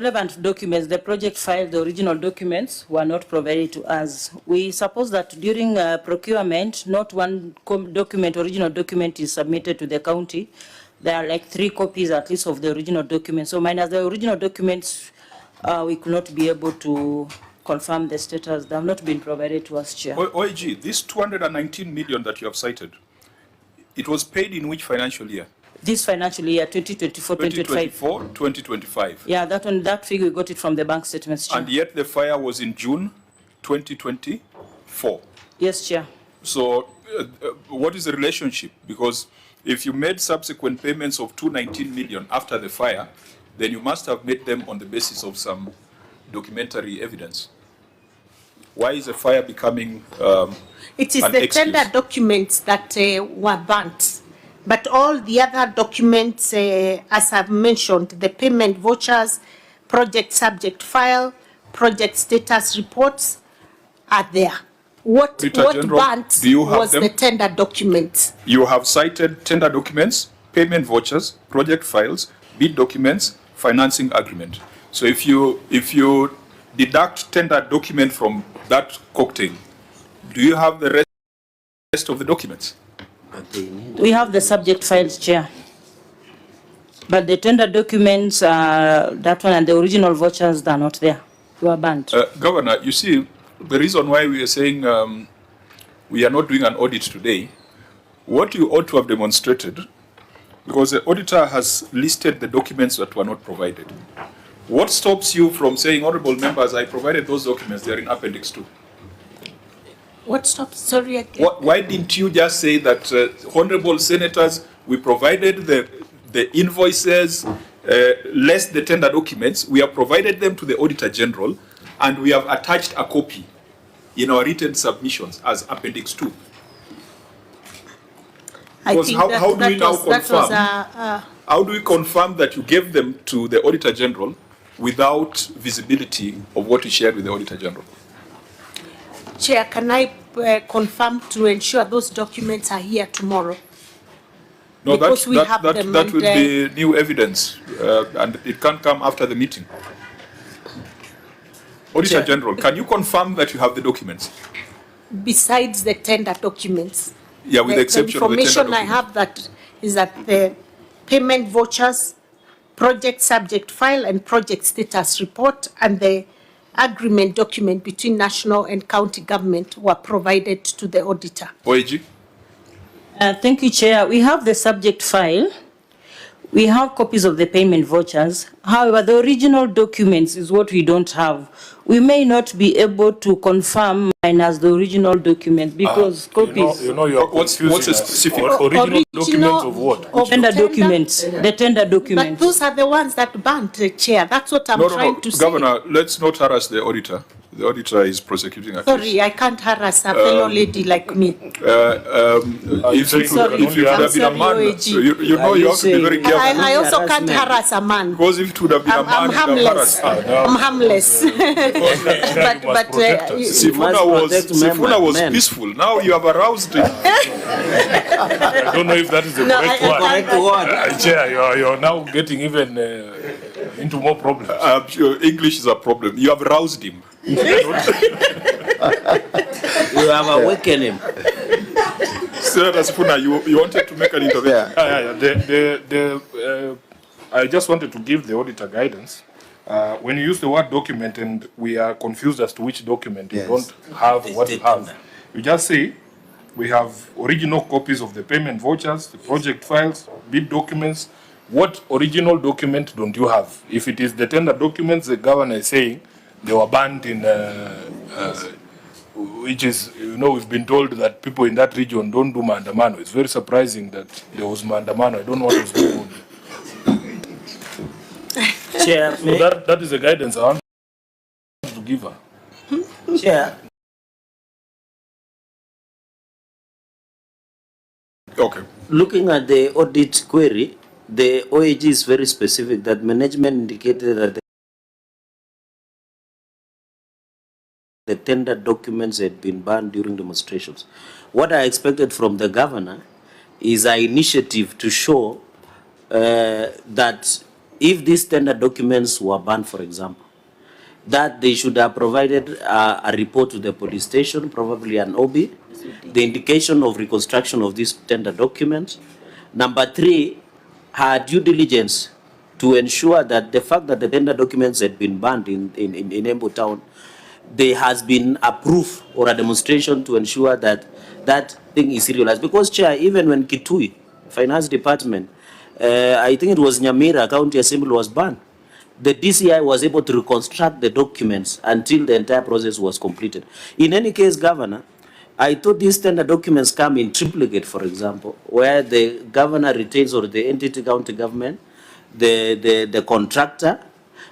relevant documents, the project file, the original documents were not provided to us. We suppose that during procurement, not one document, original document is submitted to the county. There are like 3 copies at least of the original documents. So minus the original documents, we could not be able to confirm the status. They have not been provided to us, Chair. OIG, this 219 million that you have cited, it was paid in which financial year? This financial year, 2024-2025. 2024-2025. Yeah, that figure, we got it from the bank statements, Chair. And yet the fire was in June 2024. Yes, Chair. So what is the relationship? Because if you made subsequent payments of 219 million after the fire, then you must have made them on the basis of some documentary evidence. Why is the fire becoming It is the tender documents that were burnt. But all the other documents, as I've mentioned, the payment vouchers, project subject file, project status reports are there. What burnt was the tender documents. You have cited tender documents, payment vouchers, project files, bid documents, financing agreement. So if you deduct tender document from that cocktail, do you have the rest of the documents? We have the subject files, Chair. But the tender documents, that one and the original vouchers, they are not there. They were banned. Governor, you see, the reason why we are saying we are not doing an audit today, what you ought to have demonstrated, because the auditor has listed the documents that were not provided. What stops you from saying, honorable members, I provided those documents, they are in Appendix 2? What stops? Sorry, again. Why didn't you just say that, honorable senators, we provided the invoices, less the tender documents, we have provided them to the Auditor General, and we have attached a copy in our written submissions as Appendix 2. Because how do we now confirm? How do we confirm that you gave them to the Auditor General without visibility of what you shared with the Auditor General? Chair, can I confirm to ensure those documents are here tomorrow? No, that will be new evidence, and it can't come after the meeting. Auditor Chair. General, can you confirm that you have the documents? Besides the tender documents? Yeah, with the exception of the tender documents. The information I have that is that the payment vouchers, project subject file and project status report and the agreement document between national and county government were provided to the auditor. OIG? Thank you, Chair. We have the subject file. We have copies of the payment vouchers. However, the original documents is what we don't have. We may not be able to confirm minus the original document because copies. You are what's a specific original document of what? Of tender documents. The tender documents. But those are the ones that burnt, Chair. That's what I'm trying to say. Governor, let's not harass the auditor. The auditor is prosecuting a case. Sorry, I can't harass a fellow lady like me. If you have been a man, you know you have to be very careful. I also can't harass a man. Because if it would have been a man, I'm harmless. I'm harmless. but Sifuna was peaceful. Now you have aroused him. I don't know if that is the correct word. Chair, you're now getting even into more problems. I'm sure English is a problem. You have roused him. You have awakened him. Senator Sifuna, you wanted to make an intervention. I just wanted to give the auditor guidance. When you use the word document and we are confused as to which document, you don't have what you have. You just say, we have original copies of the payment vouchers, the project files, bid documents. What original document don't you have? If it is the tender documents, the governor is saying they were banned in, which is, we've been told that people in that region don't do maandamano. It's very surprising that there was maandamano. I don't know what was going on. Chair, so that is the guidance I want to give her. Chair. Okay. Looking at the audit query, the OAG is very specific that management indicated that the tender documents had been banned during demonstrations. What I expected from the governor is an initiative to show that if these tender documents were banned, for example, that they should have provided a report to the police station, probably an OB, the indication of reconstruction of these tender documents. Number 3, her due diligence to ensure that the fact that the tender documents had been banned in Embu town, there has been a proof or a demonstration to ensure that that thing is realized. Because, Chair, even when Kitui Finance Department, I think it was Nyamira County Assembly was banned, the DCI was able to reconstruct the documents until the entire process was completed. In any case, Governor, I thought these tender documents come in triplicate, for example, where the governor retains, or the entity county government, the contractor,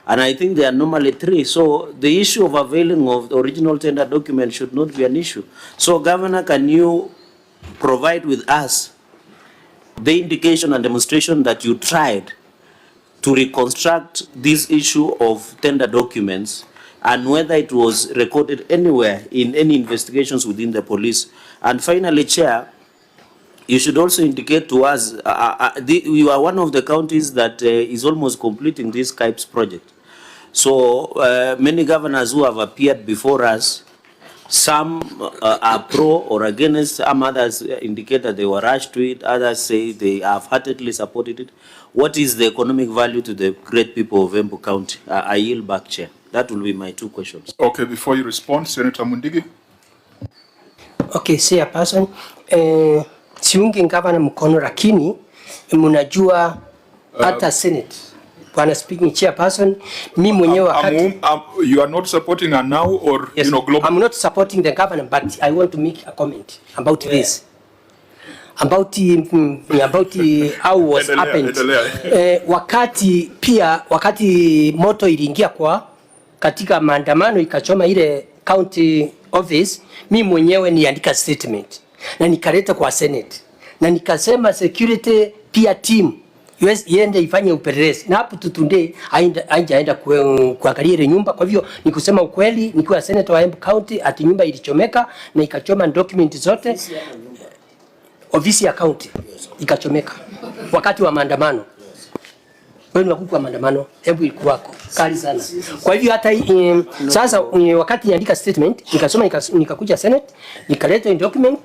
and I think there are normally 3. So the issue of availing of the original tender document should not be an issue. So, Governor, can you provide with us the indication and demonstration that you tried to reconstruct this issue of tender documents, and whether it was recorded anywhere in any investigations within the police? And finally, Chair, you should also indicate to us, you are one of the counties that is almost completing this KIPES project. So many governors who have appeared before us, some are pro or against, some others indicate that they were rushed to it, others say they have heartedly supported it. What is the economic value to the great people of Embu County? I yield back, Chair. That will be my 2 questions. Okay, before you respond, Senator Mundigi. Okay, Chairperson, siungi gavana mkono, lakini mnajua hata Senate. Bwana speaking Chairperson, mimi mwenyewe wakati you are not supporting her now, or yes, global? I'm not supporting the governor, but I want to make a comment about this. About how was happened. Wakati moto iliingia katika maandamano ikachoma ile county office, mimi mwenyewe niandika statement na nikaleta kwa Senate na nikasema security pia team iende ifanye upelelezi, na hapo tutunde hajaenda kuangalia ile nyumba. Kwa hivyo nikusema ukweli, nikiwa senator wa Embu County, ati nyumba ilichomeka na ikachoma document zote. Ofisi ya county ikachomeka wakati wa maandamano. Wewe unakuwa maandamano, Embu ilikuwako kali sana. Kwa hivyo hata sasa wakati niandika statement nikasoma, nikakuja Senate nikaleta document,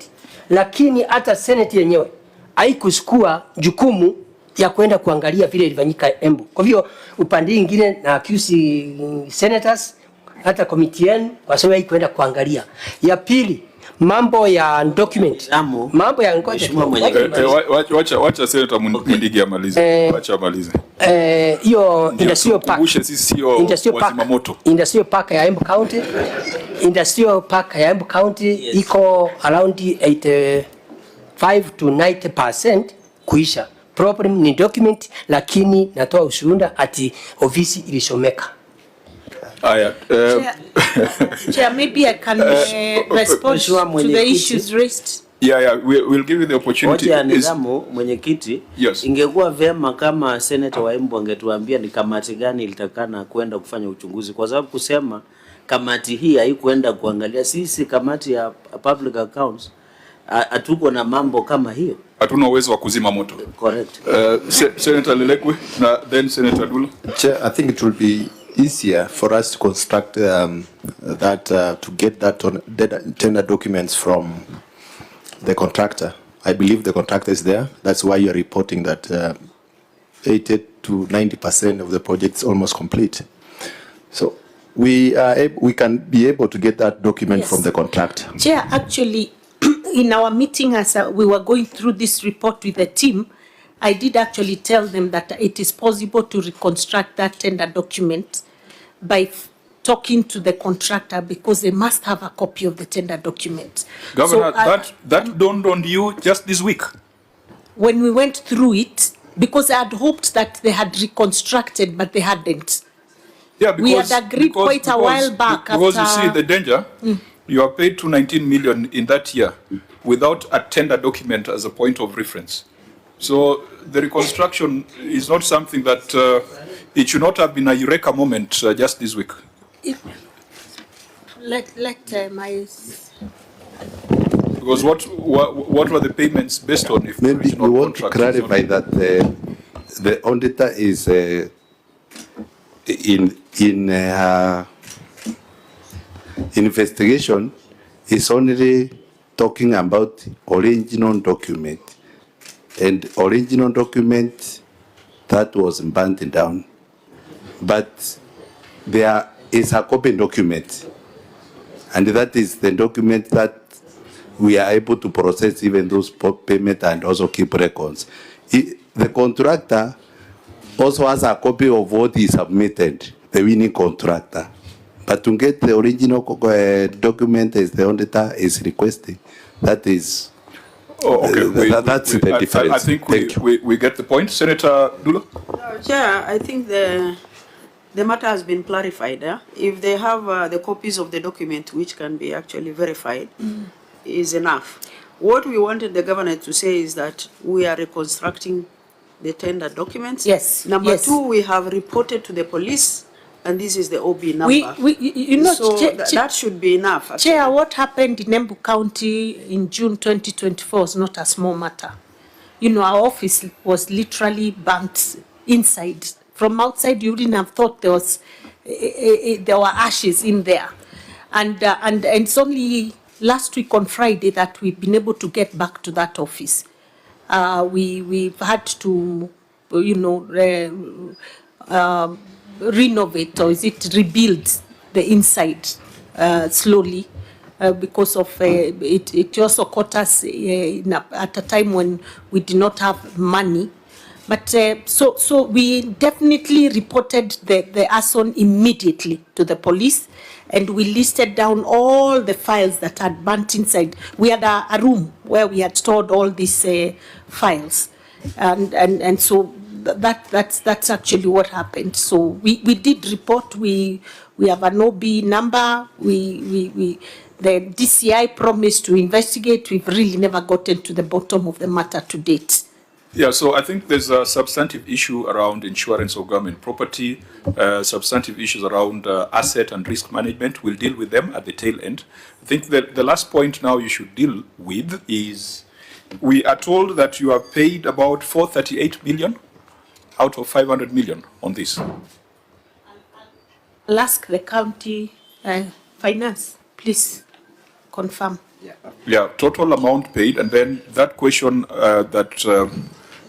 lakini hata Senate yenyewe haikuchukua jukumu ya kwenda kuangalia vile ilifanyika Embu. Kwa hivyo upande mwingine na accuse senators, hata committee yenu wasema kwenda kuangalia. Ya pili, mambo ya document, mambo ya wacha Senator Mundigi amalize, wacha amalize. Hiyo industrial park, industrial park ya Embu County, industrial park ya Embu County iko around 85 to 90% kuisha. Problem ni document, lakini natoa ushuhuda ati ofisi ilishomeka. Chair, maybe I can respond to the issues raised. Yeah, we'll give you the opportunity. Mwenyekiti, yes. Ingekuwa vyema kama senator wa Embu angetuambia ni kamati gani ilitakana kwenda kufanya uchunguzi, kwa sababu kusema kamati hii haikuenda kuangalia, sisi kamati ya public accounts hatuko na mambo kama hiyo. Hatuna uwezo wa kuzima moto. Correct. Senator Lelekwe, then Senator Dula. Chair, I think it will be easier for us to construct to get that tender documents from the contractor. I believe the contractor is there. That's why you're reporting that 80 to 90% of the project is almost complete. So we can be able to get that document from the contractor. Chair, actually, in our meeting as we were going through this report with the team, I did actually tell them that it is possible to reconstruct that tender document by talking to the contractor, because they must have a copy of the tender document. Governor, so, that dawned on you just this week? When we went through it, because I had hoped that they had reconstructed, but they hadn't. Yeah, because, we had agreed quite a while back. Because you see the danger, you are paid to 19 million in that year without a tender document as a point of reference. So the reconstruction is not something that it should not have been a eureka moment just this week. Because what were the payments based on? If maybe we want to clarify that the auditor is in her investigation is only talking about original document, and original document that was burnt down. But there is a copy document, and that is the document that we are able to process even those payments and also keep records. The contractor also has a copy of what he submitted, the winning contractor. But to get the original document as the auditor is requesting, that is, that's the difference. I think we get the point. Senator Dula? Chair, I think the matter has been clarified. If they have the copies of the document which can be actually verified, is enough. What we wanted the governor to say is that we are reconstructing the tender documents. Yes. Number two, we have reported to the police, and this is the OB number. You know, so that should be enough. Actually. Chair, what happened in Embu County in June 2024 is not a small matter. You know, our office was literally burnt inside. From outside, you wouldn't have thought there were ashes in there, and it's only last week on Friday that we've been able to get back to that office. We've had to, you know, renovate, or is it rebuild the inside slowly because of it also caught us at a time when we did not have money. But so we definitely reported the arson immediately to the police, and we listed down all the files that had burnt inside. We had a room where we had stored all these files, and so that's actually what happened. So we did report. We have an OB number. The DCI promised to investigate. We've really never gotten to the bottom of the matter to date. Yeah, so I think there's a substantive issue around insurance of government property, substantive issues around asset and risk management. We'll deal with them at the tail end. I think that the last point now you should deal with is, we are told that you have paid about 438 million out of 500 million on this. I'll ask the county finance, please confirm. Yeah, total amount paid, and then that question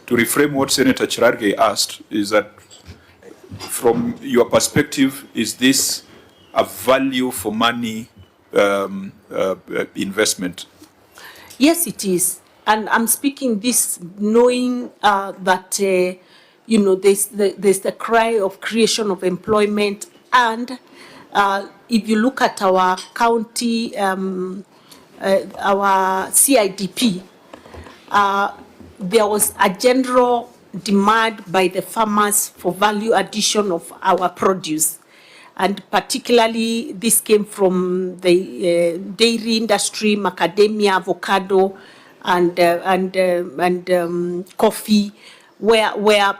to reframe what Senator Chirarge asked is that, from your perspective, is this a value for money investment? Yes, it is. And I'm speaking this knowing that, you know, there's the cry of creation of employment. And if you look at our county, our CIDP, there was a general demand by the farmers for value addition of our produce. And particularly this came from the dairy industry, macadamia, avocado, and coffee, where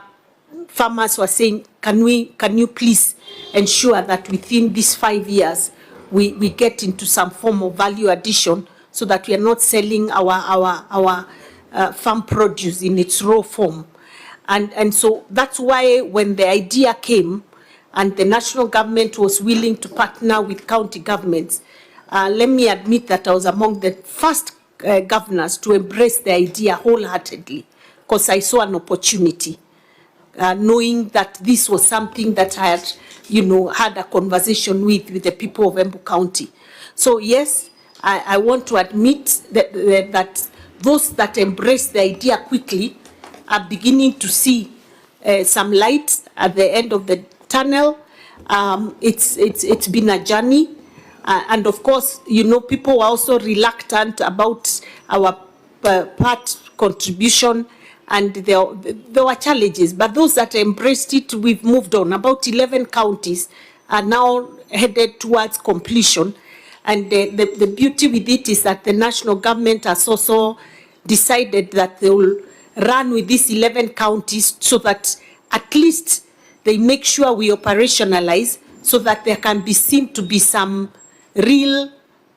farmers were saying, can you please ensure that within these 5 years we get into some form of value addition, so that we are not selling our farm produce in its raw form. And so that's why when the idea came and the national government was willing to partner with county governments, let me admit that I was among the first governors to embrace the idea wholeheartedly, because I saw an opportunity, knowing that this was something that I had, you know, had a conversation with the people of Embu County. So yes, I want to admit that those that embrace the idea quickly are beginning to see some light at the end of the tunnel. It's been a journey, and of course, you know, people were also reluctant about our part contribution, and there were challenges. But those that embraced it, we've moved on. About 11 counties are now headed towards completion. And the beauty with it is that the national government has also decided that they will run with these 11 counties, so that at least they make sure we operationalize, so that there can be seen to be some real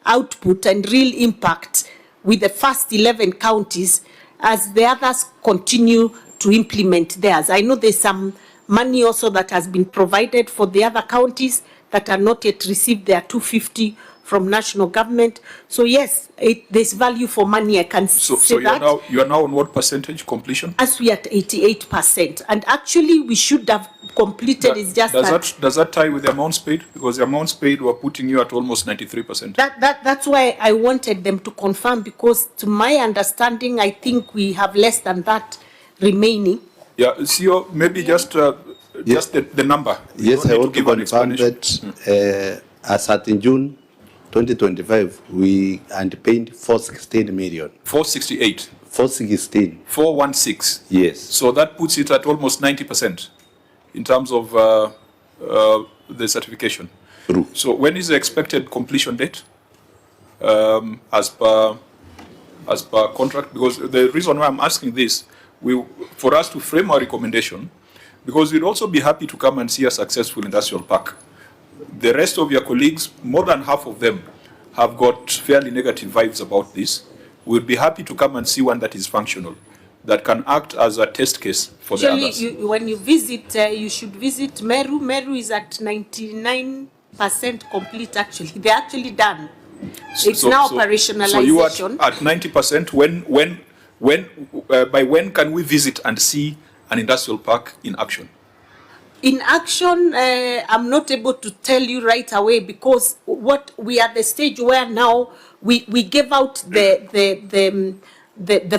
output and real impact with the first 11 counties as the others continue to implement theirs. I know there's some money also that has been provided for the other counties that are not yet received their 250 from national government. So yes, there's value for money, I can say that. You are now on what percentage completion? As we are at 88%. And actually we should have completed, it's just does that tie with the amounts paid? Because the amounts paid were putting you at almost 93%. That's why I wanted them to confirm, because to my understanding, I think we have less than that remaining. Yeah, CEO, maybe just the number. Yes, I want to confirm that as at in June 2025, we paid 416 million. 468. 416. 416. Yes. So that puts it at almost 90% in terms of the certification. True. So when is the expected completion date as per contract? Because the reason why I'm asking this, for us to frame our recommendation, because we'd also be happy to come and see a successful industrial park. The rest of your colleagues, more than half of them, have got fairly negative vibes about this. We'd be happy to come and see one that is functional, that can act as a test case for the others. When you visit, you should visit Meru. Meru is at 99% complete, actually. They're actually done. It's now operationalization. So you are at 90%. By when can we visit and see an industrial park in action? In action, I'm not able to tell you right away, because what we are at the stage where now we gave out the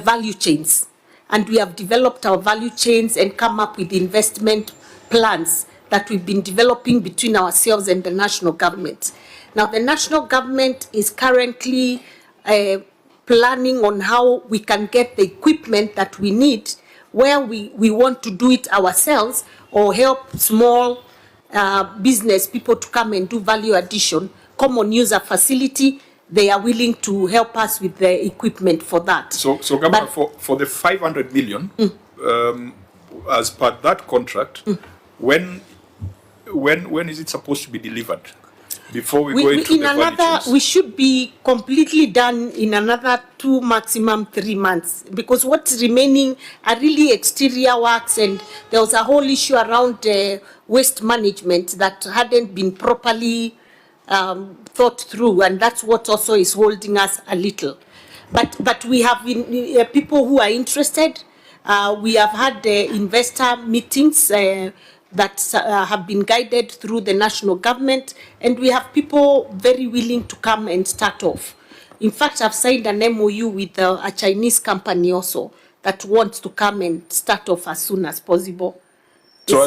value chains, and we have developed our value chains and come up with investment plans that we've been developing between ourselves and the national government. Now, the national government is currently planning on how we can get the equipment that we need, where we want to do it ourselves or help small business people to come and do value addition, common user facility. They are willing to help us with the equipment for that. So Governor, for the 500 million, as per that contract, when is it supposed to be delivered? Before we go into the value chains? We should be completely done in another 2, maximum 3 months, because what's remaining are really exterior works, and there was a whole issue around waste management that hadn't been properly thought through, and that's what also is holding us a little. But we have people who are interested. We have had investor meetings that have been guided through the national government, and we have people very willing to come and start off. In fact, I've signed an MOU with a Chinese company also that wants to come and start off as soon as possible. So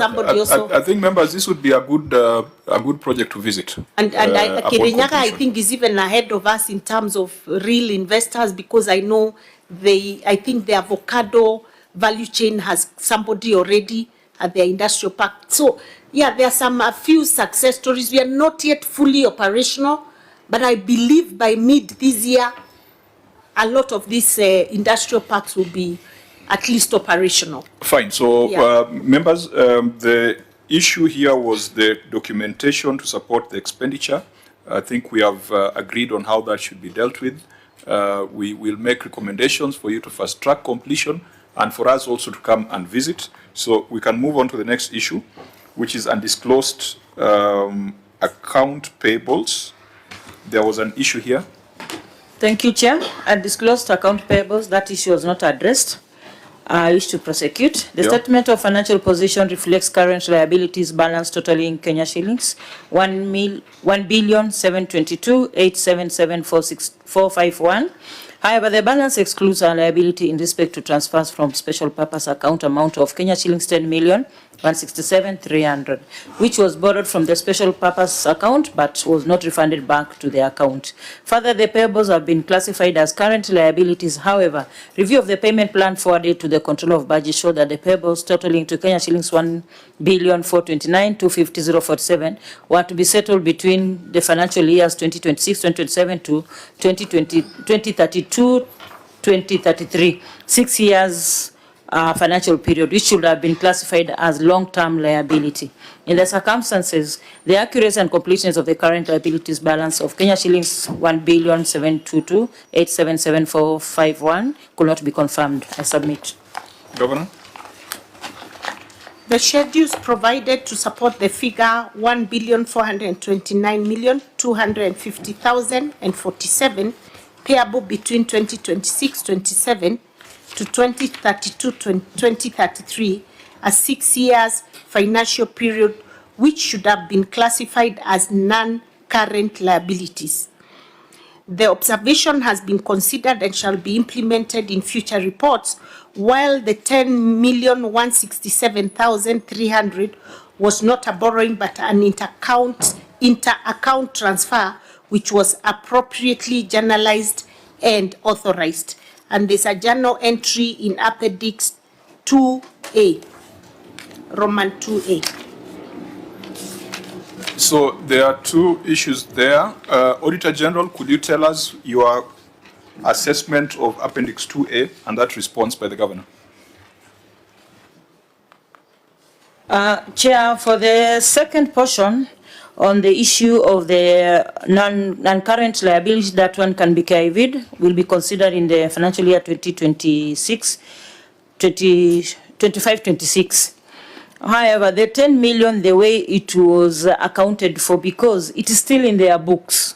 I think, members, this would be a good project to visit. And Kirinyaga, I think, is even ahead of us in terms of real investors, because I know I think the avocado value chain has somebody already at their industrial park. So yeah, there are a few success stories. We are not yet fully operational, but I believe by mid this year, a lot of these industrial parks will be at least operational. Fine. So yeah. Members, the issue here was the documentation to support the expenditure. I think we have agreed on how that should be dealt with. We will make recommendations for you to fast track completion, and for us also to come and visit. So we can move on to the next issue, which is undisclosed account payables. There was an issue here. Thank you, Chair. Undisclosed account payables, that issue was not addressed. I wish to prosecute. The statement of financial position reflects current liabilities balance totaling Kenya shillings 1,722,877,451. However, the balance excludes a liability in respect to transfers from special purpose account amount of Kenya shillings 10,167,300, which was borrowed from the special purpose account but was not refunded back to the account. Further, the payables have been classified as current liabilities. However, review of the payment plan forwarded to the Controller of Budget showed that the payables totaling to Kenya shillings 1,429,250,047 were to be settled between the financial years 2026-2027 to 2032-2033, 6 years financial period, which should have been classified as long-term liability. In the circumstances, the accuracy and completeness of the current liabilities balance of Kenya shillings 1,722,877,451 could not be confirmed. I submit. Governor. The schedules provided to support the figure 1,429,250,047 payable between 2026-27 to 2032-2033, a 6 years financial period, which should have been classified as non-current liabilities. The observation has been considered and shall be implemented in future reports, while the 10,167,300 was not a borrowing but an inter-account transfer, which was appropriately journalized and authorized. And there's a journal entry in Appendix 2A, Roman 2A. So there are two issues there. Auditor General, could you tell us your assessment of Appendix 2A and that response by the Governor? Chair, for the second portion on the issue of the non-current liability, that one can be carried, will be considered in the financial year 2025-26. However, the 10 million, the way it was accounted for, because it is still in their books.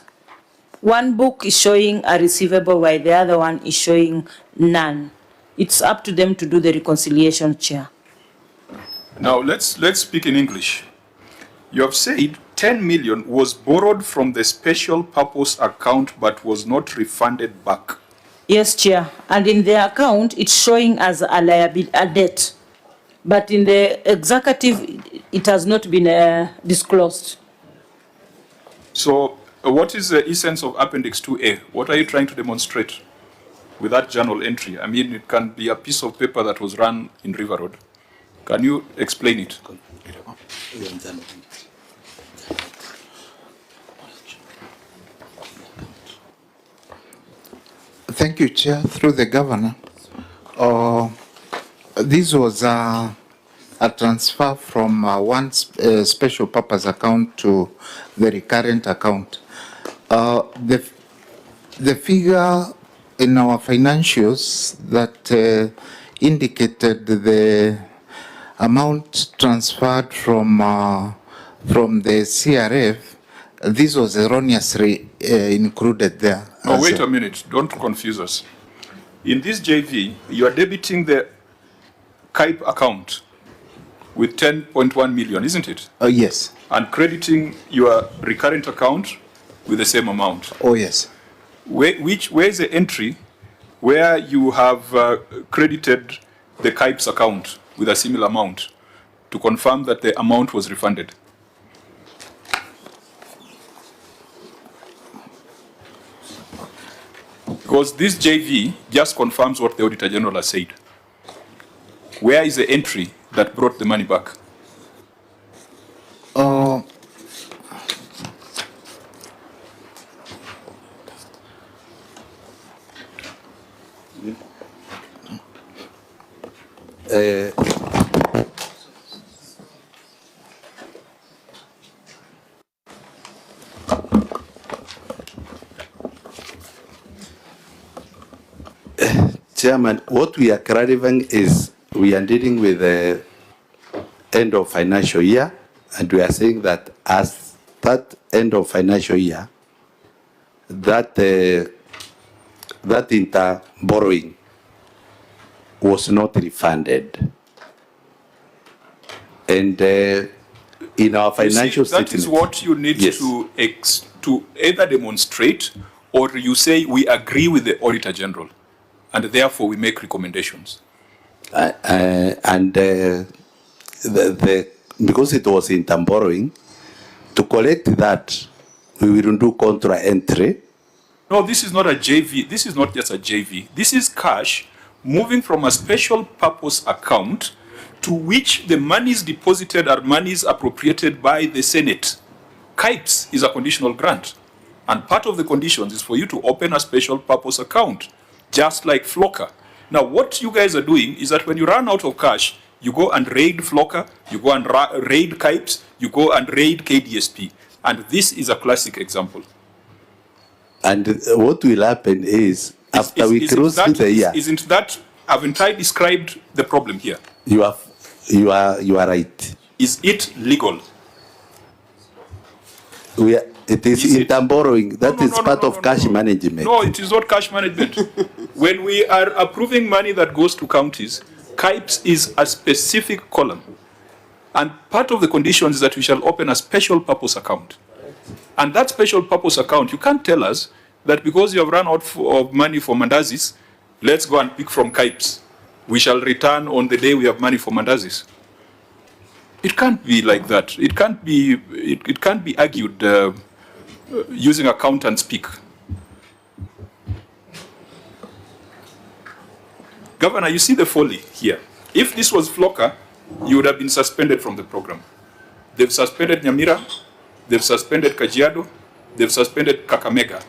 One book is showing a receivable while the other one is showing none. It's up to them to do the reconciliation, Chair. Now let's speak in English. You have said 10 million was borrowed from the special purpose account but was not refunded back. Yes, Chair. And in the account, it's showing as a liability, a debt. But in the executive, it has not been disclosed. So what is the essence of Appendix 2A? What are you trying to demonstrate with that journal entry? I mean, it can be a piece of paper that was run in River Road. Can you explain it? Thank you, Chair. Through the Governor. This was a transfer from one special purpose account to the recurrent account. The figure in our financials that indicated the amount transferred from the CRF, this was erroneously included there. No, wait a minute. Don't confuse us. In this JV, you are debiting the KIPE account with 10.1 million, isn't it? Yes. And crediting your recurrent account with the same amount. Oh, yes. Where is the entry where you have credited the KIPE's account with a similar amount to confirm that the amount was refunded? Because this JV just confirms what the Auditor General has said. Where is the entry that brought the money back? Chairman, what we are clarifying is we are dealing with the end of financial year, and we are saying that as that end of financial year, that inter borrowing was not refunded, and in our financial statement, that is what you need to either demonstrate, or you say we agree with the Auditor General, and therefore we make recommendations. Because it was in borrowing, to collect that, we will do contra entry. No, this is not a JV. This is not just a JV. This is cash moving from a special purpose account to which the monies deposited are monies appropriated by the Senate. KIPES is a conditional grant. And part of the conditions is for you to open a special purpose account, just like Flocker. Now, what you guys are doing is that when you run out of cash, you go and raid Flocker, you go and raid KIPES, you go and raid KDSP. And this is a classic example. And what will happen is, after we cross the year... Haven't I described the problem here? You have You are right. Is it legal? It is interest borrowing. That is part of cash management. No, it is not cash management. When we are approving money that goes to counties, KIPES is a specific column. And part of the conditions is that we shall open a special purpose account. And that special purpose account, you can't tell us that because you have run out of money for mandazis, let's go and pick from KIPES. We shall return on the day we have money for mandazis. It can't be like that. It can't be argued using account and speak. Governor, you see the folly here. If this was Flocker, you would have been suspended from the program. They've suspended Nyamira, they've suspended Kajiado, they've suspended Kakamega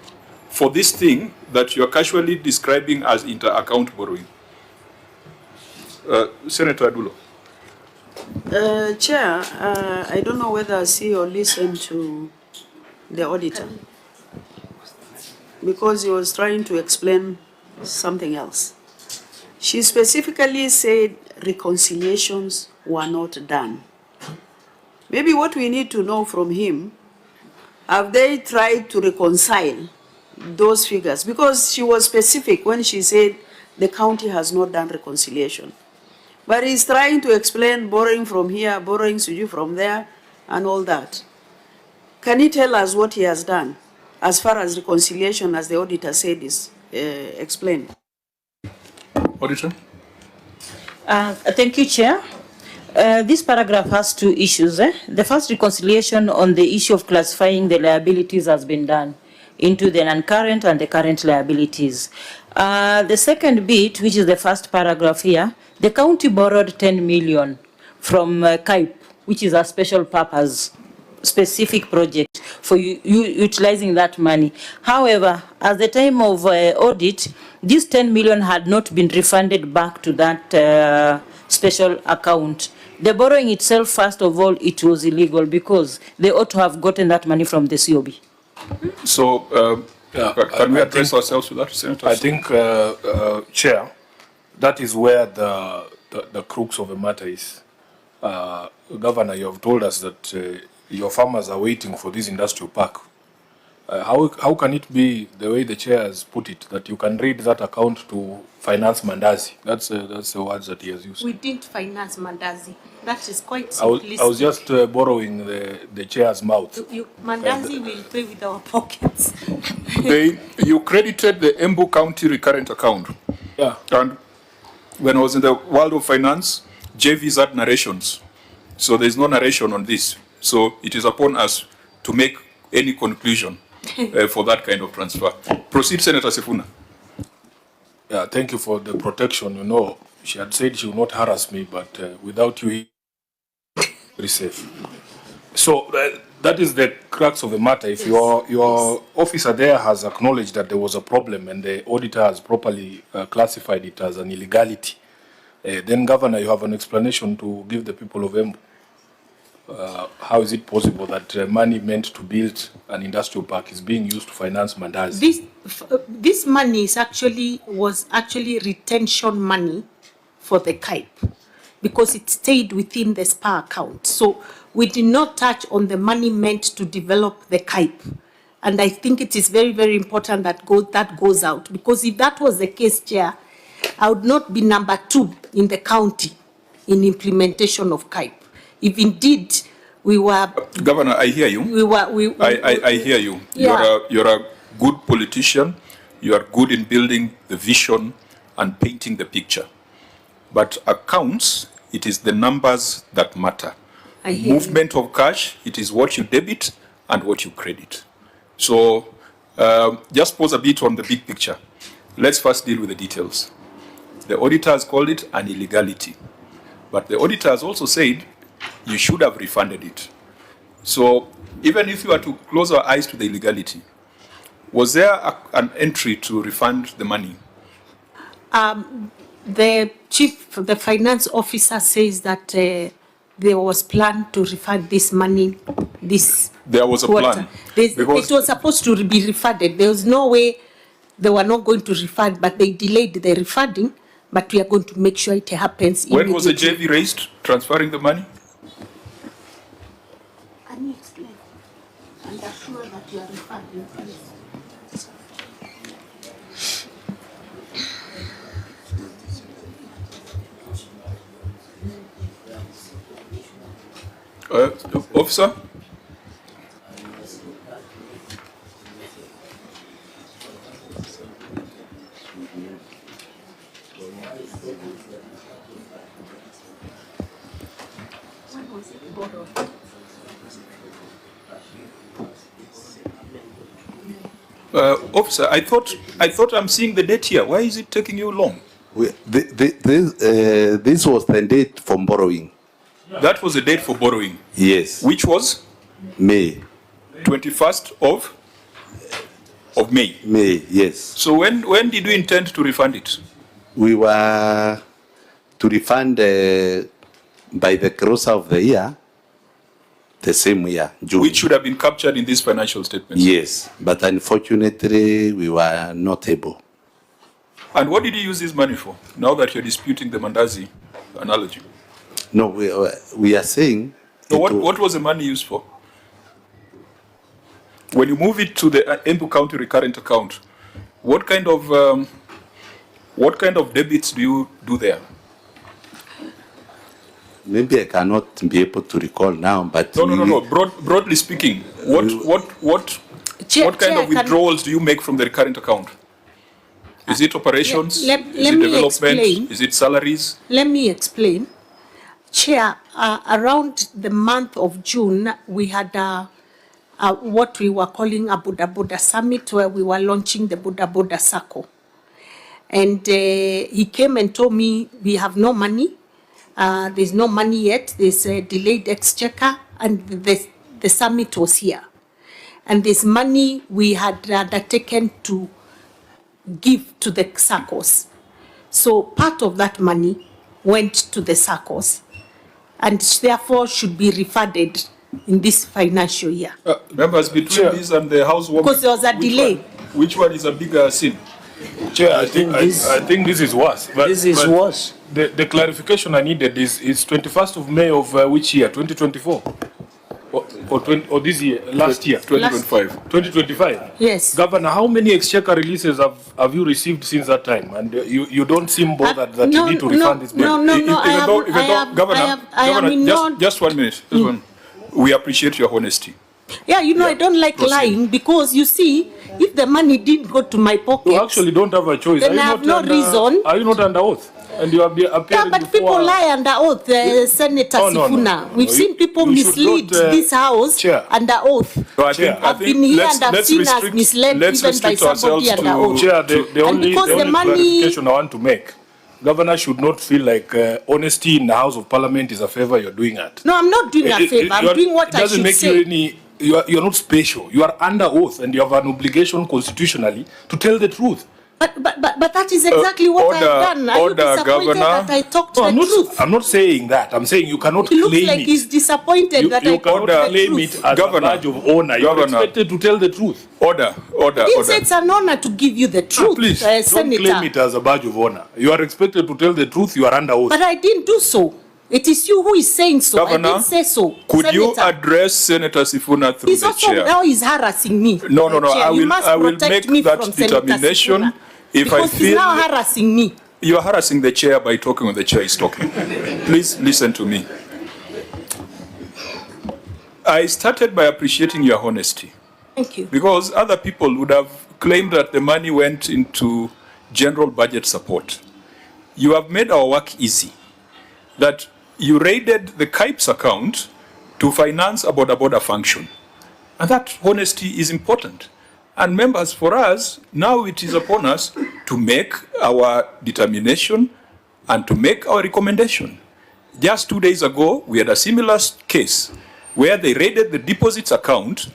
for this thing that you are casually describing as inter-account borrowing. Senator Adulo. Chair, I don't know whether I see or listen to the auditor, because he was trying to explain something else. She specifically said reconciliations were not done. Maybe what we need to know from him, have they tried to reconcile those figures? Because she was specific when she said the county has not done reconciliation. But he's trying to explain borrowing from here, borrowing from there, and all that. Can he tell us what he has done as far as reconciliation, as the auditor said, is explained? Auditor? Thank you, Chair. This paragraph has two issues. The first, reconciliation on the issue of classifying the liabilities has been done into the non-current and the current liabilities. The second bit, which is the first paragraph here, the county borrowed 10 million from KIPE, which is a special purpose, specific project for utilizing that money. However, at the time of audit, this 10 million had not been refunded back to that special account. The borrowing itself, first of all, it was illegal because they ought to have gotten that money from the COB. So, can we address ourselves to that, Senator? I think, Chair, that is where the crux of the matter is. Governor, you have told us that your farmers are waiting for this industrial park. How can it be the way the chair has put it, that you can read that account to finance mandazi? That's the words that he has used. We didn't finance mandazi. That is quite simplistic. I was just borrowing the chair's mouth. Mandazi will pay with our pockets. You credited the Embu County recurrent account. Yeah. And when I was in the world of finance, JVs had narrations. So there's no narration on this. So it is upon us to make any conclusion for that kind of transfer. Proceed, Senator Sifuna. Yeah, thank you for the protection. You know, she had said she would not harass me, but without you, very safe. So that is the crux of the matter. If your officer there has acknowledged that there was a problem and the auditor has properly classified it as an illegality, then, Governor, you have an explanation to give the people of Embu. How is it possible that money meant to build an industrial park is being used to finance mandazi? This money was actually retention money for the KIPE because it stayed within the SPA account. So we did not touch on the money meant to develop the KIPE. And I think it is very, very important that goes out, because if that was the case, Chair, I would not be number 2 in the county in implementation of KIPE. If indeed we were... Governor, I hear you. I hear you. Yeah. You're a good politician. You are good in building the vision and painting the picture. But accounts, it is the numbers that matter. Movement of cash, it is what you debit and what you credit. So just pause a bit on the big picture. Let's first deal with the details. The auditor has called it an illegality. But the auditor has also said you should have refunded it. So even if you were to close our eyes to the illegality, was there an entry to refund the money? The finance officer says that there was plan to refund this money this There was a quarter. plan. It was supposed to be refunded. There was no way they were not going to refund, but they delayed the refunding but we are going to make sure it happens When was the immediately. JV raised, transferring the money? Can you explain? And I'm sure that you are referring to this. Officer? Officer, I thought I'm seeing the date here. Why is it taking you long? This was the date for borrowing. That was the date for borrowing. Yes. Which was? May. 21st of May. May, yes. So when did you intend to refund it? We were to refund by the close of the year, the same year, June. Which should have been captured in this financial statement. Yes, but unfortunately we were not able. And what did you use this money for, now that you're disputing the Mandazi analogy? No, we are saying... So what was the money used for? When you move it to the Embu County recurrent account, what kind of debits do you do there? Maybe I cannot be able to recall now, but... No. Broadly speaking, what kind of withdrawals do you make from the recurrent account? Is it operations? Let Is it me development? explain. Is it salaries? Let me explain. Chair, around the month of June, we had what we were calling a Buddha Buddha Summit, where we were launching the Buddha Buddha Circle. And he came and told me, we have no money. There's no money yet. There's a delayed exchequer, and the summit was here. And this money we had undertaken to give to the circles. So part of that money went to the circles, and therefore should be refunded in this financial year. Members, between this and the housewarming, because there was a delay. Which one is a bigger sin? Chair, I think this is worse. But, This is worse. The clarification I needed is 21st of May of which year? 2024? Or this year, last year? 2025. 2025? Yes. Governor, how many exchequer releases have you received since that time? And you don't seem bothered that you need to refund this money. Governor, just 1 minute. We appreciate your honesty. Yeah, I don't like lying, because you see, if the money didn't go to my pocket, You actually don't have a choice. then I have no reason. Are you not under oath? And you have been appearing but people before- lie under oath, Senator Sifuna. We've seen people you should mislead not, this house under oath. So I've been here and I've seen us misled even by somebody under oath. Chair, the only clarification I want to make, Governor should not feel like honesty in the House of Parliament is a favor you're doing at. No, I'm not doing a favor. I'm doing what I should say. You're not special. You are under oath and you have an obligation constitutionally to tell the truth. But that is exactly what I've done. Are you disappointed that I talked the truth? I'm not saying that. I'm saying you cannot He looks claim like it. he's disappointed that I You told cannot the claim truth. it as a badge of honor. You are expected to tell the truth. Order. It's an honor to give you the truth, Please, don't Senator. claim it as a badge of honor. You are expected to tell the truth. You are under oath. But I didn't do so. It is you who is saying so. Governor, I didn't say so. Could you Senator, address Senator Sifuna through he's the also chair? now he's harassing me. No. Chair, you must I will protect make me that from Senator determination Sifuna, if I because he's feel now harassing me. you are harassing the chair by talking when the chair is talking. Please listen to me. I started by appreciating your honesty. Thank you. Because other people would have claimed that the money went into general budget support. You have made our work easy. That you raided the KIPES account to finance a border function. And that honesty is important. And members, for us, now it is upon us to make our determination and to make our recommendation. Just 2 days ago, we had a similar case where they raided the deposits account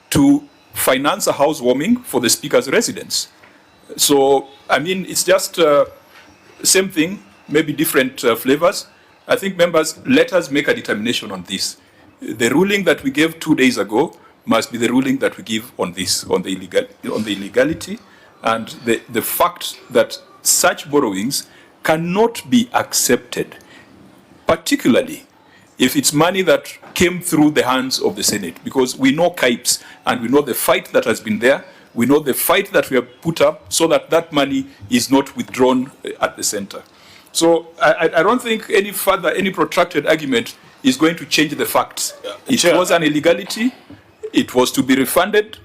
to finance a housewarming for the Speaker's residence. So, I mean, it's just same thing, maybe different flavors. I think, members, let us make a determination on this. The ruling that we gave 2 days ago must be the ruling that we give on this, on the illegality, and the fact that such borrowings cannot be accepted, particularly if it's money that came through the hands of the Senate, because we know KIPES and we know the fight that has been there. We know the fight that we have put up so that that money is not withdrawn at the center. So I don't think any protracted argument is going to change the facts. It was an illegality. It was to be refunded.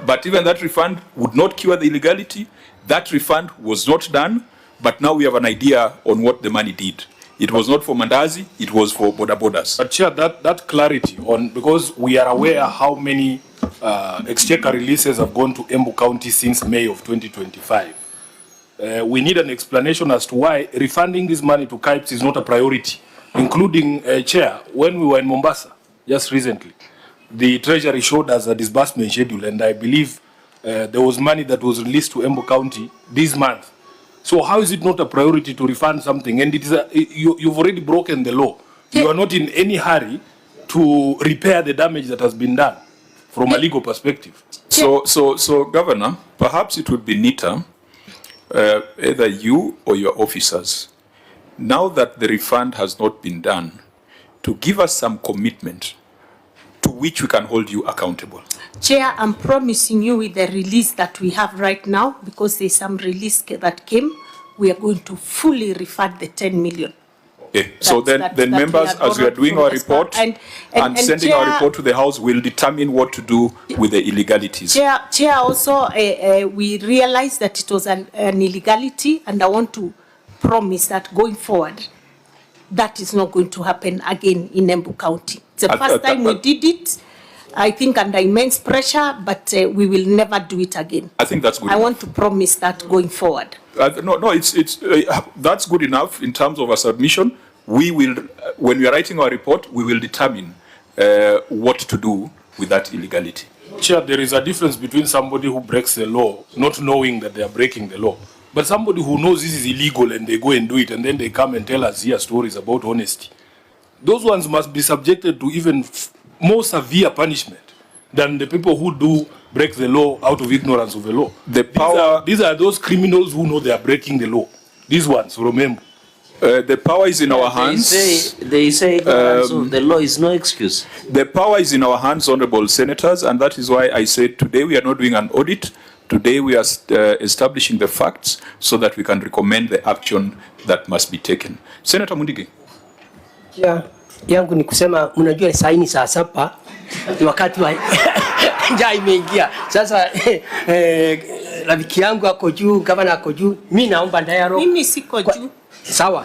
But even that refund would not cure the illegality. That refund was not done. But now we have an idea on what the money did. It was not for Mandazi, it was for border borders. But Chair, that clarity on, because we are aware how many exchequer releases have gone to Embu County since May of 2025. We need an explanation as to why refunding this money to KIPES is not a priority, including, Chair, when we were in Mombasa just recently, the Treasury showed us a disbursement schedule, and I believe there was money that was released to Embu County this month. So how is it not a priority to refund something? And it is you've already broken the law. You are not in any hurry to repair the damage that has been done from a legal perspective. So Governor, perhaps it would be neater, either you or your officers, now that the refund has not been done, to give us some commitment to which we can hold you accountable. Chair, I'm promising you with the release that we have right now, because there's some release that came, we are going to fully refund the 10 million. Okay. So then members, as we are doing our report and sending Chair, our report to the House, will determine what to do with the illegalities. Chair, also, we realized that it was an illegality, and I want to promise that going forward, that is not going to happen again in Embu County. It's the first time we did it, I think under immense pressure, but we will never do it again. I think that's good. I want to promise that going forward. No, it's that's good enough in terms of a submission. We will, when we are writing our report, we will determine what to do with that illegality. Chair, there is a difference between somebody who breaks the law, not knowing that they are breaking the law, but somebody who knows this is illegal and they go and do it, and then they come and tell us here stories about honesty. Those ones must be subjected to even more severe punishment than the people who do break the law out of ignorance of the law. These are those criminals who know they are breaking the law. These ones, remember. The power is in our hands. They say the law is no excuse. The power is in our hands, honorable senators, and that is why I said today we are not doing an audit. Today we are establishing the facts so that we can recommend the action that must be taken. Senator Mundigi. Yeah. Yangu ni kusema mnajua saini saa 7 ni wakati wa njaa imeingia. Sasa rafiki yangu ako juu, gavana ako juu. Mimi naomba dialogue. Mimi siko juu. Sawa.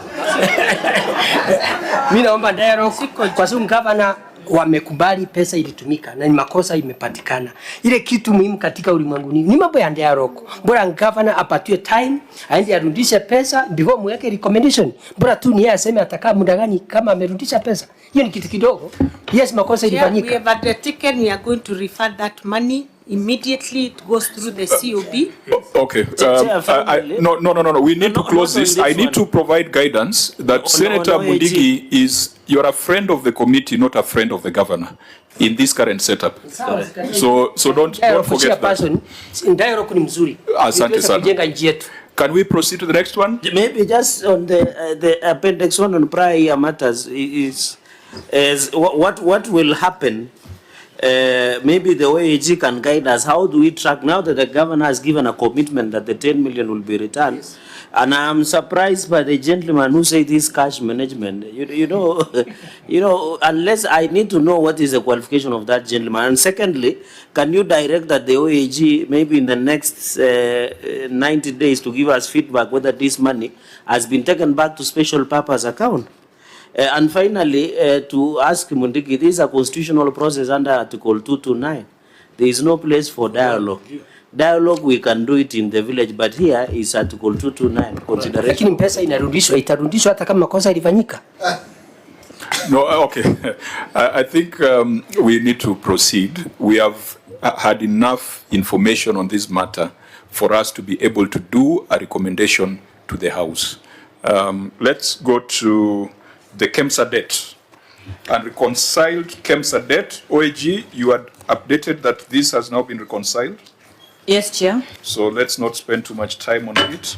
Mimi naomba dialogue kwa sababu gavana wamekubali pesa ilitumika na ni makosa imepatikana. Ile kitu muhimu katika ulimwengu ni mambo ya dialogue. Bora gavana apatiwe time aende arudishe pesa before muweke recommendation. Bora tu ni yeye aseme atakaa muda gani kama amerudisha pesa. Hiyo ni kitu kidogo. Yes, makosa ilifanyika. We have undertaken, we are going to refund that money immediately. It goes through the COB. Okay. No. We need to close this. I need to provide guidance that Senator Mundigi is, you're a friend of the committee, not a friend of the governor in this current setup. So don't forget that. Asante sana. Can we proceed to the next one? Maybe just on the appendix 1 on prior year matters is what will happen. Maybe the OAG can guide us. How do we track now that the governor has given a commitment that the 10 million will be returned? Yes. And I'm surprised by the gentleman who said this cash management. You know, unless I need to know what is the qualification of that gentleman. And secondly, can you direct that the OAG maybe in the next 90 days to give us feedback whether this money has been taken back to special purpose account? And finally, to ask Mundigi, this is a constitutional process under Article 229. There is no place for dialogue. Dialogue, we can do it in the village, but here is Article 229. Consideration. Lakini pesa itarudishwa hata kama makosa ilifanyika. No, okay. I think we need to proceed. We have had enough information on this matter for us to be able to do a recommendation to the House. Let's go to the KEMSA debt and reconciled KEMSA debt. OAG, you had updated that this has now been reconciled. Yes, Chair. So let's not spend too much time on it.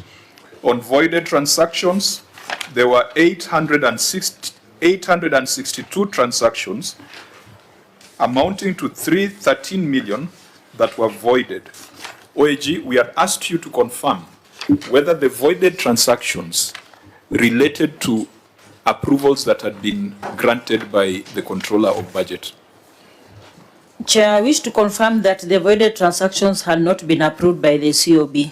On voided transactions, there were 862 transactions amounting to 313 million that were voided. OAG, we had asked you to confirm whether the voided transactions related to approvals that had been granted by the Controller of Budget. Chair, I wish to confirm that the voided transactions had not been approved by the COB.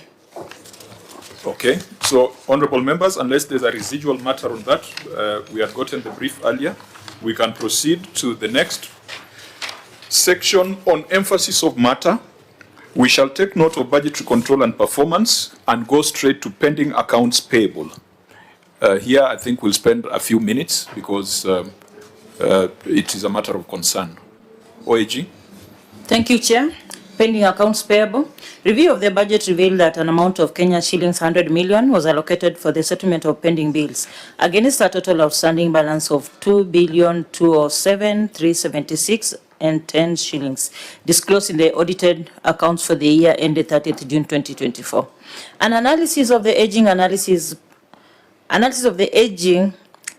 Okay, so honorable members, unless there's a residual matter on that, we had gotten the brief earlier, we can proceed to the next section on emphasis of matter. We shall take note of budgetary control and performance and go straight to pending accounts payable. Here, I think we'll spend a few minutes because it is a matter of concern. OAG. Thank you, Chair. Pending accounts payable. Review of the budget revealed that an amount of Kenya shillings 100 million was allocated for the settlement of pending bills against a total outstanding balance of 2,207,376.10 shillings, disclosed in the audited accounts for the year ended 30th June 2024. An analysis of the aging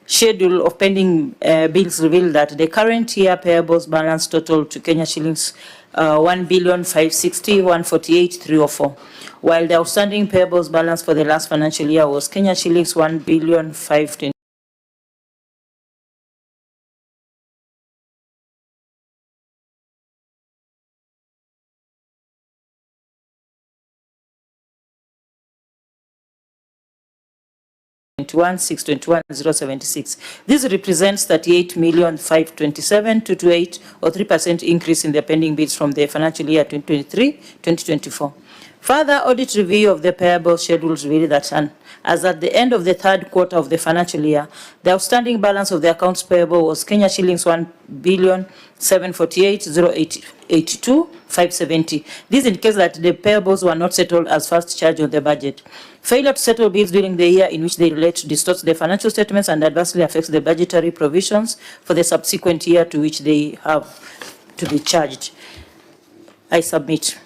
schedule of pending bills revealed that the current year payables balance total to Kenya shillings 1,560,148,304, while the outstanding payables balance for the last financial year was Kenya shillings 1,520. This represents 38,527,228 or 3% increase in the pending bills from the financial year 2023-2024. Further audit review of the payable schedules revealed that as at the end of the third quarter of the financial year, the outstanding balance of the accounts payable was Kenya shillings 1,748,082,570. This indicates that the payables were not settled as first charge on the budget. Failure to settle bills during the year in which they relate distorts the financial statements and adversely affects the budgetary provisions for the subsequent year to which they have to be charged. I submit.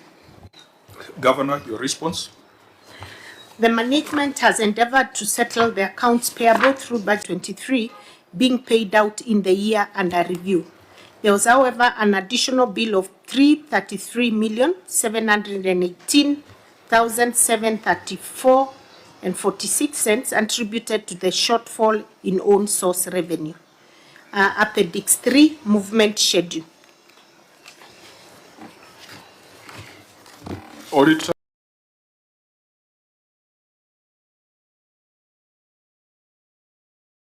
Governor, your response? The management has endeavored to settle the accounts payable through budget 23 being paid out in the year under review. There was, however, an additional bill of 333,718,734.46 attributed to the shortfall in own source revenue. Appendix 3, movement schedule. Auditor.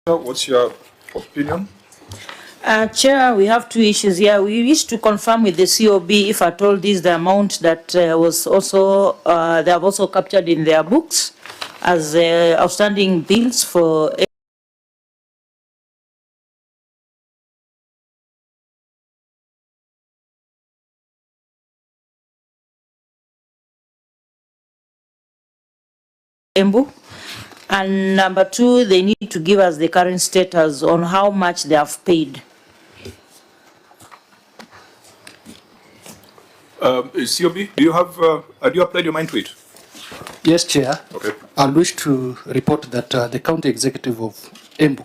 What's your opinion? Chair, we have two issues here. We wish to confirm with the COB if at all this the amount that was also they have also captured in their books as outstanding bills for Embu. And number two, they need to give us the current status on how much they have paid. COB, do you applied your mind to it? Yes, Chair. Okay. I wish to report that the County Executive of Embu,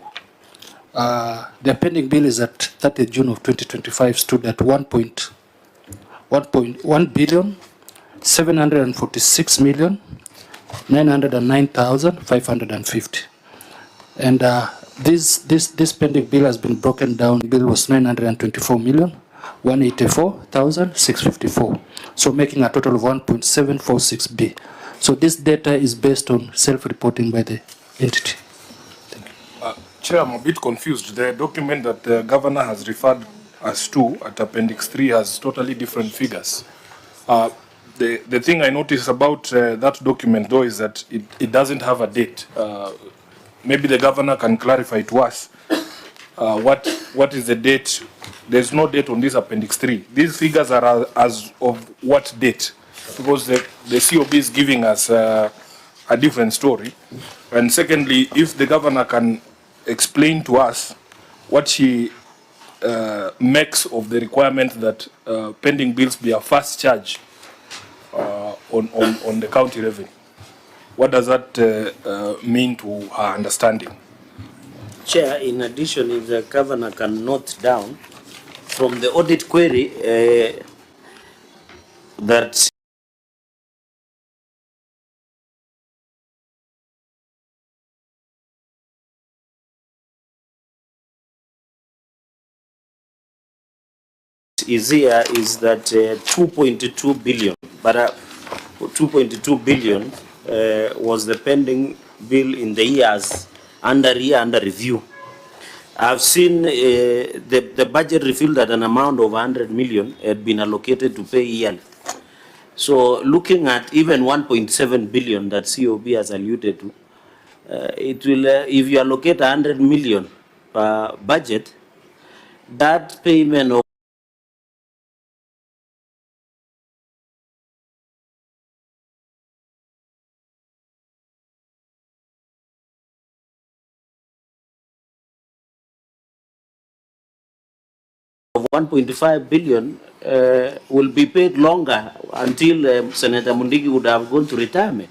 their pending bill is at 30th June of 2025 stood at 1.1 billion 746 million 909,550, and this pending bill has been broken down. The bill was 924,184,654, so making a total of 1.746 B. So this data is based on self-reporting by the entity. Thank you. Chair, I'm a bit confused. The document that the governor has referred us to at Appendix 3 has totally different figures. The thing I noticed about that document, though, is that it doesn't have a date. Maybe the governor can clarify to us what is the date. There's no date on this Appendix 3. These figures are as of what date? Because the COB is giving us a different story. And secondly, if the governor can explain to us what she makes of the requirement that pending bills be a first charge on the county revenue. What does that mean to her understanding? Chair, in addition, if the governor can note down from the audit query that is here is that 2.2 billion, but 2.2 billion was the pending bill in the years under review. I've seen the budget revealed that an amount of 100 million had been allocated to pay yearly. So looking at even 1.7 billion that COB has alluded to, it will, if you allocate 100 million per budget, that payment of 1.5 billion will be paid longer until Senator Mundigi would have gone to retirement.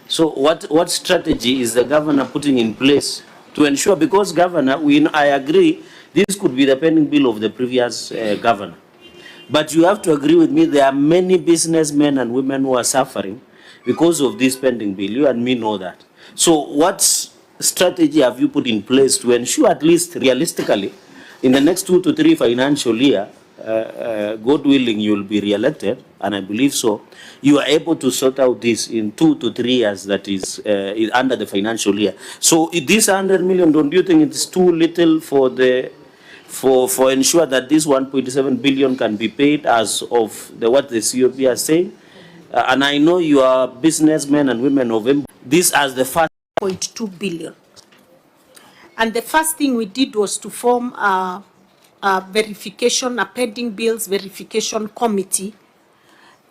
So what strategy is the governor putting in place to ensure, because governor, I agree, this could be the pending bill of the previous governor. But you have to agree with me, there are many businessmen and women who are suffering because of this pending bill. You and me know that. So what strategy have you put in place to ensure, at least realistically, in the next 2 to 3 financial year, God willing, you will be re-elected, and I believe so, you are able to sort out this in 2 to 3 years, that is under the financial year. So this 100 million, don't you think it's too little for the for ensure that this 1.7 billion can be paid as of what the COP are saying? And I know you are businessmen and women of Embu. This as the first 0.2 billion. And the first thing we did was to form a verification, a pending bills verification committee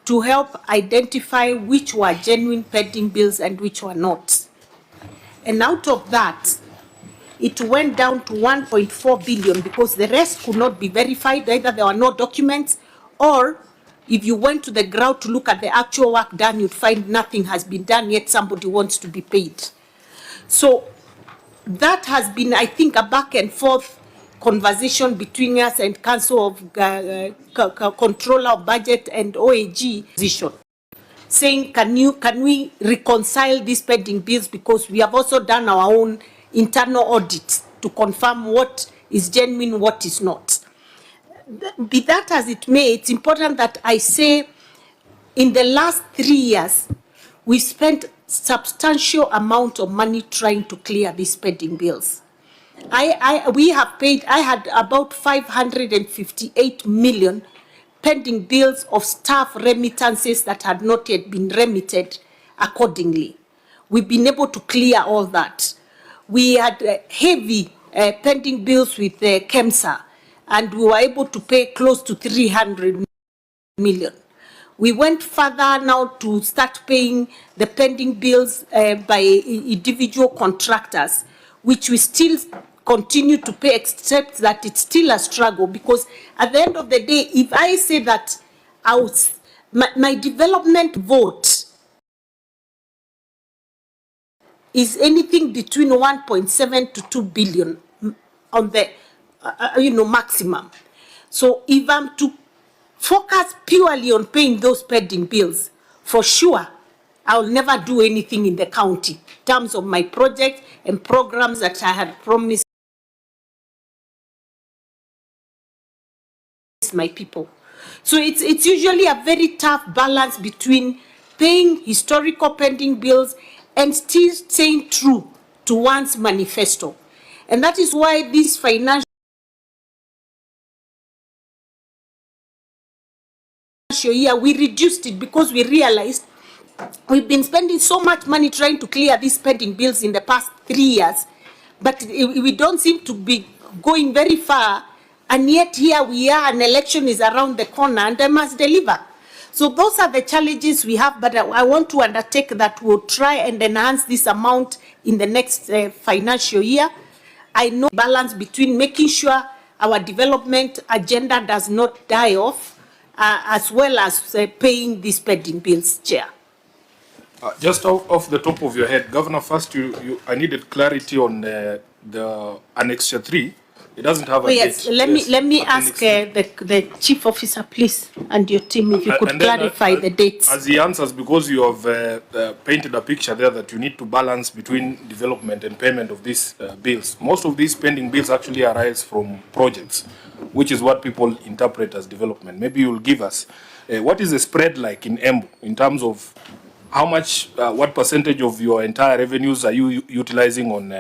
to help identify which were genuine pending bills and which were not. And out of that, it went down to 1.4 billion because the rest could not be verified. Either there were no documents, or if you went to the ground to look at the actual work done, you'd find nothing has been done, yet somebody wants to be paid. So that has been, I think, a back and forth conversation between us and Council of Controller of Budget and OAG position, saying, can we reconcile these pending bills, because we have also done our own internal audit to confirm what is genuine, what is not. Be that as it may, it's important that I say in the last 3 years, we spent substantial amount of money trying to clear these pending bills. We have paid, I had about 558 million pending bills of staff remittances that had not yet been remitted accordingly. We've been able to clear all that. We had heavy pending bills with KEMSA, and we were able to pay close to 300 million. We went further now to start paying the pending bills by individual contractors, which we still continue to pay, except that it's still a struggle, because at the end of the day, if I say that my development vote is anything between 1.7 to 2 billion on the maximum. So if I'm to focus purely on paying those pending bills, for sure, I'll never do anything in the county in terms of my project and programs that I had promised my people. So it's usually a very tough balance between paying historical pending bills and still staying true to one's manifesto. And that is why this financial year, we reduced it, because we realized we've been spending so much money trying to clear these pending bills in the past 3 years, but we don't seem to be going very far, and yet here we are, an election is around the corner, and I must deliver. So those are the challenges we have, but I want to undertake that we'll try and enhance this amount in the next financial year. I know balance between making sure our development agenda does not die off, as well as paying these pending bills, Chair. Just off the top of your head, Governor, first I needed clarity on the Annexure 3. It doesn't have a yes, date. Let me ask the chief officer, please, and your team, if you could clarify the dates. As he answers, because you have painted a picture there that you need to balance between development and payment of these bills. Most of these pending bills actually arise from projects, which is what people interpret as development. Maybe you'll give us what is the spread like in Embu in terms of how much, what percentage of your entire revenues are you utilizing on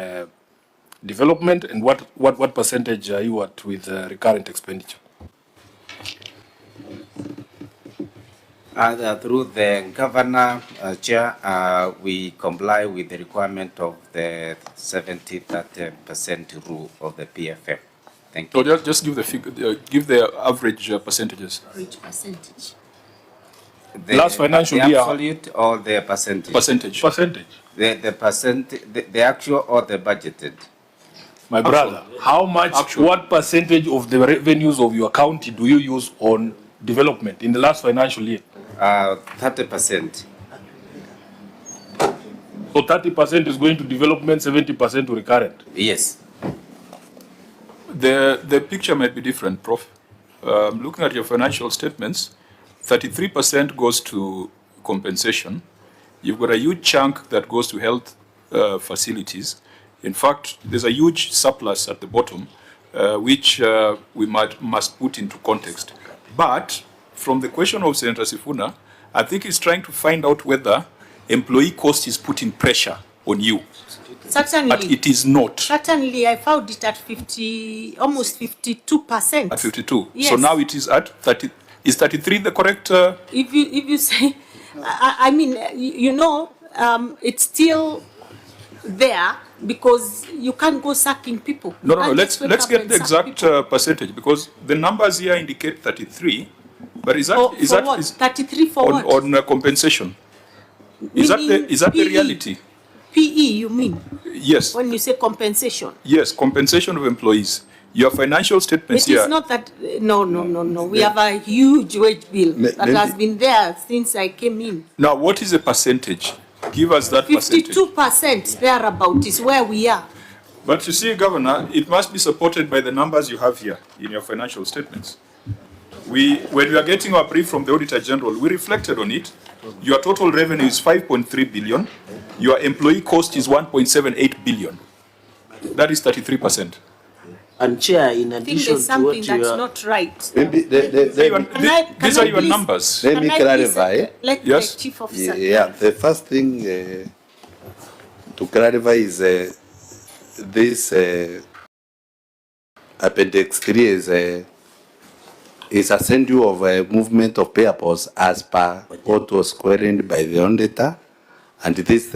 development, and what percentage are you at with recurrent expenditure? Through the governor, chair, we comply with the requirement of the 70-30% rule of the PFM. Thank you. So just give the figure, give the average percentages. Average percentage. The, last financial the year. Absolute or the percentage? Percentage. Percentage. The percentage, the actual or the budgeted? My brother, how much, what percentage of the revenues of your county do you use on development in the last financial year? 30%. So 30% is going to development, 70% to recurrent? Yes. The picture might be different, Prof. Looking at your financial statements, 33% goes to compensation. You've got a huge chunk that goes to health facilities. In fact, there's a huge surplus at the bottom, which we must put into context. But from the question of Senator Sifuna, I think he's trying to find out whether employee cost is putting pressure on you. Certainly. But it is not. Certainly, I found it at 50, almost 52%. At 52. Yes. So now it is at 30. Is 33 the correct? If you say, I mean, you know, it's still there because you can't go sacking people. No. Let's get the exact percentage, because the numbers here indicate 33. But is that what? 33 for what? On compensation? Is that the reality? PE, you mean? Yes. When you say compensation? Yes, compensation of employees. Your financial statements here. It is not that. No. We have a huge wage bill that has been there since I came in. Now, what is the percentage? Give us that 52% thereabout is where we are. But you see, Governor, it must be supported by the numbers you have here in your financial statements. When we are getting our brief from the Auditor General, we reflected on it. Your total revenue is 5.3 billion. Your employee cost is 1.78 billion. That is 33%. And Chair, in addition to what you are... that's not right. Maybe these are your numbers. Let me clarify. Let the Chief Officer the first thing to clarify is this Appendix 3 is a send-you of a movement of payables as per what was queried by the auditor, and this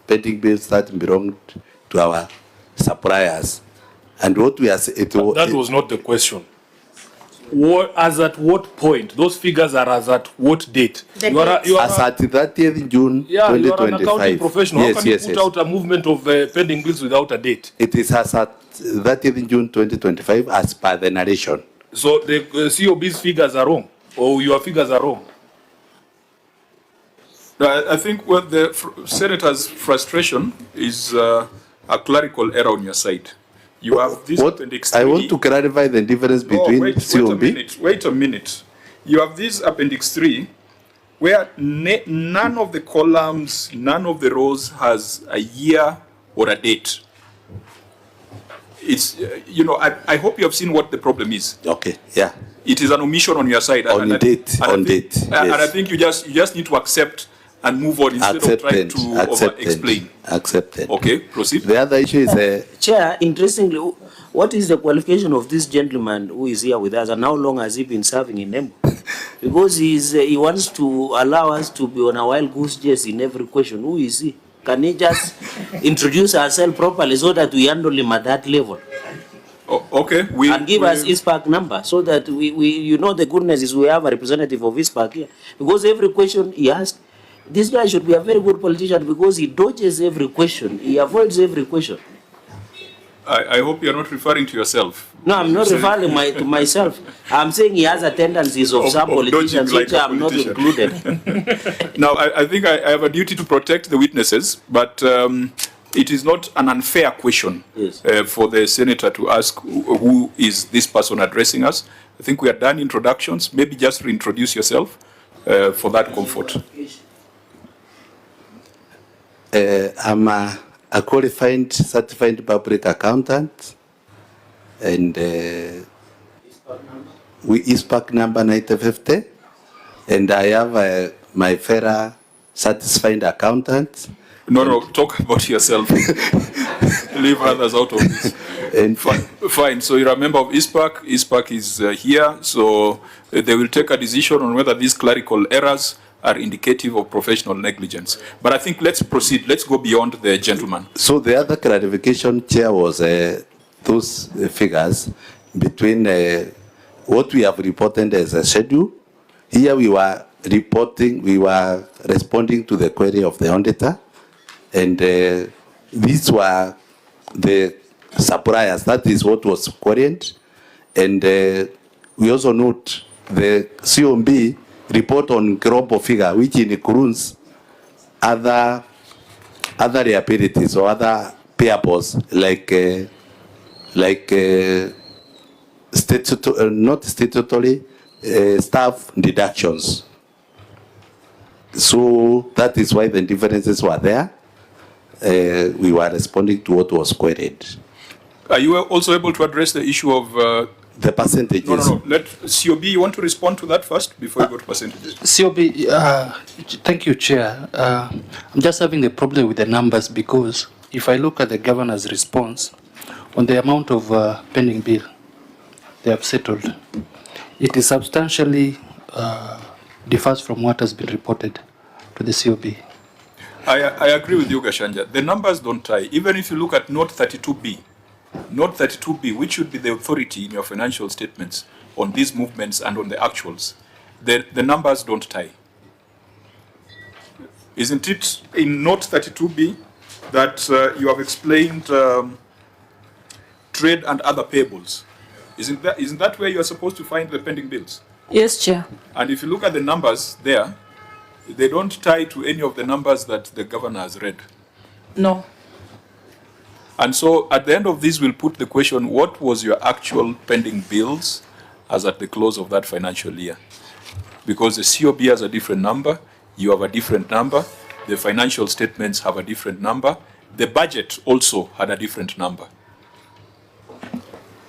pending bills that belong to our suppliers. And what we are saying... That was not the question. As at what point? Those figures are as at what date? You are as at 30th June 2025. You are an accounting professional. How can you put out a movement of pending bills without a date? It is as at 30th June 2025 as per the narration. So the COB's figures are wrong, or your figures are wrong? I think what the Senator's frustration is a clerical error on your side. You have this Appendix 3. I want to clarify the difference between COB. Wait a minute. You have this Appendix 3 where none of the columns, none of the rows has a year or a date. It's, I hope you have seen what the problem is. Okay, yeah. It is an omission on your side. On date. And I think you just need to accept and move on instead of trying to explain. Accepted. Okay, proceed. The other issue is... Chair, interestingly, what is the qualification of this gentleman who is here with us, and how long has he been serving in Embu? Because he wants to allow us to be on a wild goose chase in every question. Who is he? Can he just introduce ourselves properly so that we handle him at that level? Okay. And give us ISPAC number so that the goodness is we have a representative of ISPAC here. Because every question he asked, this guy should be a very good politician because he dodges every question. He avoids every question. I hope you're not referring to yourself. No, I'm not referring to myself. I'm saying he has a tendencies of some politicians, which I'm not included. Now, I think I have a duty to protect the witnesses, but it is not an unfair question for the senator to ask who is this person addressing us. I think we are done introductions. Maybe just reintroduce yourself for that comfort. I'm a qualified certified public accountant, and we ISPAC number 9050, and I have my FERA certified accountant. No, talk about yourself. Leave others out of this. And fine. So you're a member of ISPAC. ISPAC is here, so they will take a decision on whether these clerical errors are indicative of professional negligence. But I think let's proceed. Let's go beyond the gentleman. So the other clarification, Chair, was those figures between what we have reported as a schedule. Here we were responding to the query of the auditor, and these were the suppliers. That is what was queried, and we also note the COMB report on global figure, which includes other liabilities or other payables like not statutory staff deductions. So that is why the differences were there. We were responding to what was queried. Are you also able to address the issue of the percentages? No. Let COB, you want to respond to that first before you go to percentages? COB, thank you, Chair. I'm just having a problem with the numbers, because if I look at the governor's response on the amount of pending bill they have settled, it is substantially differs from what has been reported to the COB. I agree with you, Gashanja. The numbers don't tie. Even if you look at Note 32B, Note 32B, which should be the authority in your financial statements on these movements and on the actuals, the numbers don't tie. Isn't it in Note 32B that you have explained trade and other payables? Isn't that where you are supposed to find the pending bills? Yes, Chair. And if you look at the numbers there, they don't tie to any of the numbers that the governor has read. No. And so at the end of this, we'll put the question, what was your actual pending bills as at the close of that financial year? Because the COB has a different number, you have a different number, the financial statements have a different number, the budget also had a different number.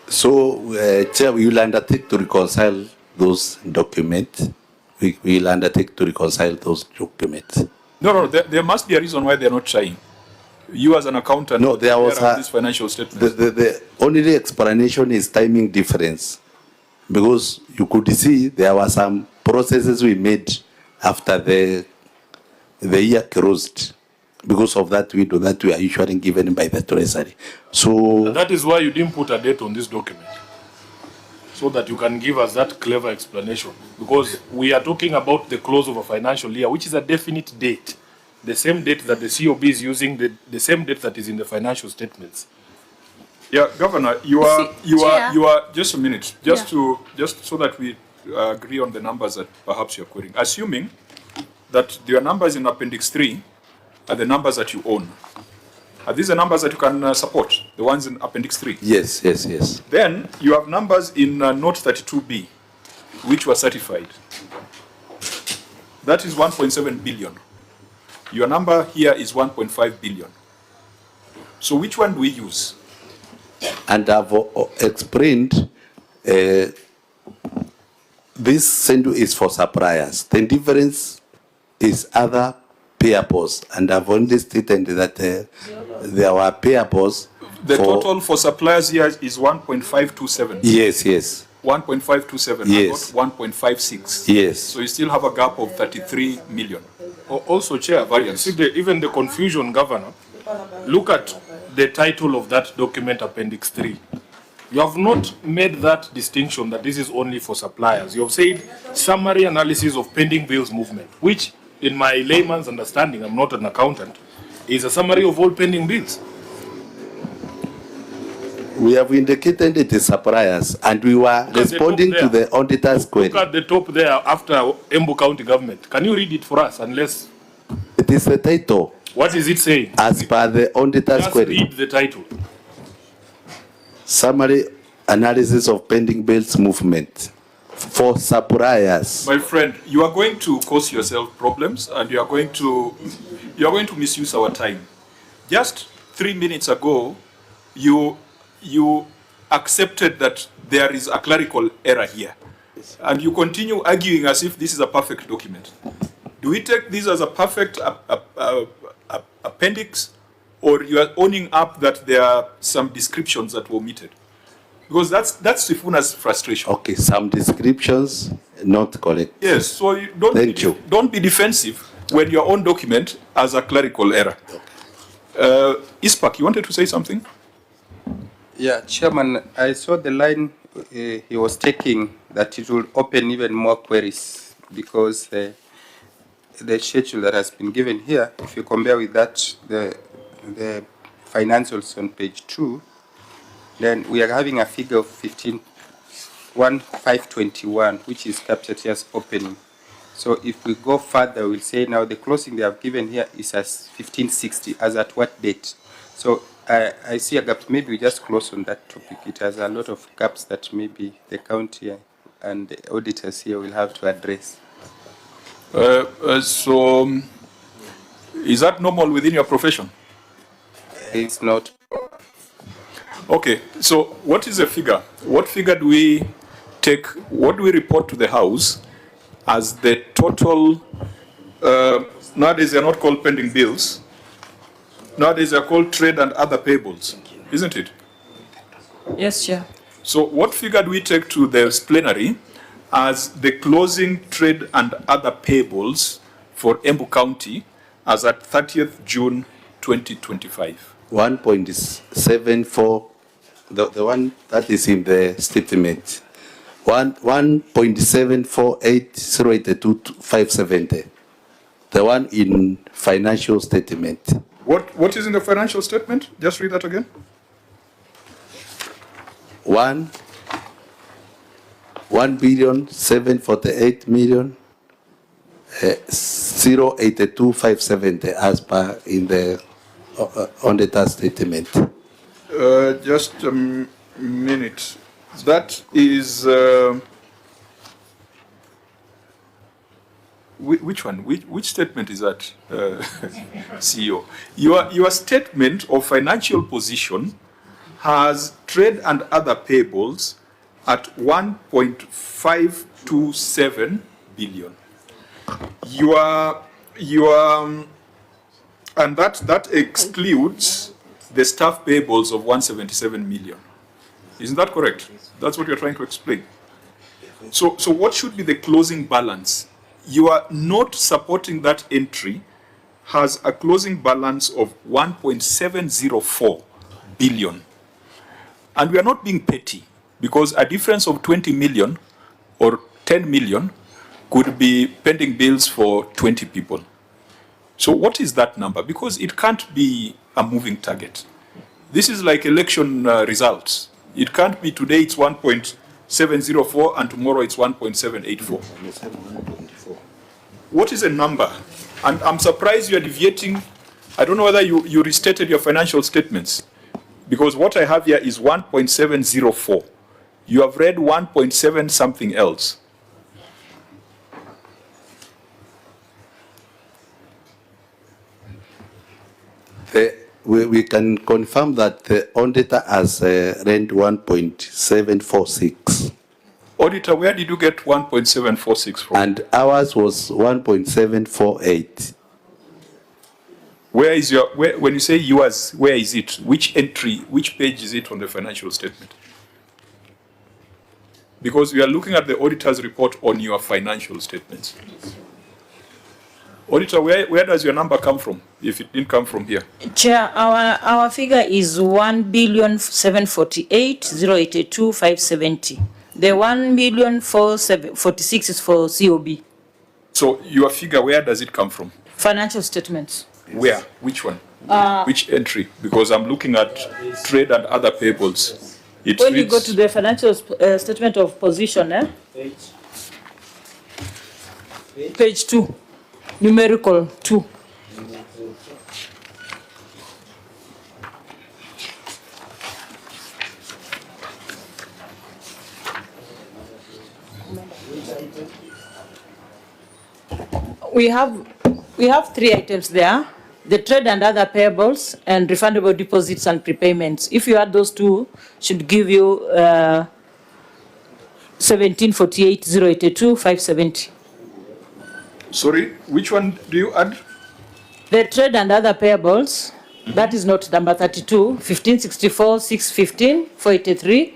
So, Chair, we will undertake to reconcile those documents. We will undertake to reconcile those documents. No, there must be a reason why they're not trying. You as an accountant, no, there was this financial statement. The only explanation is timing difference, because you could see there were some processes we made after the year closed. Because of that window that we are usually given by the Treasury. So and that is why you didn't put a date on this document, so that you can give us that clever explanation. Because we are talking about the close of a financial year, which is a definite date. The same date that the COB is using, the same date that is in the financial statements. Yeah, Governor, you are just a minute, just so that we agree on the numbers that perhaps you're quoting. Assuming that your numbers in Appendix 3 are the numbers that you own. Are these the numbers that you can support? The ones in Appendix 3? Yes. Then you have numbers in Note 32B, which were certified. That is 1.7 billion. Your number here is 1.5 billion. So which one do we use? And I've explained this sendo is for suppliers. The difference is other payables, and I've only stated that there were payables. The total for suppliers here is 1.527. Yes. 1.527, yes. Not 1.56. Yes. So you still have a gap of 33 million. Also, Chair, variance. See even the confusion, Governor. Look at the title of that document, Appendix 3. You have not made that distinction that this is only for suppliers. You have said summary analysis of pending bills movement, which in my layman's understanding, I'm not an accountant, is a summary of all pending bills. We have indicated it is suppliers, and we were responding to the auditor's query. Look at the top there after Embu County government. Can you read it for us, unless... It is the title. What is it saying? As per the auditor's Just query. read the title. Summary analysis of pending bills movement for suppliers. My friend, you are going to cause yourself problems, and you are going to misuse our time. Just 3 minutes ago, you accepted that there is a clerical error here, and you continue arguing as if this is a perfect document. Do we take this as a perfect appendix, or you are owning up that there are some descriptions that were omitted? Because that's Sifuna's frustration. Okay, some descriptions not correct. Yes, so you don't be defensive when your own document has a clerical error. Ispak, you wanted to say something? Yeah, Chairman, I saw the line he was taking that it will open even more queries, because the schedule that has been given here, if you compare with that, the financials on page 2, then we are having a figure of 15,521, which is captured here as opening. So if we go further, we'll say now the closing they have given here is as 1560, as at what date? So I see a gap. Maybe we just close on that topic. It has a lot of gaps that maybe the county and the auditors here will have to address. So, is that normal within your profession? It's not. Okay, so what is the figure? What figure do we take, what do we report to the House as the total, nowadays they are not called pending bills, nowadays they are called trade and other payables, isn't it? Yes, Chair. So what figure do we take to the plenary as the closing trade and other payables for Embu County as at 30th June 2025? 1.74, the one that is in the statement. 1.748082,570. The one in financial statement. What is in the financial statement? Just read that again. 1,748,082,570 as per in the auditor statement. Just a minute. That is which one? Which statement is that, CEO? Your statement of financial position has trade and other payables at 1.527 billion. And that excludes the staff payables of 177 million. Isn't that correct? That's what you're trying to explain. So what should be the closing balance? You are not supporting that entry has a closing balance of 1.704 billion. And we are not being petty, because a difference of 20 million or 10 million could be pending bills for 20 people. So what is that number? Because it can't be a moving target. This is like election results. It can't be today it's 1.704 and tomorrow it's 1.784. What is a number? And I'm surprised you are deviating. I don't know whether you restated your financial statements, because what I have here is 1.704. You have read 1.7 something else. We can confirm that the auditor has read 1.746. Auditor, where did you get 1.746 from? And ours was 1.748. Where is your, when you say yours, where is it? Which entry, which page is it on the financial statement? Because we are looking at the auditor's report on your financial statements. Auditor, where does your number come from, if it didn't come from here? Chair, our figure is 1,748,082,570. The 1,446 is for COB. So your figure, where does it come from? Financial statements. Where? Which one? Which entry? Because I'm looking at trade and other payables. It when you reads, go to the financial statement of position, page 2, numerical 2. We have 3 items there: the trade and other payables, and refundable deposits and prepayments. If you add those two, should give you 1748,082,570. sorry, which one do you add? The trade and other payables, that is not number 32, 1564, 615, 483,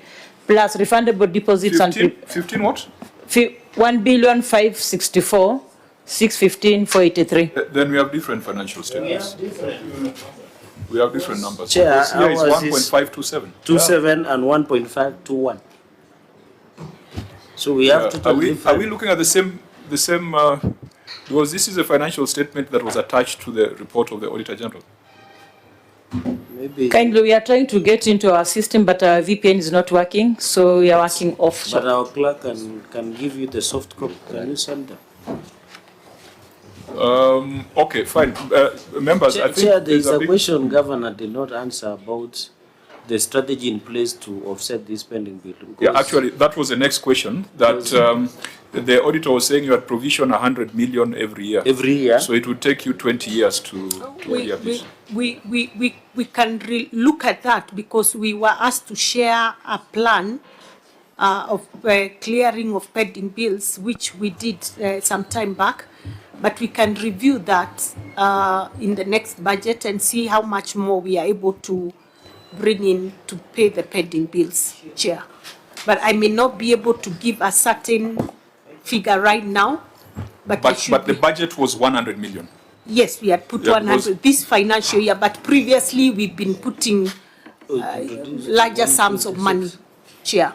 plus refundable deposits 15 what? 1,564,615,483. 483. Then we have different financial statements. We have different numbers. Chair, Here is 1.527. 27 and 1.521. So we have to. Are we looking at the same? Because this is a financial statement that was attached to the report of the Auditor General. Maybe. Kindly, we are trying to get into our system, but our VPN is not working, so we are working off. But our clerk can give you the soft copy. Can you send them? Okay, fine. Members, I think Chair, there is a question Governor did not answer about the strategy in place to offset this pending bill. Yeah, actually, that was the next question. That the auditor was saying you had provision 100 million every year. Every year. So it would take you 20 years to hear this. We can look at that because we were asked to share a plan of clearing of pending bills, which we did some time back. But we can review that in the next budget and see how much more we are able to bring in to pay the pending bills, Chair. But I may not be able to give a certain figure right now. But the budget was 100 million. Yes, we had put 100 this financial year, but previously we've been putting larger sums of money, Chair.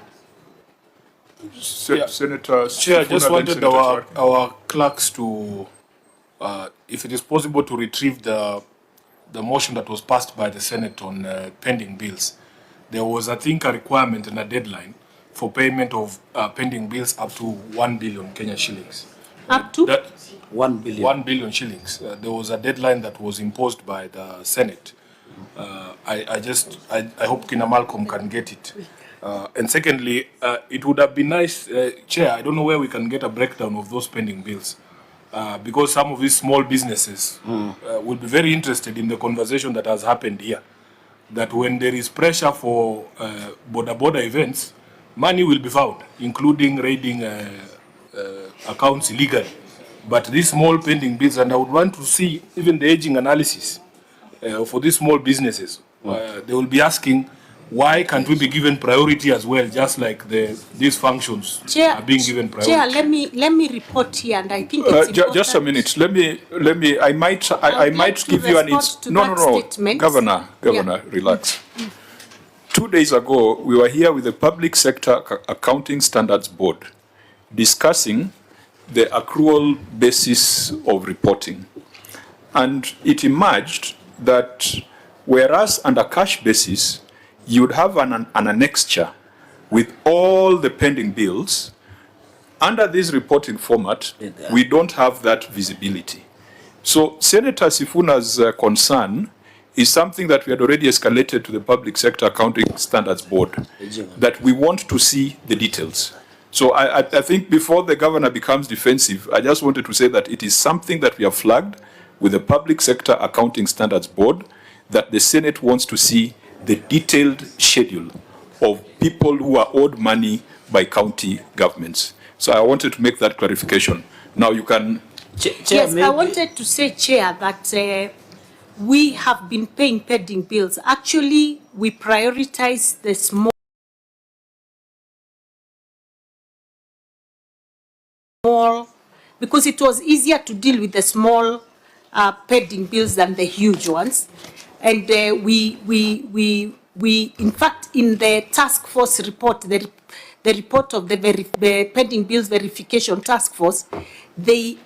Senator Chair, I just wanted our clerks to, if it is possible, to retrieve the motion that was passed by the Senate on pending bills. There was, I think, a requirement and a deadline for payment of pending bills up to 1 billion Kenya shillings. Up to? 1 billion. 1 billion shillings. There was a deadline that was imposed by the Senate. I hope Kina Malcolm can get it. And secondly, it would have been nice, Chair, I don't know where we can get a breakdown of those pending bills. Because some of these small businesses will be very interested in the conversation that has happened here. That when there is pressure for border events, money will be found, including raiding accounts illegally. But these small pending bills, and I would want to see even the aging analysis for these small businesses. They will be asking, why can't we be given priority as well, just like these functions are being given priority? Chair, let me report here, and I think it's important. Just a minute. Let me. I might give you an no. Governor, relax. 2 days ago, we were here with the Public Sector Accounting Standards Board discussing the accrual basis of reporting, and it emerged that whereas under cash basis you would have an annexure with all the pending bills, under this reporting format, we don't have that visibility. So Senator Sifuna's concern is something that we had already escalated to the Public Sector Accounting Standards Board, that we want to see the details. So I think before the governor becomes defensive, I just wanted to say that it is something that we have flagged with the Public Sector Accounting Standards Board, that the Senate wants to see the detailed schedule of people who are owed money by county governments. So I wanted to make that clarification. Now you can... Yes, I wanted to say, Chair, that we have been paying pending bills. Actually, we prioritize the small, because it was easier to deal with the small pending bills than the huge ones. And we in fact, in the task force report, the report of the pending bills verification task force, they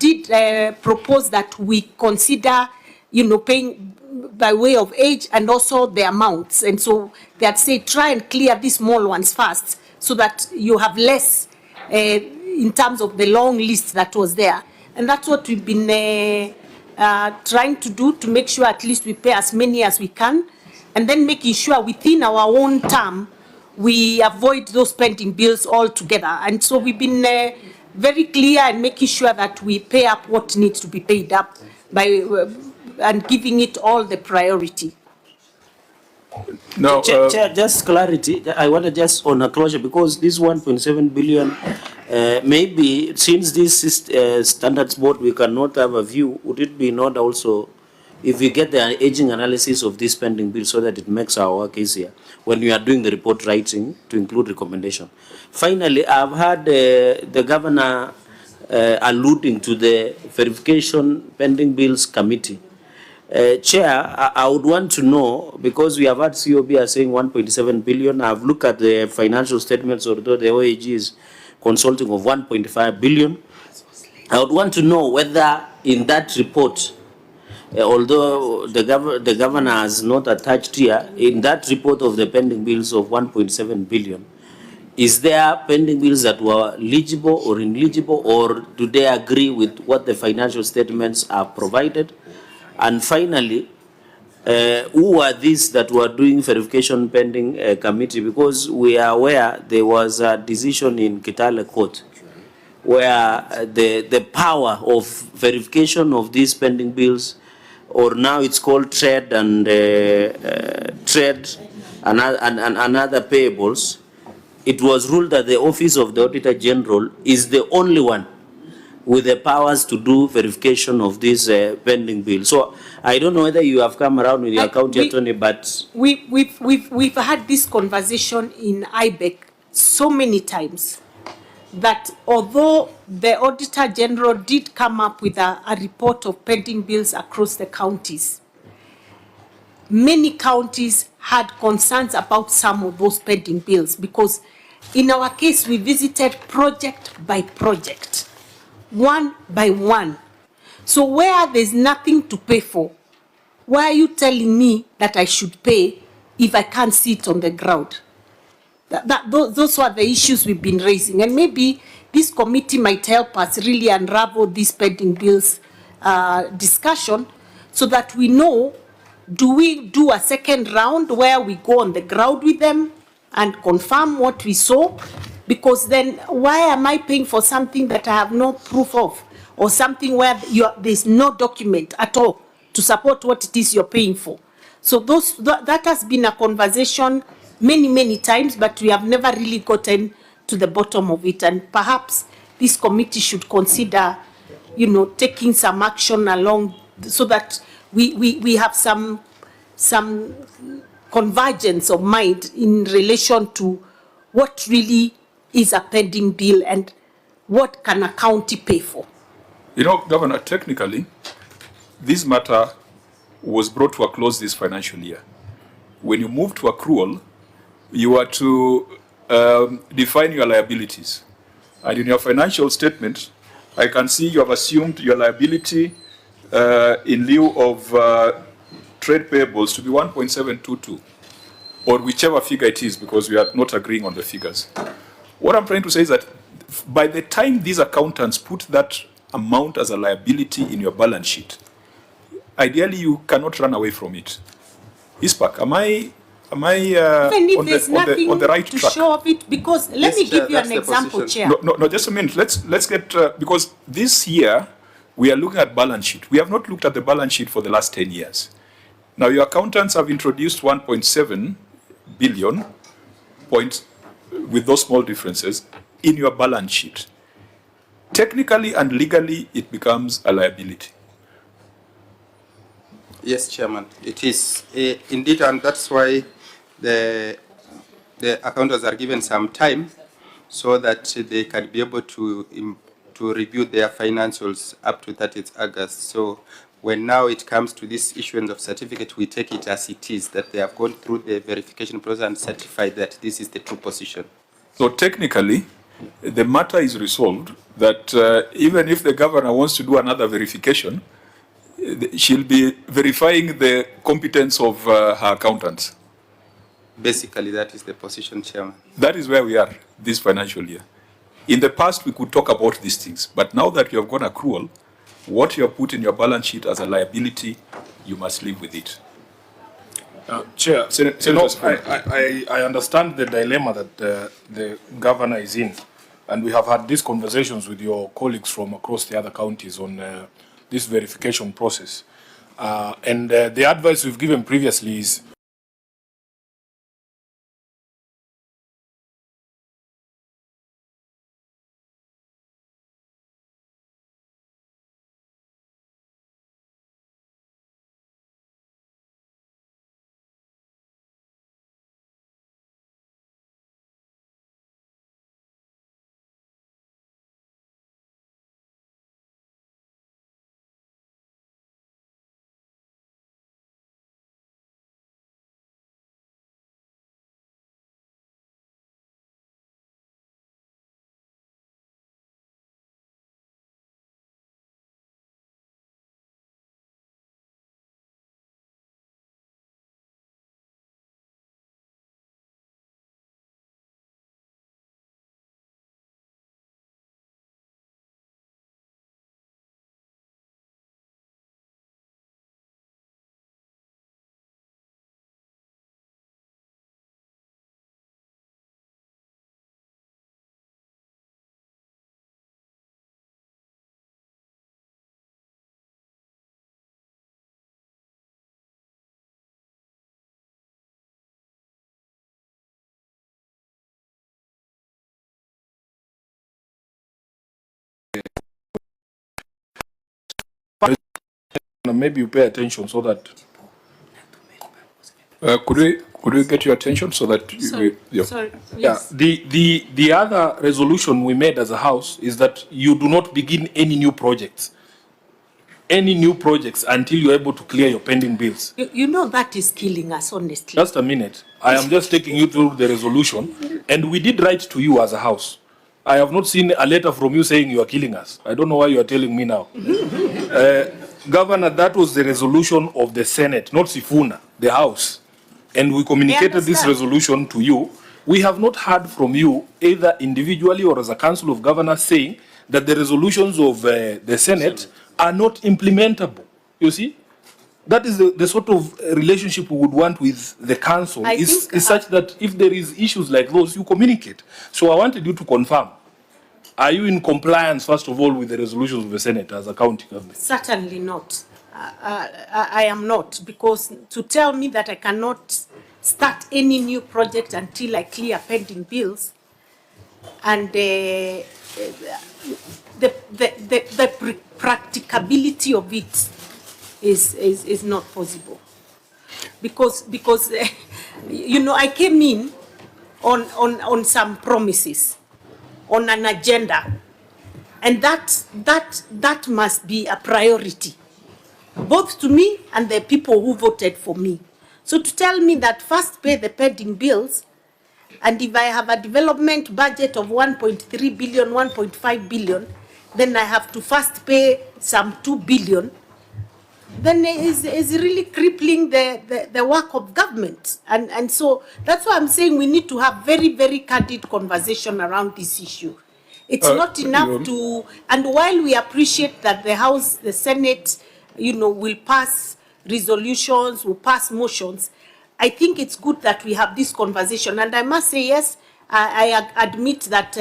did propose that we consider, paying by way of age and also the amounts. And so they had said, try and clear these small ones first so that you have less in terms of the long list that was there. And that's what we've been trying to do, to make sure at least we pay as many as we can, and then making sure within our own term we avoid those pending bills altogether. And so we've been very clear and making sure that we pay up what needs to be paid up by and giving it all the priority. No, Chair, just clarity. I want to just on a closure, because this 1.7 billion, maybe since this standards board we cannot have a view, would it be not also, if we get the aging analysis of this pending bill so that it makes our work easier when we are doing the report writing to include recommendation. Finally, I've heard the governor alluding to the verification pending bills committee. Chair, I would want to know, because we have had COB are saying 1.7 billion. I've looked at the financial statements, although the OAG is consulting of 1.5 billion. I would want to know whether in that report, although the governor has not attached here, in that report of the pending bills of 1.7 billion, is there pending bills that were legible or ineligible, or do they agree with what the financial statements are provided? And finally, who are these that were doing verification pending committee? Because we are aware there was a decision in Kitale Court where the power of verification of these pending bills, or now it's called trade and trade and other payables, it was ruled that the Office of the Auditor General is the only one with the powers to do verification of this pending bill. So I don't know whether you have come around with your county attorney, but we've had this conversation in IBEC so many times that although the Auditor General did come up with a report of pending bills across the counties, many counties had concerns about some of those pending bills, because in our case we visited project by project, one by one. So where there's nothing to pay for, why are you telling me that I should pay if I can't see it on the ground? Those were the issues we've been raising. And maybe this committee might help us really unravel this pending bills discussion, so that we know, do we do a second round where we go on the ground with them and confirm what we saw? Because then why am I paying for something that I have no proof of, or something where there's no document at all to support what it is you're paying for? So that has been a conversation many times, but we have never really gotten to the bottom of it. And perhaps this committee should consider, taking some action along, so that we have some convergence of mind in relation to what really is a pending bill and what can a county pay for. Governor, technically, this matter was brought to a close this financial year. When you move to accrual, you are to define your liabilities. And in your financial statement, I can see you have assumed your liability in lieu of trade payables to be 1.722, or whichever figure it is, because we are not agreeing on the figures. What I'm trying to say is that by the time these accountants put that amount as a liability in your balance sheet, ideally you cannot run away from it. Ispak, am I on the right track? To show of it, because let me give you an example, Chair. No, just a minute. Let's get because this year we are looking at balance sheet. We have not looked at the balance sheet for the last 10 years. Now your accountants have introduced 1.7 billion with those small differences in your balance sheet. Technically and legally, it becomes a liability. Yes, Chairman, it is indeed, and that's why the accountants are given some time so that they can be able to review their financials up to 30th August. So when now it comes to this issuance of certificate, we take it as it is, that they have gone through the verification process and certified that this is the true position. So technically, the matter is resolved that even if the governor wants to do another verification, she'll be verifying the competence of her accountants. Basically, that is the position, Chairman. That is where we are this financial year. In the past, we could talk about these things, but now that you have gone accrual, what you have put in your balance sheet as a liability, you must live with it. Chair, I understand the dilemma that the governor is in, and we have had these conversations with your colleagues from across the other counties on this verification process. And the advice we've given previously is maybe you pay attention so that could we get your attention so that Sorry, yes. the other resolution we made as a house is that you do not begin any new projects until you're able to clear your pending bills. You know that is killing us, honestly. Just a minute. I am just taking you through the resolution, and we did write to you as a house. I have not seen a letter from you saying you are killing us. I don't know why you are telling me now. Governor, that was the resolution of the Senate, not Sifuna, the House. And we communicated this resolution to you. We have not heard from you, either individually or as a council of governors, saying that the resolutions of the Senate are not implementable. You see? That is the sort of relationship we would want with the council, is such that if there is issues like those, you communicate. So I wanted you to confirm. Are you in compliance, first of all, with the resolutions of the Senate as a county government? Certainly not. I am not, because to tell me that I cannot start any new project until I clear pending bills, and the practicability of it is not possible, because you know, I came in on some promises, on an agenda, and that must be a priority, both to me and the people who voted for me. So to tell me that first pay the pending bills, and if I have a development budget of 1.3 billion, 1.5 billion, then I have to first pay some 2 billion, then is really crippling the work of government. And so that's why I'm saying we need to have very, very candid conversation around this issue. It's not enough to, and while we appreciate that the House, the Senate, you know, will pass resolutions, will pass motions, I think it's good that we have this conversation. And I must say, yes, I admit that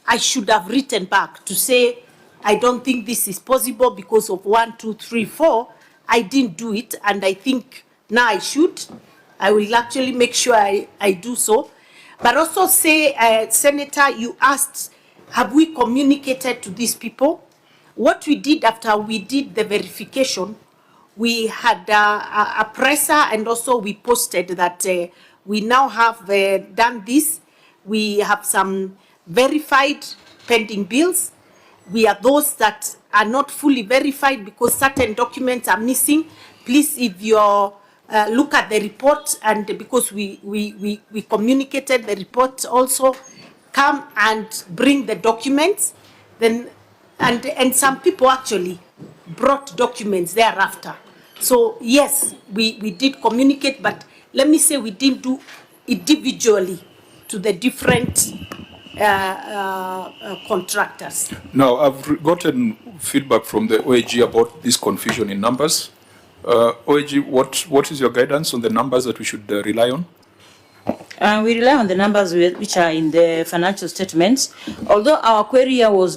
I should have written back to say, I don't think this is possible because of 1, 2, 3, 4. I didn't do it, and I think now I should. I will actually make sure I do so. But also say, Senator, you asked, have we communicated to these people? What we did after we did the verification, we had a presser, and also we posted that we now have done this. We have some verified pending bills. We are those that are not fully verified because certain documents are missing. Please, if you look at the report, and because we communicated the report also, come and bring the documents. Then and some people actually brought documents thereafter. So yes, we did communicate, but let me say we didn't do individually to the different contractors. Now, I've gotten feedback from the OAG about this confusion in numbers. OAG, what is your guidance on the numbers that we should rely on? We rely on the numbers which are in the financial statements. Although our query was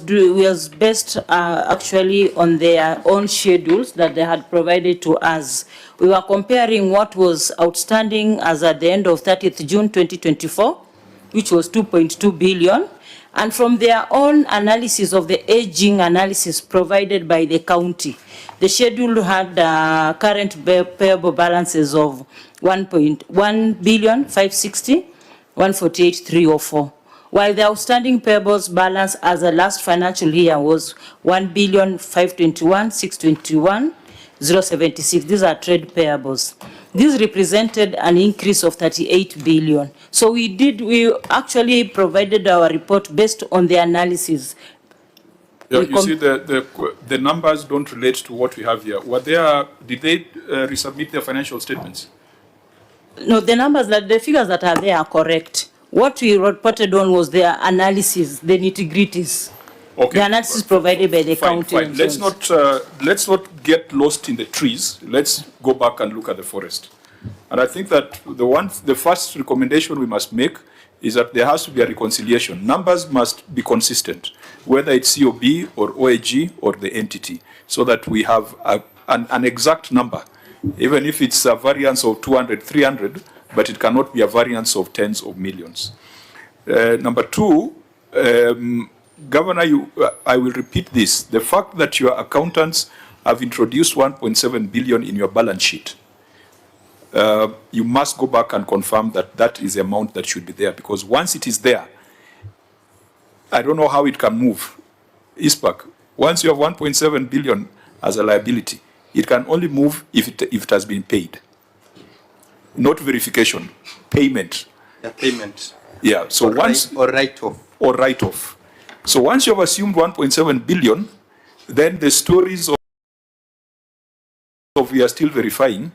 based actually on their own schedules that they had provided to us. We were comparing what was outstanding as at the end of 30th June 2024, which was 2.2 billion. And from their own analysis of the aging analysis provided by the county, the schedule had current payable balances of 1.1 billion 560 148 304, while the outstanding payables balance as the last financial year was 1 billion 521 621 076. These are trade payables. This represented an increase of 38 billion. So we actually provided our report based on the analysis. Yeah, you see, the numbers don't relate to what we have here. Did they resubmit their financial statements? No, the figures that are there are correct. What we reported on was their analysis, the nitty-gritties. Okay. The analysis provided by the county. Fine. Let's not get lost in the trees. Let's go back and look at the forest. And I think that the first recommendation we must make is that there has to be a reconciliation. Numbers must be consistent, whether it's COB or OAG or the entity, so that we have an exact number, even if it's a variance of 200, 300, but it cannot be a variance of tens of millions. Number two, Governor, I will repeat this. The fact that your accountants have introduced 1.7 billion in your balance sheet, you must go back and confirm that that is the amount that should be there, because once it is there, I don't know how it can move. ISPAC, once you have 1.7 billion as a liability, it can only move if it has been paid. Not verification, payment. Yeah, payment. Yeah, so or write-off. Or write-off. So once you have assumed 1.7 billion, then the stories of we are still verifying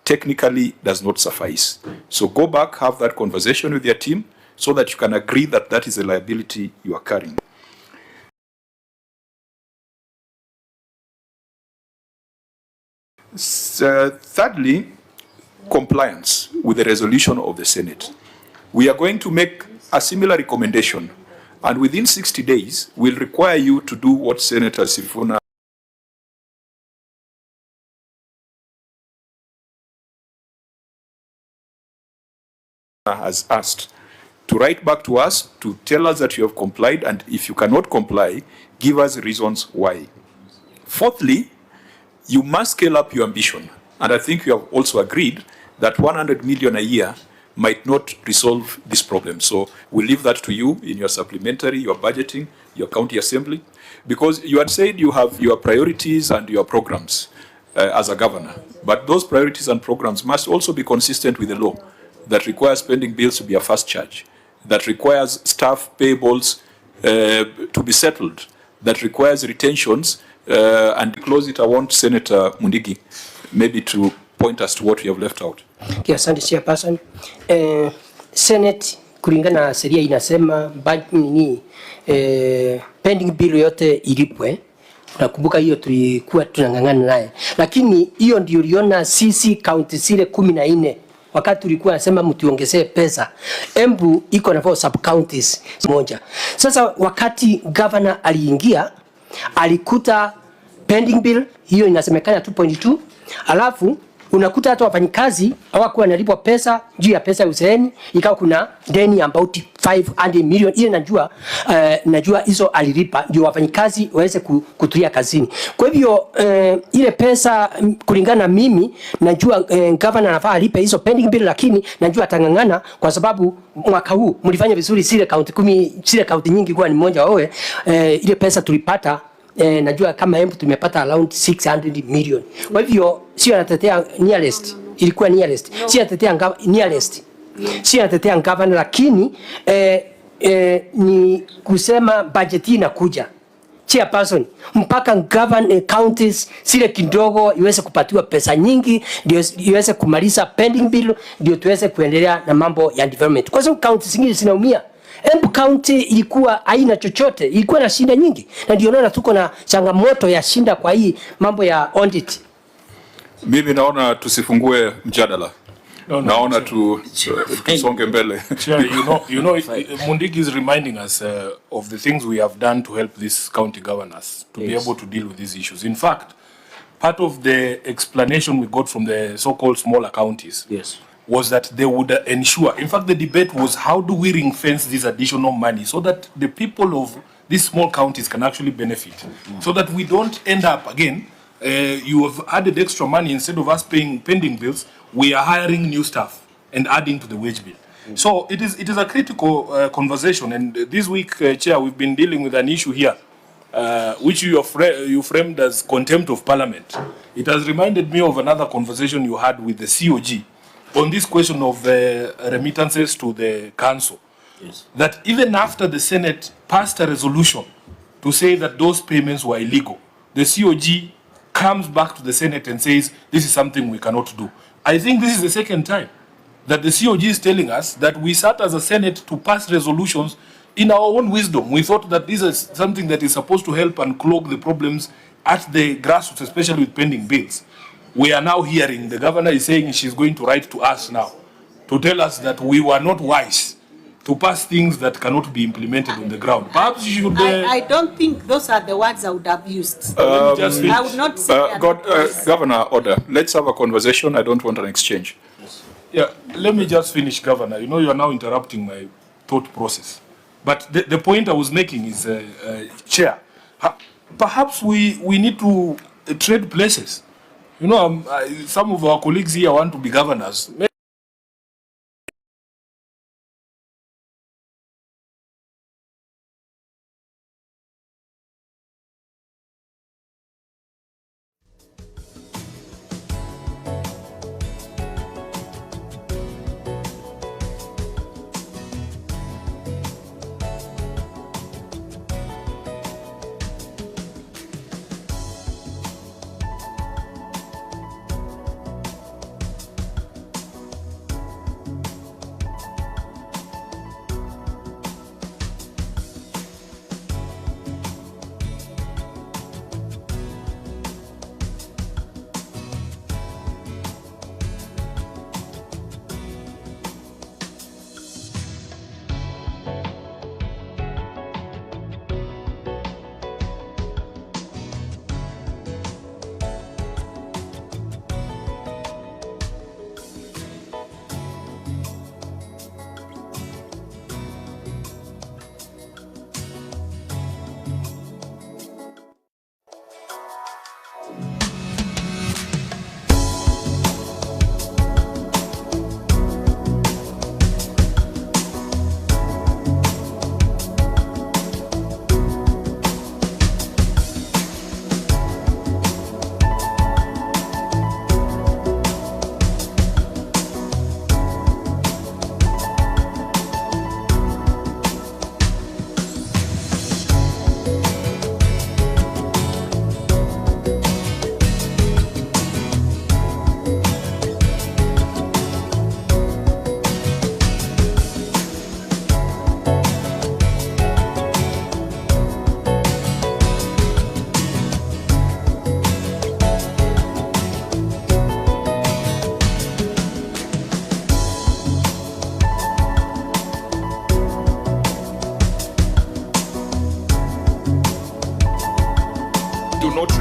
technically does not suffice. So go back, have that conversation with your team so that you can agree that that is a liability you are carrying. Thirdly, compliance with the resolution of the Senate. We are going to make a similar recommendation, and within 60 days, we'll require you to do what Senator Sifuna has asked, to write back to us, to tell us that you have complied, and if you cannot comply, give us reasons why. Fourthly, you must scale up your ambition. And I think you have also agreed that 100 million a year might not resolve this problem. So we'll leave that to you in your supplementary, your budgeting, your county assembly, because you had said you have your priorities and your programs as a governor. But those priorities and programs must also be consistent with the law that requires spending bills to be a fast charge, that requires staff payables to be settled, that requires retentions. And to close it, I want Senator Mundigi maybe to point us to what we have left out. Asante Chairperson. Senate kulingana na sheria inasema pending bill yote ilipwe. Nakumbuka hiyo tulikuwa tunang'ang'ana naye. Lakini hiyo ndio uliona sisi county zile 14 wakati tulikuwa nasema mtuongezee pesa. Embu iko na 4 sub counties moja. Sasa wakati governor aliingia alikuta pending bill hiyo inasemekana 2.2, alafu unakuta hata wafanyikazi hawakuwa wanalipwa pesa juu ya pesa uzeeni, ikawa kuna deni about 500 million. Ile najua hizo alilipa ndio wafanyikazi waweze kutulia kazini. Kwa hivyo ile pesa kulingana na mimi najua governor anafaa alipe hizo pending bill, lakini najua atangangana kwa sababu mwaka huu mlifanya vizuri, zile county 10 zile county nyingi kwa ni mmoja wewe, ile pesa tulipata najua kama Embu tumepata around 600 million. Kwa hivyo sio anatetea nearest, ilikuwa nearest. Sio anatetea nearest. Sio anatetea governor, lakini ni kusema budget inakuja. chairperson, mpaka counties zile kidogo iweze kupatiwa pesa nyingi, ndio iweze kumaliza pending bill, ndio tuweze kuendelea na mambo ya development. Kwa sababu counties zingine zinaumia. Embu County ilikuwa haina chochote, ilikuwa na shida nyingi, na ndio naona tuko na changamoto ya shinda kwa hii mambo ya audit. Mimi naona tusifungue mjadala. Naona tusonge mbele. Mundigi is reminding us of the things we have done to help these county governors to be able to deal with these issues. In fact, part of the explanation we got from the so-called smaller counties was that they would ensure, in fact, the debate was how do we ring fence this additional money so that the people of these small counties can actually benefit, so that we don't end up, again, you have added extra money, instead of us paying pending bills, we are hiring new staff and adding to the wage bill. So it is a critical conversation, and this week, Chair, we've been dealing with an issue here, which you framed as contempt of parliament. It has reminded me of another conversation you had with the COG on this question of remittances to the council. Yes. That even after the Senate passed a resolution to say that those payments were illegal, the COG comes back to the Senate and says, this is something we cannot do. I think this is the second time that the COG is telling us that we sat as a Senate to pass resolutions in our own wisdom. We thought that this is something that is supposed to help unclog the problems at the grassroots, especially with pending bills. We are now hearing the governor is saying she's going to write to us now to tell us that we were not wise to pass things that cannot be implemented on the ground. Perhaps you should... I don't think those are the words I would have used. I would not say... Governor, order. Let's have a conversation. I don't want an exchange. Yes. Yeah, let me just finish, Governor. You know, you are now interrupting my thought process. But the point I was making is, Chair, perhaps we need to trade places. You know, some of our colleagues here want to be governors.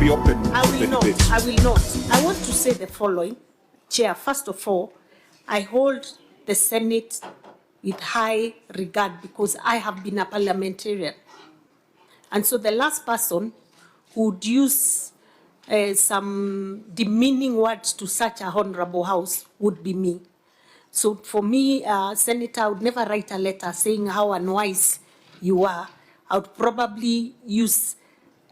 reopen I will not. I will not. I want to say the following. Chair, first of all, I hold the Senate with high regard because I have been a parliamentarian. And so the last person who would use some demeaning words to such a honorable house would be me. So for me, Senator, I would never write a letter saying how unwise you are. I would probably use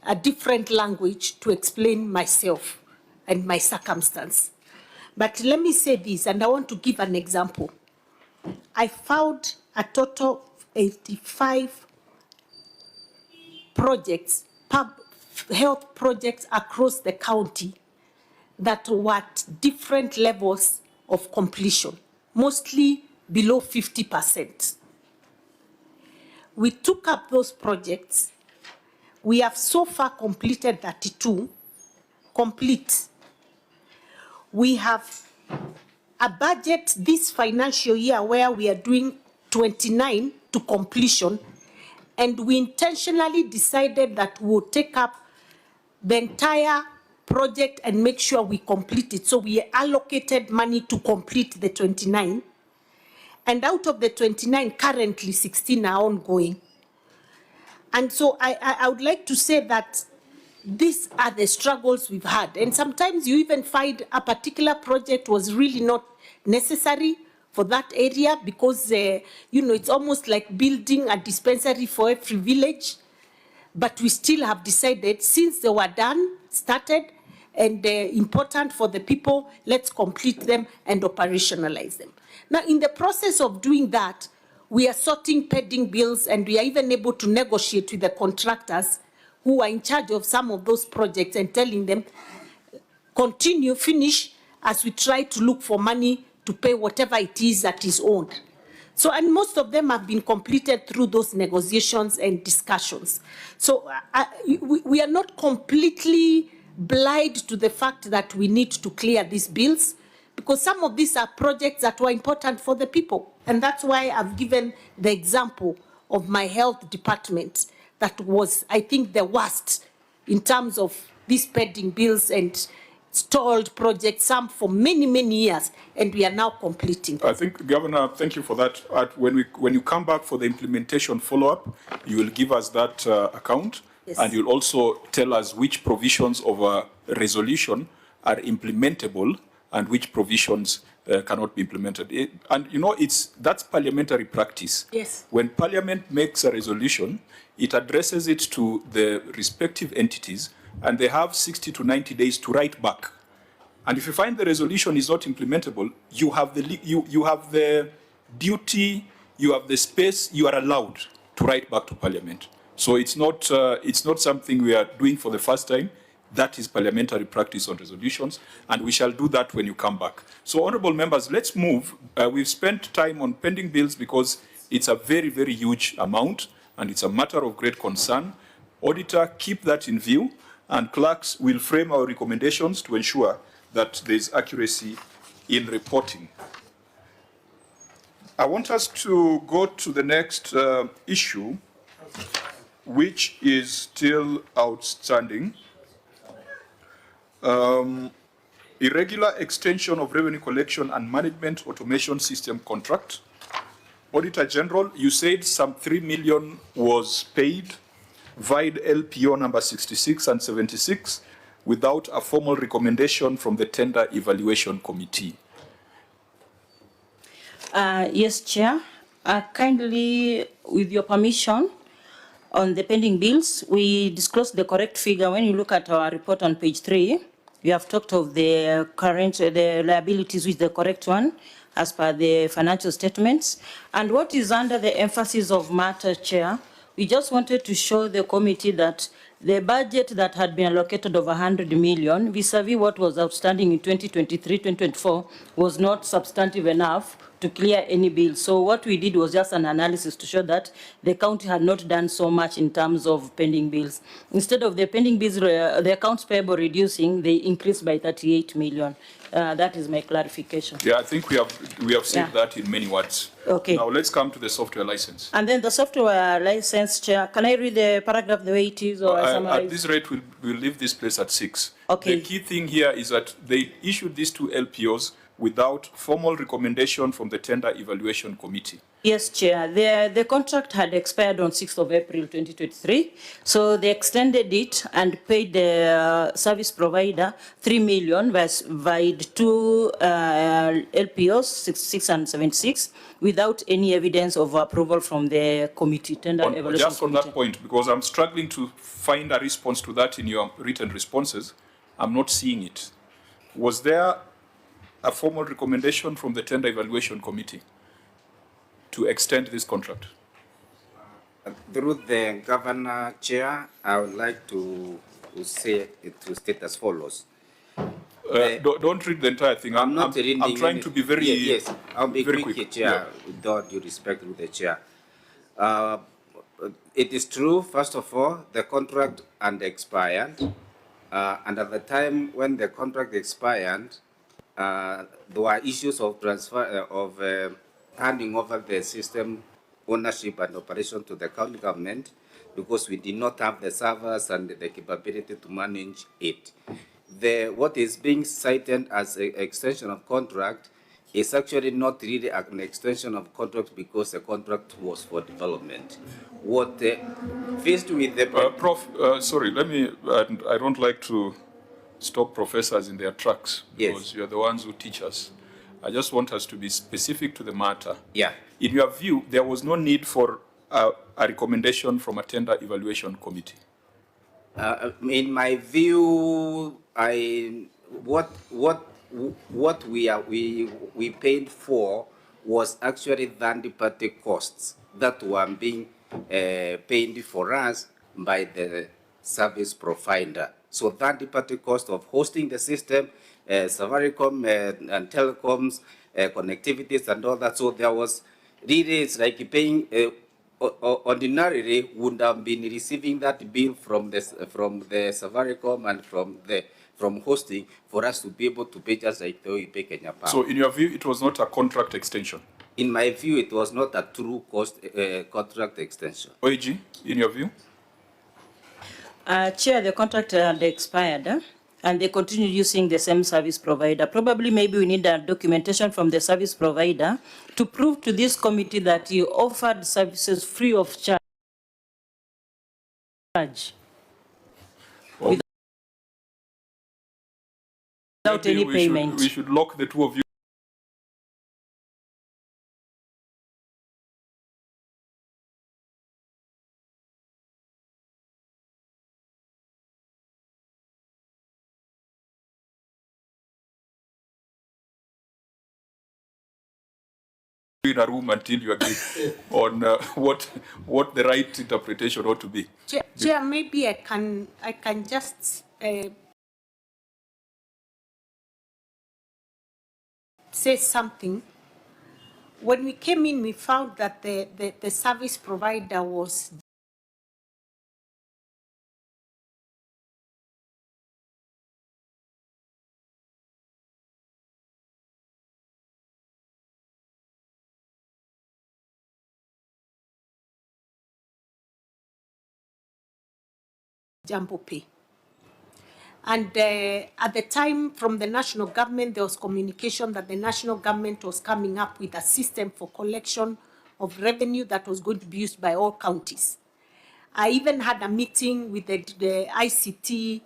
a different language to explain myself and my circumstance. But let me say this, and I want to give an example. I found a total of 85 projects health projects across the county that were at different levels of completion, mostly below 50%. We took up those projects. We have so far completed 32 complete. We have a budget this financial year where we are doing 29 to completion, and we intentionally decided that we would take up the entire project and make sure we complete it. So we allocated money to complete the 29. And out of the 29, currently 16 are ongoing. And so I would like to say that these are the struggles we've had. And sometimes you even find a particular project was really not necessary for that area because, you know, it's almost like building a dispensary for every village. But we still have decided, since they were done, started, and important for the people, let's complete them and operationalize them. Now, in the process of doing that, we are sorting pending bills, and we are even able to negotiate with the contractors who are in charge of some of those projects and telling them, continue, finish, as we try to look for money to pay whatever it is that is owed. So, and most of them have been completed through those negotiations and discussions. So we are not completely blind to the fact that we need to clear these bills, because some of these are projects that were important for the people. And that's why I've given the example of my health department that was, I think, the worst in terms of these pending bills and stalled projects, some for many, many years, and we are now completing. I think, Governor, thank you for that. When you come back for the implementation follow-up, you will give us that account, yes. And you'll also tell us which provisions of a resolution are implementable and which provisions cannot be implemented. And you know, that's parliamentary practice. Yes. When Parliament makes a resolution, it addresses it to the respective entities, and they have 60 to 90 days to write back. And if you find the resolution is not implementable, you have the duty, you have the space, you are allowed to write back to Parliament. So it's not something we are doing for the first time. That is parliamentary practice on resolutions, and we shall do that when you come back. So, honourable members, let's move. We've spent time on pending bills because it's a very, very huge amount, and it's a matter of great concern. Auditor, keep that in view, and clerks will frame our recommendations to ensure that there's accuracy in reporting. I want us to go to the next issue, which is still outstanding. Irregular extension of revenue collection and management automation system contract. Auditor General, you said some 3 million was paid via LPO number 66 and 76 without a formal recommendation from the Tender Evaluation Committee. Yes, Chair. Kindly, with your permission, on the pending bills, we disclosed the correct figure. When you look at our report on page 3, we have talked of the current, the liabilities with the correct one as per the financial statements. And what is under the emphasis of matter, Chair, we just wanted to show the committee that the budget that had been allocated of 100 million vis-a-vis what was outstanding in 2023-2024 was not substantive enough to clear any bill. So what we did was just an analysis to show that the county had not done so much in terms of pending bills. Instead of the pending bills, the accounts payable reducing, they increased by 38 million. That is my clarification. Yeah, I think we have said that in many words. Okay. Now let's come to the software license. And then the software license, Chair, can I read the paragraph the way it is, or at this rate, we'll leave this place at 6. Okay. The key thing here is that they issued these 2 LPOs without formal recommendation from the Tender Evaluation Committee. Yes, Chair. The contract had expired on 6th of April 2023, so they extended it and paid the service provider 3 million via 2 LPOs, 66 and 76, without any evidence of approval from the committee, Tender Evaluation Just on Committee. that point, because I'm struggling to find a response to that in your written responses, I'm not seeing it. Was there a formal recommendation from the Tender Evaluation Committee to extend this contract? Through the Governor Chair, I would like to state as follows. Don't read the entire thing. I'm not reading. I'm trying to be very yes. I'll be very quick, Chair, with all due respect to the Chair. It is true, first of all, the contract expired, and at the time when the contract expired, there were issues of transfer handing over the system ownership and operation to the county government because we did not have the servers and the capability to manage it. What is being cited as an extension of contract is actually not really an extension of contract because the contract was for development. What faced with the Prof, sorry, let me. I don't like to stop professors in their tracks because you're the ones who teach us. I just want us to be specific to the matter. Yeah. In your view, there was no need for a recommendation from a tender evaluation committee. In my view, what we paid for was actually third-party costs that were being paid for us by the service provider. So third-party cost of hosting the system, Safaricom and telecoms, connectivities and all that. So there was really, it's like paying. Ordinarily would have been receiving that bill from the Safaricom and from hosting for us to be able to pay just like the way we pay Kenya Power. So in your view, it was not a contract extension? In my view, it was not a true contract extension. OAG, in your view? Chair, the contract had expired and they continued using the same service provider. Probably maybe we need a documentation from the service provider to prove to this committee that you offered services free of charge. Without any payment. We should lock the two of you. In a room until you agree on what the right interpretation ought to be. Chair, maybe I can just say something. When we came in, we found that the service provider was Jambo Pay. And at the time from the national government, there was communication that the national government was coming up with a system for collection of revenue that was going to be used by all counties. I even had a meeting with the ICT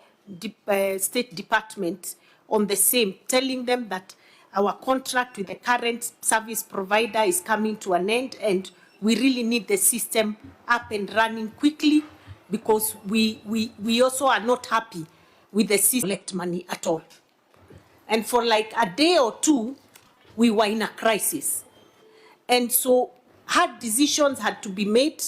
State Department on the same, telling them that our contract with the current service provider is coming to an end and we really need the system up and running quickly because we also are not happy with the system collect money at all. And for like a day or two, we were in a crisis. And so hard decisions had to be made.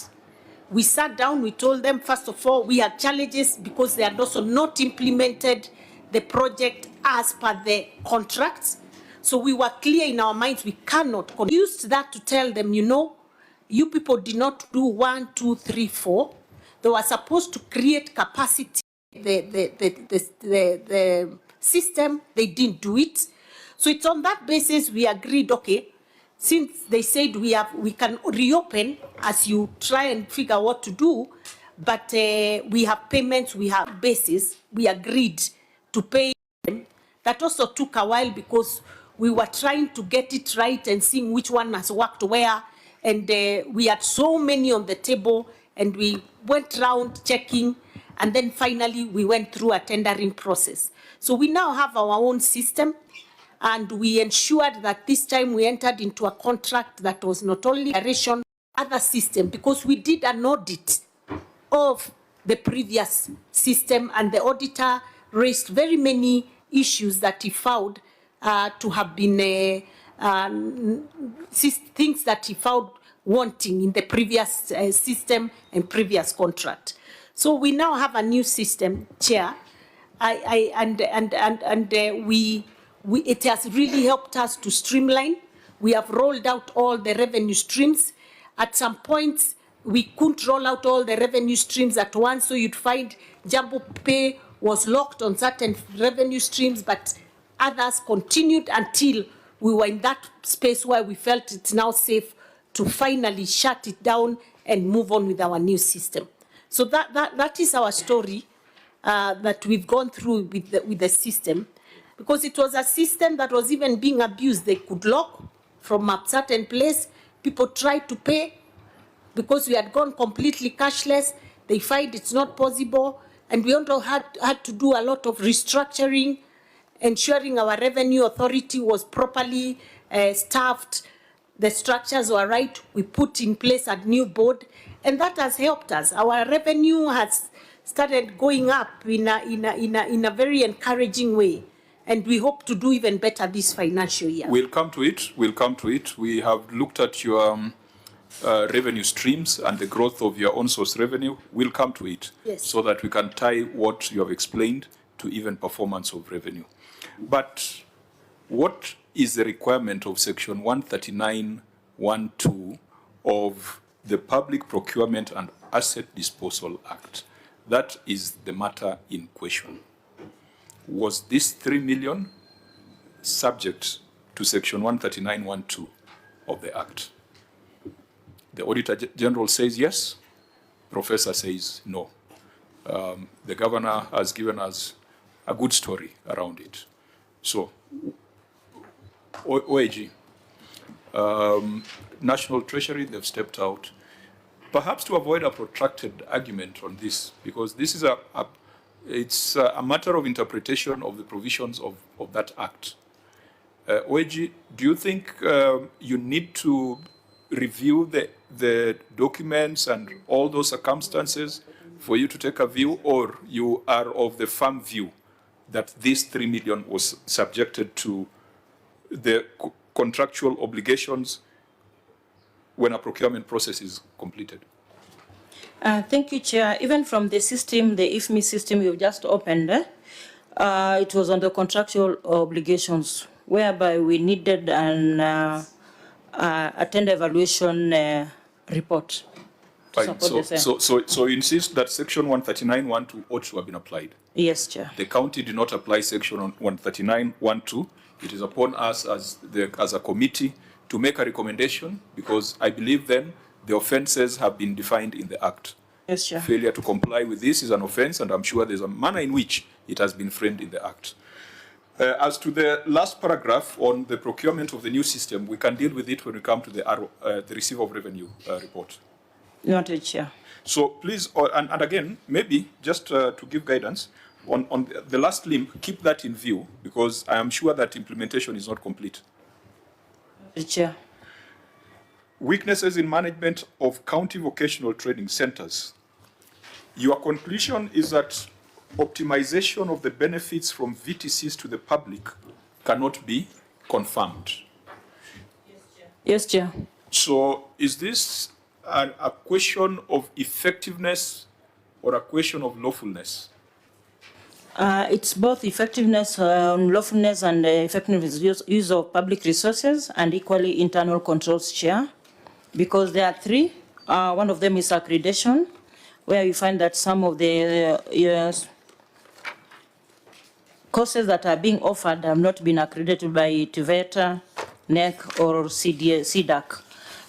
We sat down, we told them, first of all, we had challenges because they had also not implemented the project as per the contracts. So we were clear in our minds, we cannot. We used that to tell them, you know, you people did not do 1, 2, 3, 4. They were supposed to create capacity. The system, they didn't do it. So it's on that basis we agreed, okay, since they said we can reopen as you try and figure what to do, but we have payments, we have basis, we agreed to pay them. That also took a while because we were trying to get it right and seeing which one has worked where, and we had so many on the table and we went round checking, and then finally we went through a tendering process. So we now have our own system, and we ensured that this time we entered into a contract that was not only a ration, other system, because we did an audit of the previous system, and the auditor raised very many issues that he found to have been things that he found wanting in the previous system and previous contract. So we now have a new system, Chair, it has really helped us to streamline. We have rolled out all the revenue streams. At some points, we couldn't roll out all the revenue streams at once, so you'd find Jambo Pay was locked on certain revenue streams, but others continued until we were in that space where we felt it's now safe to finally shut it down and move on with our new system. So that is our story that we've gone through with the system, because it was a system that was even being abused. They could lock from a certain place. People tried to pay because we had gone completely cashless. They find it's not possible, and we also had to do a lot of restructuring, ensuring our revenue authority was properly staffed, the structures were right. We put in place a new board, and that has helped us. Our revenue has started going up in a very encouraging way, and we hope to do even better this financial year. We'll come to it. We'll come to it. We have looked at your revenue streams and the growth of your own source revenue. We'll come to it, yes, so that we can tie what you have explained to even performance of revenue. But what is the requirement of Section 139(1)(2) of the Public Procurement and Asset Disposal Act? That is the matter in question. Was this 3 million subject to Section 139(1)(2) of the Act? The Auditor General says yes. Professor says no. The Governor has given us a good story around it. So, OAG, National Treasury, they've stepped out, perhaps to avoid a protracted argument on this, because this is it's a matter of interpretation of the provisions of that Act. OAG, do you think you need to review the documents and all those circumstances for you to take a view, or you are of the firm view that this 3 million was subjected to the contractual obligations when a procurement process is completed? Thank you, Chair. Even from the system, the IFMI system you've just opened, it was on the contractual obligations, whereby we needed a tender evaluation report. Fine. So you insist that Section 139(1)(2) ought to have been applied? Yes, Chair. The county did not apply Section 139(1)(2). It is upon us as a committee to make a recommendation, because I believe then the offences have been defined in the Act. Yes, Chair. Failure to comply with this is an offence, and I'm sure there's a manner in which it has been framed in the Act. As to the last paragraph on the procurement of the new system, we can deal with it when we come to the receiver of revenue report. Noted, Chair. So please, and again, maybe just to give guidance, on the last limb, keep that in view, because I am sure that implementation is not complete. Chair. Weaknesses in management of county vocational training centers. Your conclusion is that optimization of the benefits from VTCs to the public cannot be confirmed. Yes, Chair. So is this a question of effectiveness or a question of lawfulness? It's both effectiveness, lawfulness, and effectiveness use of public resources, and equally internal controls, Chair, because there are three. One of them is accreditation, where you find that some of the courses that are being offered have not been accredited by TVETA, NEC, or CDAC.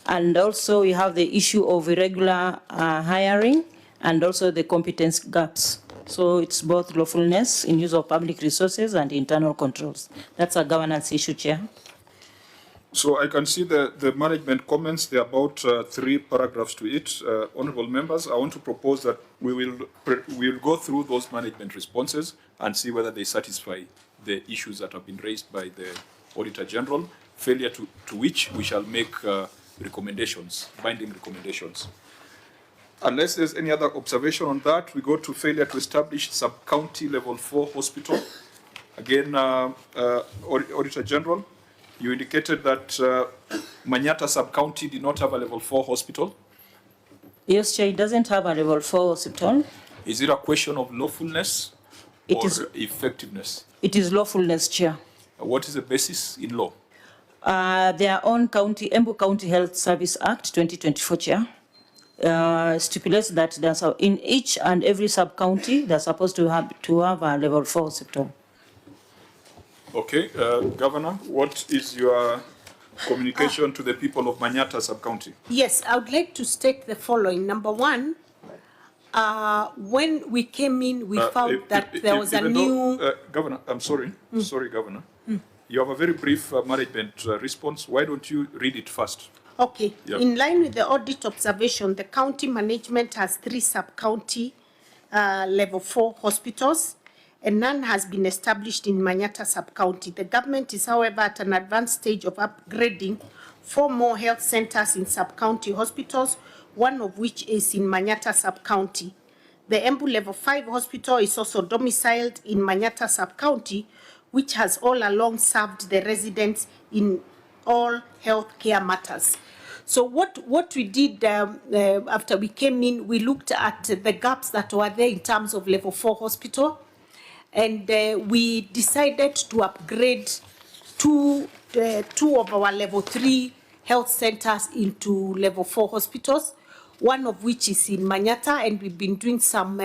And also we have the issue of irregular hiring, and also the competence gaps. So it's both lawfulness in use of public resources and internal controls. That's a governance issue, Chair. So I can see the management comments. There are about 3 paragraphs to it. Honourable members, I want to propose that we will go through those management responses and see whether they satisfy the issues that have been raised by the Auditor General, failure to which we shall make recommendations, binding recommendations. Unless there's any other observation on that, we go to failure to establish sub-county level 4 hospital. Again, Auditor General, You indicated that Manyata sub-county did not have a level 4 hospital. Yes, Chair, it doesn't have a level 4 hospital. Is it a question of lawfulness or effectiveness? It is lawfulness, Chair. What is the basis in law? Their own county, Embu County Health Service Act 2024, Chair, stipulates that there's in each and every sub-county, they're supposed to have a level 4 hospital. Okay, Governor, what is your communication to the people of Manyata sub-county? Yes, I would like to state the following. Number one, when we came in, we found that there was a new... Governor, I'm sorry. Sorry, Governor. You have a very brief management response. Why don't you read it first? Okay. Yep. In line with the audit observation, the county management has 3 sub-county level 4 hospitals, and none has been established in Manyata sub-county. The government is, however, at an advanced stage of upgrading 4 more health centers in sub-county hospitals, one of which is in Manyata sub-county. The Embu level 5 hospital is also domiciled in Manyata sub-county, which has all along served the residents in all healthcare matters. So what we did after we came in, we looked at the gaps that were there in terms of level 4 hospital, and we decided to upgrade two of our level 3 health centers into level 4 hospitals, one of which is in Manyata, and we've been doing some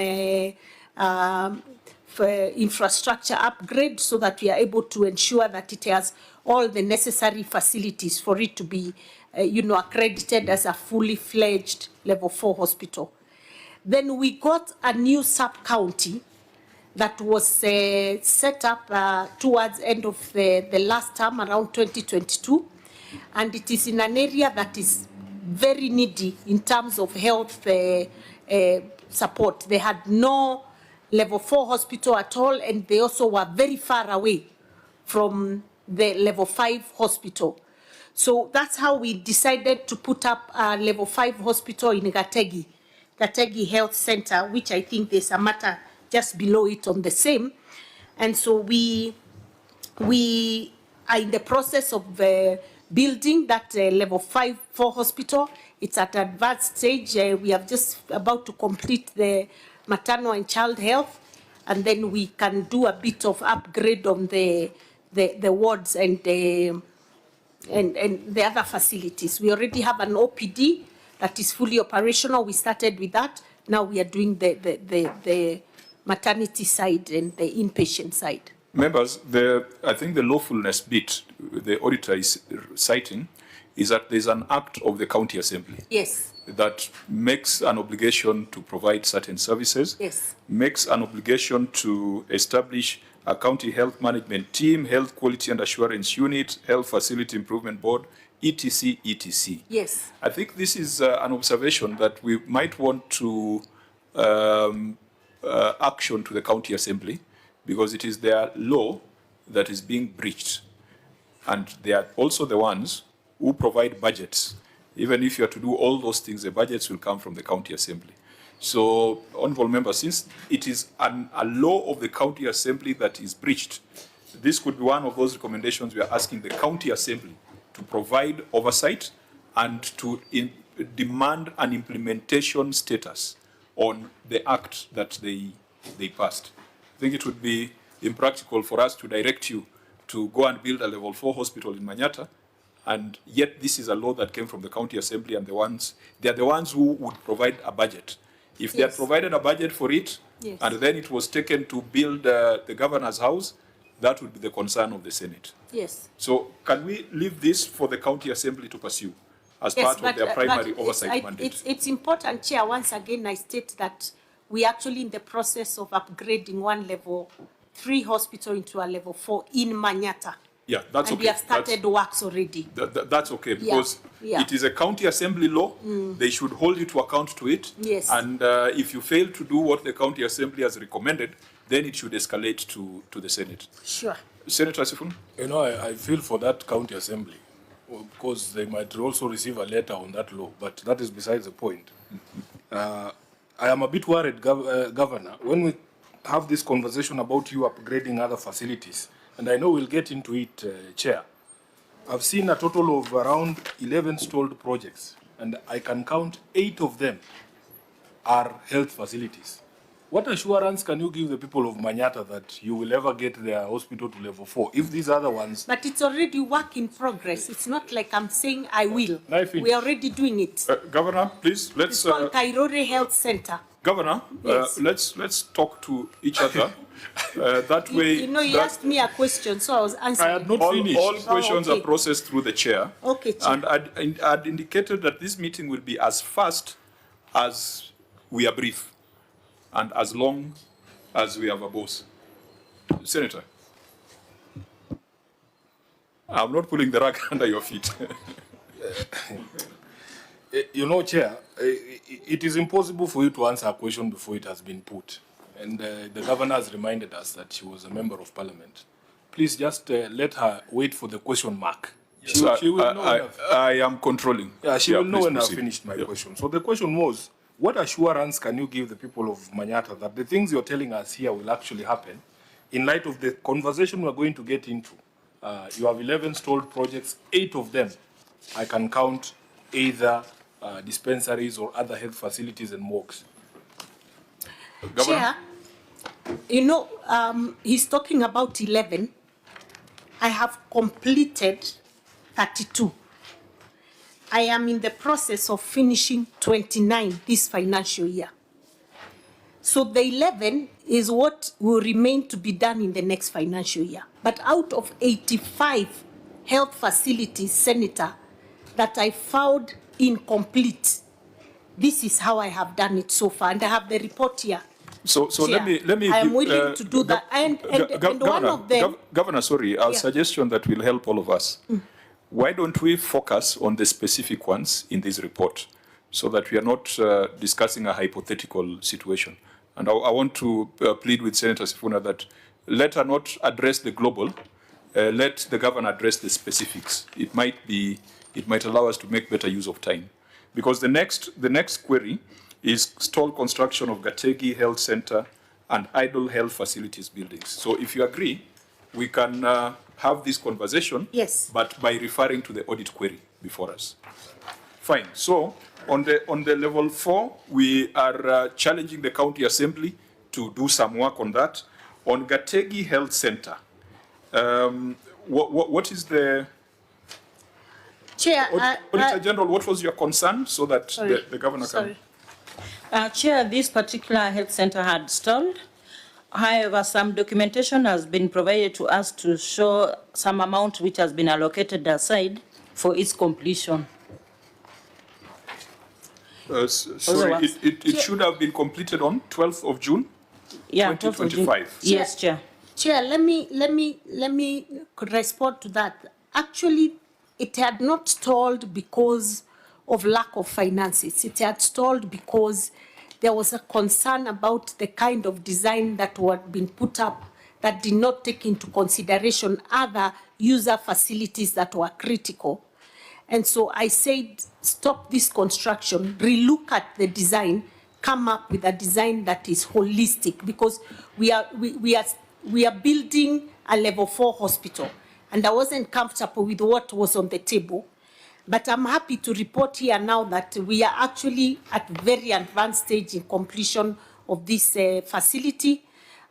infrastructure upgrade so that we are able to ensure that it has all the necessary facilities for it to be, accredited as a fully fledged level 4 hospital. Then we got a new sub-county that was set up towards the end of the last term, around 2022, and it is in an area that is very needy in terms of health support. They had no level 4 hospital at all, and they also were very far away from the level 5 hospital. So that's how we decided to put up a level 5 hospital in Gategi Health Center, which I think there's a matter just below it on the same. And so we are in the process of building that level 4 hospital. It's at an advanced stage. We are just about to complete the maternal and child health, and then we can do a bit of upgrade on the wards and the other facilities. We already have an OPD that is fully operational. We started with that. Now we are doing the maternity side and the inpatient side. Members, I think the lawfulness bit the auditor is citing is that there's an act of the county assembly. Yes. That makes an obligation to provide certain services. Yes. Makes an obligation to establish a county health management team, health quality and assurance unit, health facility improvement board, etc., etc. Yes. I think this is an observation that we might want to action to the county assembly, because it is their law that is being breached. And they are also the ones who provide budgets. Even if you are to do all those things, the budgets will come from the county assembly. So, honorable members, since it is a law of the county assembly that is breached, this could be one of those recommendations we are asking the county assembly to provide oversight and to demand an implementation status on the act that they passed. I think it would be impractical for us to direct you to go and build a level 4 hospital in Manyata, and yet this is a law that came from the county assembly, and they are the ones who would provide a budget. If they had provided a budget for it, and then it was taken to build the governor's house, that would be the concern of the Senate. Yes. So can we leave this for the county assembly to pursue as part of their primary oversight mandate? It's important, Chair, once again I state that we are actually in the process of upgrading one level 3 hospital into a level 4 in Manyata. Yeah, that's and okay. We have started works already. That's okay, because it is a county assembly law. They should hold you to account to it. Yes. And if you fail to do what the county assembly has recommended, then it should escalate to the Senate. Sure. Senator Sifun? I feel for that county assembly, because they might also receive a letter on that law, but that is besides the point. I am a bit worried, Governor, when we have this conversation about you upgrading other facilities, and I know we'll get into it, Chair. I've seen a total of around 11 stalled projects, and I can count 8 of them are health facilities. What assurance can you give the people of Manyatta that you will ever get their hospital to level 4 if these other ones... But it's already work in progress. It's not like I'm saying I will. We are already doing it. Governor, please, let's... It's called Kairore Health Center. Governor, Yes. let's talk to each other. That way... You know, you asked me a question, so I was answering. I had not finished. All questions are processed through the chair. Okay, Chair. And I'd indicated that this meeting will be as fast as we are brief and as long as we have a boss. Senator, I'm not pulling the rug under your feet. You know, Chair, it is impossible for you to answer a question before it has been put. And the governor has reminded us that she was a member of parliament. Please just let her wait for the question mark. She will know. I am controlling. Yeah, she will know when I've proceed. finished my question. So the question was, what assurance can you give the people of Manyatta that the things you're telling us here will actually happen in light of the conversation we're going to get into? You have 11 stalled projects, 8 of them I can count either dispensaries or other health facilities and morgues. Chair, you know, he's talking about 11. I have completed 32. I am in the process of finishing 29 this financial year. So the 11 is what will remain to be done in the next financial year. But out of 85 health facilities, Senator, that I found incomplete, this is how I have done it so far. And I have the report here. So let me. I am willing to do that. And one of them. Governor, sorry, a suggestion that will help all of us. Why don't we focus on the specific ones in this report, so that we are not discussing a hypothetical situation? And I want to plead with Senator Sifuna that let her not address the global. Let the governor address the specifics. It might allow us to make better use of time, because the next query is stall construction of Gategi Health Center and idle health facilities buildings. So if you agree, we can have this conversation, yes, but by referring to the audit query before us. Fine. So on the level 4, we are challenging the county assembly to do some work on that. On Gategi Health Center, what is the... Chair, Auditor General, what was your concern, so that the governor can... Chair, this particular health center had stalled. However, some documentation has been provided to us to show some amount which has been allocated aside for its completion. Sorry, it should have been completed on 12th of June, 2025. Yes, Chair. Chair, let me respond to that. Actually, it had not stalled because of lack of finances. It had stalled because there was a concern about the kind of design that had been put up that did not take into consideration other user facilities that were critical. And so I said, stop this construction, relook at the design, come up with a design that is holistic, because we are building a level 4 hospital, and I wasn't comfortable with what was on the table. But I'm happy to report here now that we are actually at very advanced stage in completion of this facility.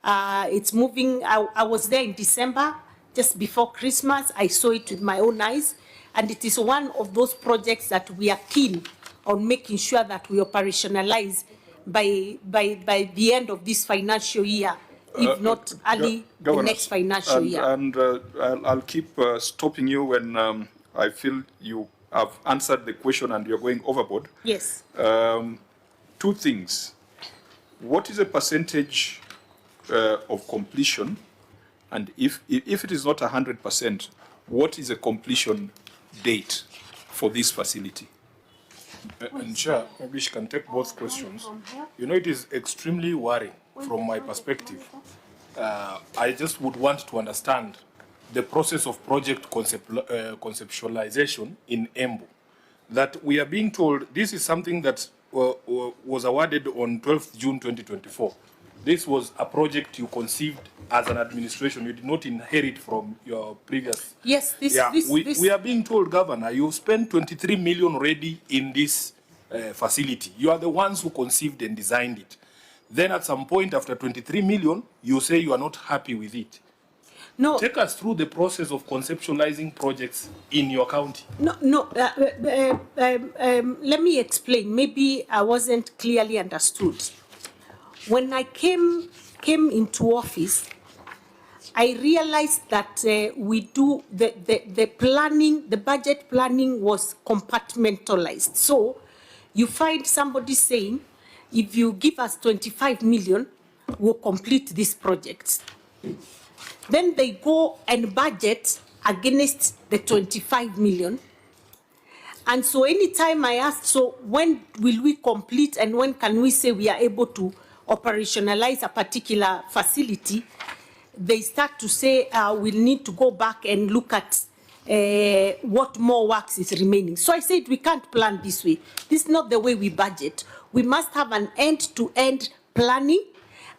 It's moving. I was there in December, just before Christmas. I saw it with my own eyes. And it is one of those projects that we are keen on making sure that we operationalize by the end of this financial year, if not early the next financial year. And I'll keep stopping you when I feel you have answered the question and you're going overboard. Yes. 2 things. What is the percentage of completion? And if it is not 100%, what is the completion date for this facility? And Chair, maybe she can take both questions. You know, it is extremely worrying from my perspective. I just would want to understand the process of project conceptualization in Embu. That we are being told this is something that was awarded on 12th June 2024. this was a project you conceived as an administration. You did not inherit from your previous. Yes, we are being told, Governor, you spent 23 million already in this facility. You are the ones who conceived and designed it. Then at some point after 23 million, you say you are not happy with it. No. Take us through the process of conceptualizing projects in your county. No. Let me explain. Maybe I wasn't clearly understood. When I came into office, I realized that we do the planning, the budget planning was compartmentalized. So you find somebody saying, if you give us 25 million, we'll complete this project. Then they go and budget against the 25 million. And so anytime I ask, so when will we complete and when can we say we are able to operationalize a particular facility, they start to say we'll need to go back and look at what more works is remaining. So I said we can't plan this way. This is not the way we budget. We must have an end-to-end planning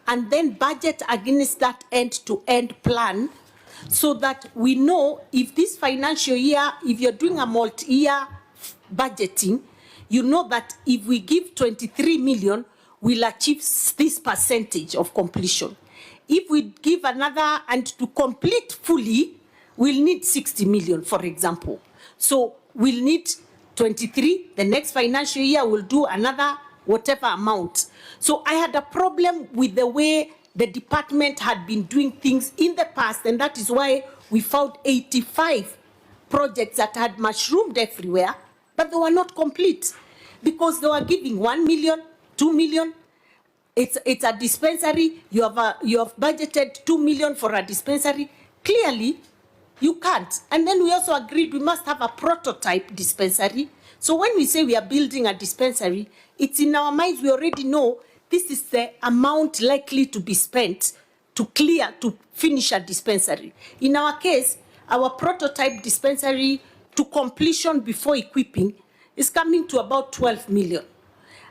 and then budget against that end-to-end plan so that we know if this financial year, if you're doing a multi-year budgeting, you know that if we give 23 million, we'll achieve this percentage of completion. If we give another, and to complete fully, we'll need 60 million, for example. So we'll need 23, the next financial year we'll do another whatever amount. So I had a problem with the way the department had been doing things in the past, and that is why we found 85 projects that had mushroomed everywhere, but they were not complete because they were giving 1 million, 2 million. It's a dispensary. You have budgeted 2 million for a dispensary. Clearly, you can't. And then we also agreed we must have a prototype dispensary. So when we say we are building a dispensary, it's in our minds. We already know this is the amount likely to be spent to finish a dispensary. In our case, our prototype dispensary to completion before equipping is coming to about 12 million.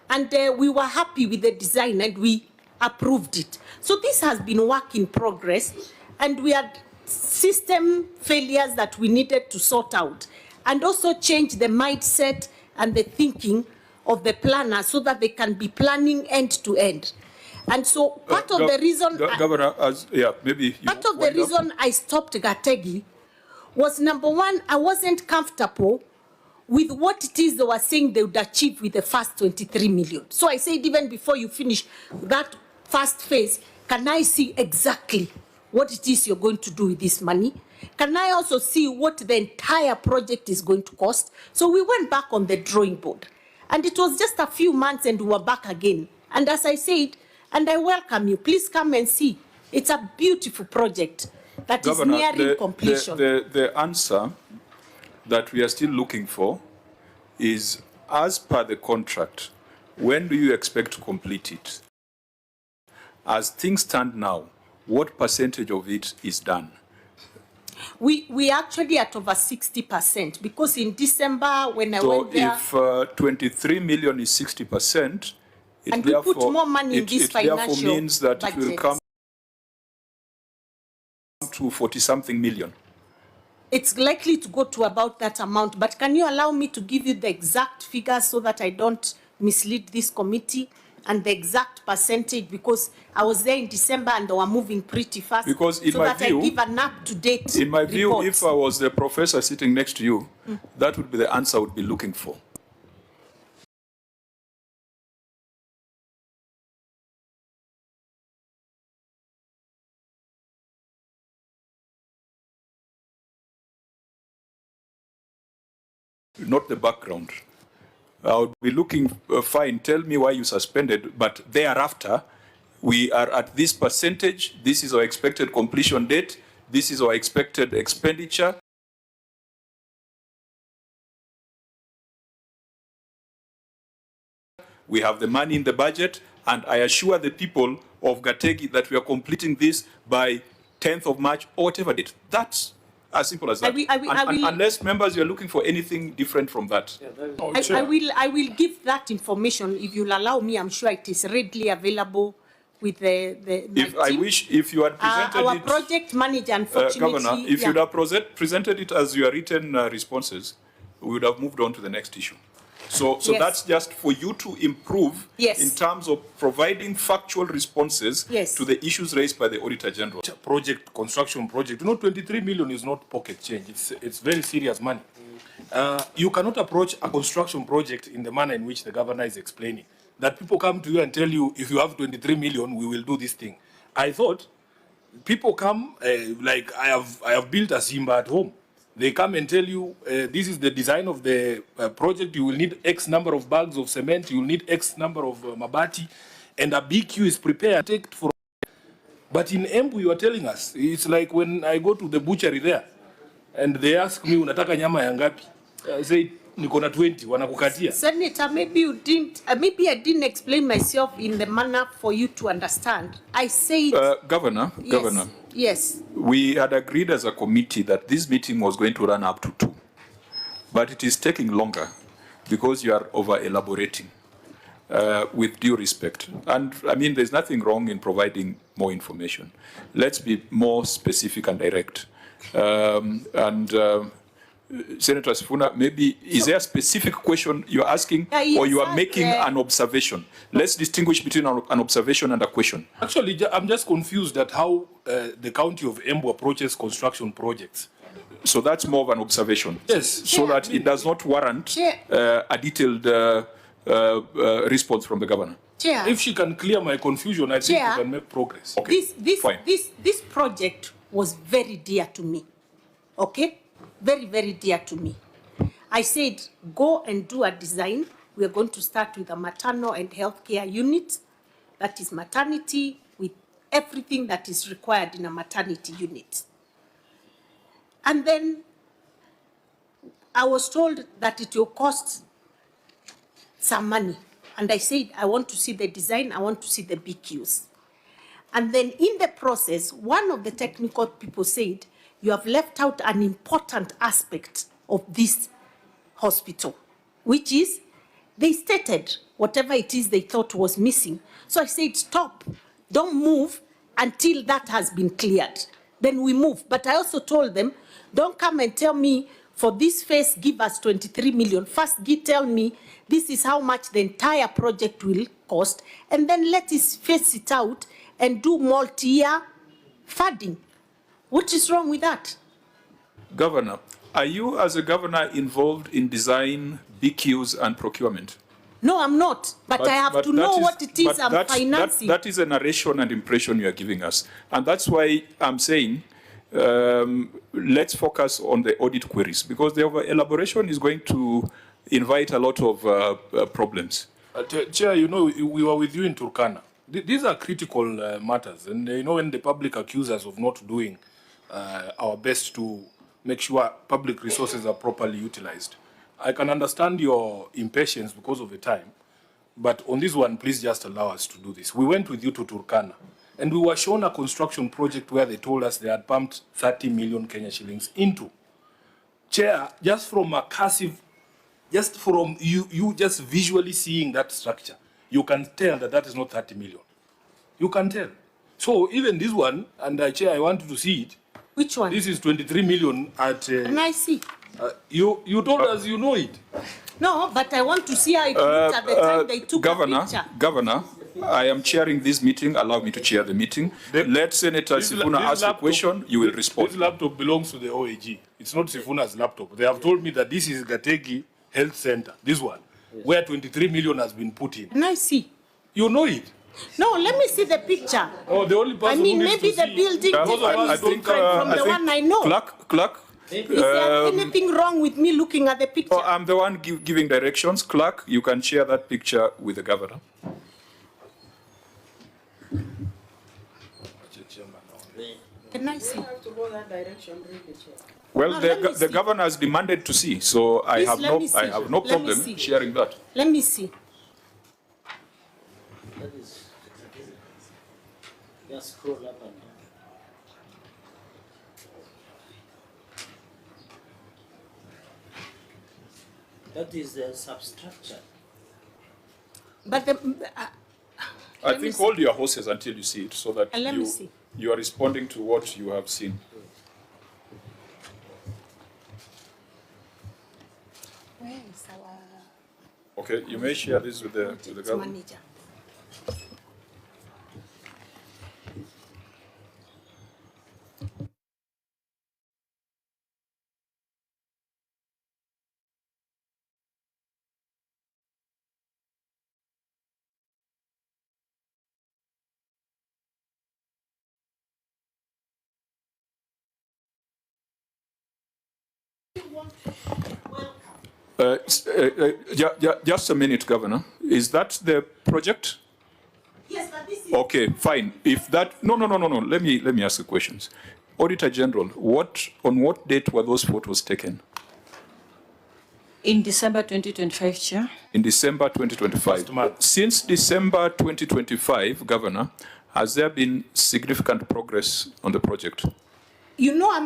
And we were happy with the design and we approved it. So this has been work in progress, and we had system failures that we needed to sort out and also change the mindset and the thinking of the planner so that they can be planning end to end. And so part of the reason Governor, part of the reason I stopped Gategi was, number one, I wasn't comfortable with what it is they were saying they would achieve with the first 23 million. So I said, even before you finish that first phase, can I see exactly what it is you're going to do with this money? Can I also see what the entire project is going to cost? So we went back on the drawing board. And it was just a few months and we were back again. And as I said, and I welcome you, please come and see. It's a beautiful project that Governor, is nearing completion. The answer that we are still looking for is, as per the contract, when do you expect to complete it? As things stand now, what percentage of it is done? We actually at over 60%, because in December when I went there... So if 23 million is 60%, and we put more money in this financial therefore means that budget. It will come to 40-something million. It's likely to go to about that amount, but can you allow me to give you the exact figures so that I don't mislead this committee, and the exact percentage, because I was there in December and they were moving pretty fast. Because in so my that view, I give an up-to-date in my view, report. if I was the professor sitting next to you, that would be the answer I would be looking for. Not the background. I would be looking, fine, tell me why you suspended, but thereafter, we are at this percentage, this is our expected completion date, this is our expected expenditure. We have the money in the budget, and I assure the people of Gategi that we are completing this by 10th of March or whatever date. That's as simple as that. Unless members, you're looking for anything different from that. I will give that information if you'll allow me. I'm sure it is readily available with the If I wish, if you had presented our it, project manager, unfortunately, Governor, if you'd have presented it as your written responses, we would have moved on to the next issue. So Yes. that's just for you to improve Yes. in terms of providing factual responses Yes. to the issues raised by the Auditor General. Project, construction project. You know, 23 million is not pocket change. It's very serious money. You cannot approach a construction project in the manner in which the governor is explaining. That people come to you and tell you, if you have 23 million, we will do this thing. I thought people come, like I have built a Simba at home. They come and tell you, this is the design of the project. You will need X number of bags of cement. You will need X number of mabati. And a BQ is prepared. Take for. But in Embu, you are telling us, it's like when I go to the butchery there, and they ask me, unataka nyama ya ngapi? I say, niko na 20, wanakukatia. Senator, maybe you didn't, maybe I didn't explain myself in the manner for you to understand. I said... Governor, yes, Governor. Yes. We had agreed as a committee that this meeting was going to run up to 2. But it is taking longer because you are over-elaborating, with due respect. And, I mean, there's nothing wrong in providing more information. Let's be more specific and direct. Senator Sifuna, maybe, is there a specific question you're asking, or you are making an observation? Let's distinguish between an observation and a question. Actually, I'm just confused at how the county of Embu approaches construction projects. So that's more of an observation. Yes. So that it does not warrant a detailed response from the governor. Chair. If she can clear my confusion, I think Chair, we can make progress. Okay. This project was very dear to me. Okay? Very, very dear to me. I said, go and do a design. We are going to start with a maternal and healthcare unit. That is maternity with everything that is required in a maternity unit. And then I was told that it will cost some money. And I said, I want to see the design, I want to see the BQs. And then in the process, one of the technical people said, you have left out an important aspect of this hospital, which is they stated whatever it is they thought was missing. So I said, stop, don't move until that has been cleared. Then we move. But I also told them, don't come and tell me for this phase, give us 23 million. First, tell me this is how much the entire project will cost, and then let us phase it out and do multi-year funding. What is wrong with that? Governor, are you as a governor involved in design, BQs and procurement? No, I'm not. But I have to know what it is I'm financing. That is a narration and impression you are giving us. And that's why I'm saying, let's focus on the audit queries, because the elaboration is going to invite a lot of problems. Chair, you know, we were with you in Turkana. These are critical matters. And you know, when the public accuse us of not doing our best to make sure public resources are properly utilized, I can understand your impatience because of the time. But on this one, please just allow us to do this. We went with you to Turkana, and we were shown a construction project where they told us they had pumped 30 million Kenya shillings into. Chair, just from a cursive, just from you just visually seeing that structure, you can tell that that is not 30 million. You can tell. So even this one, and Chair, I want you to see it. Which one? This is 23 million at... and I see. You told us you know it. No, but I want to see how it looked at the time they took a picture. Governor, I am chairing this meeting. Allow me to chair the meeting. Let Senator Sifuna ask a question. You will respond. This laptop belongs to the OAG. It's not Sifuna's laptop. They have told me that this is Gategi Health Center, this one, where 23 million has been put in. And I see. You know it. No, let me see the picture. Oh, the only person I mean, who needs maybe to the see building is different from the one I know. Clerk. Is there anything wrong with me looking at the picture? Oh, I'm the one giving directions. Clerk, you can share that picture with the governor. Can I see? have to go that direction, really, Chair. Well, No, the governor has demanded to see, so I have no problem sharing that. Let me see. Just scroll up and down. That is the substructure. But I think hold your horses until you see it, so that you are responding to what you have seen. Where is our Okay, you may share this with the government. manager? Just a minute, Governor. Is that the project? Yes, but this is... Okay, fine. If that... No. Let me ask the questions. Auditor General, on what date were those photos taken? In December 2025, Chair. In December 2025. Since December 2025, Governor, has there been significant progress on the project? You know, I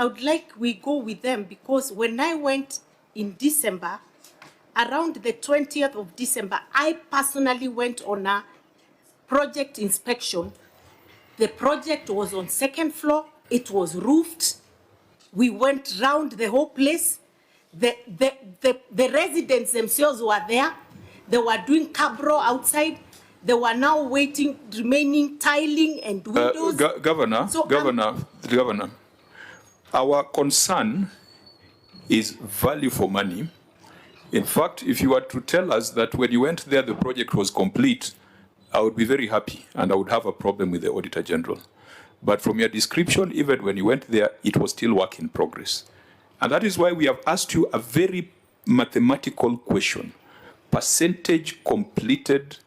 would like we go with them, because when I went in December, around the 20th of December, I personally went on a project inspection. The project was on second floor. It was roofed. We went round the whole place. The residents themselves were there. They were doing cabro outside. They were now waiting, remaining tiling and windows. Governor, our concern is value for money. In fact, if you were to tell us that when you went there, the project was complete, I would be very happy and I would have a problem with the Auditor General. But from your description, even when you went there, it was still work in progress. And that is why we have asked you a very mathematical question. Percentage completed,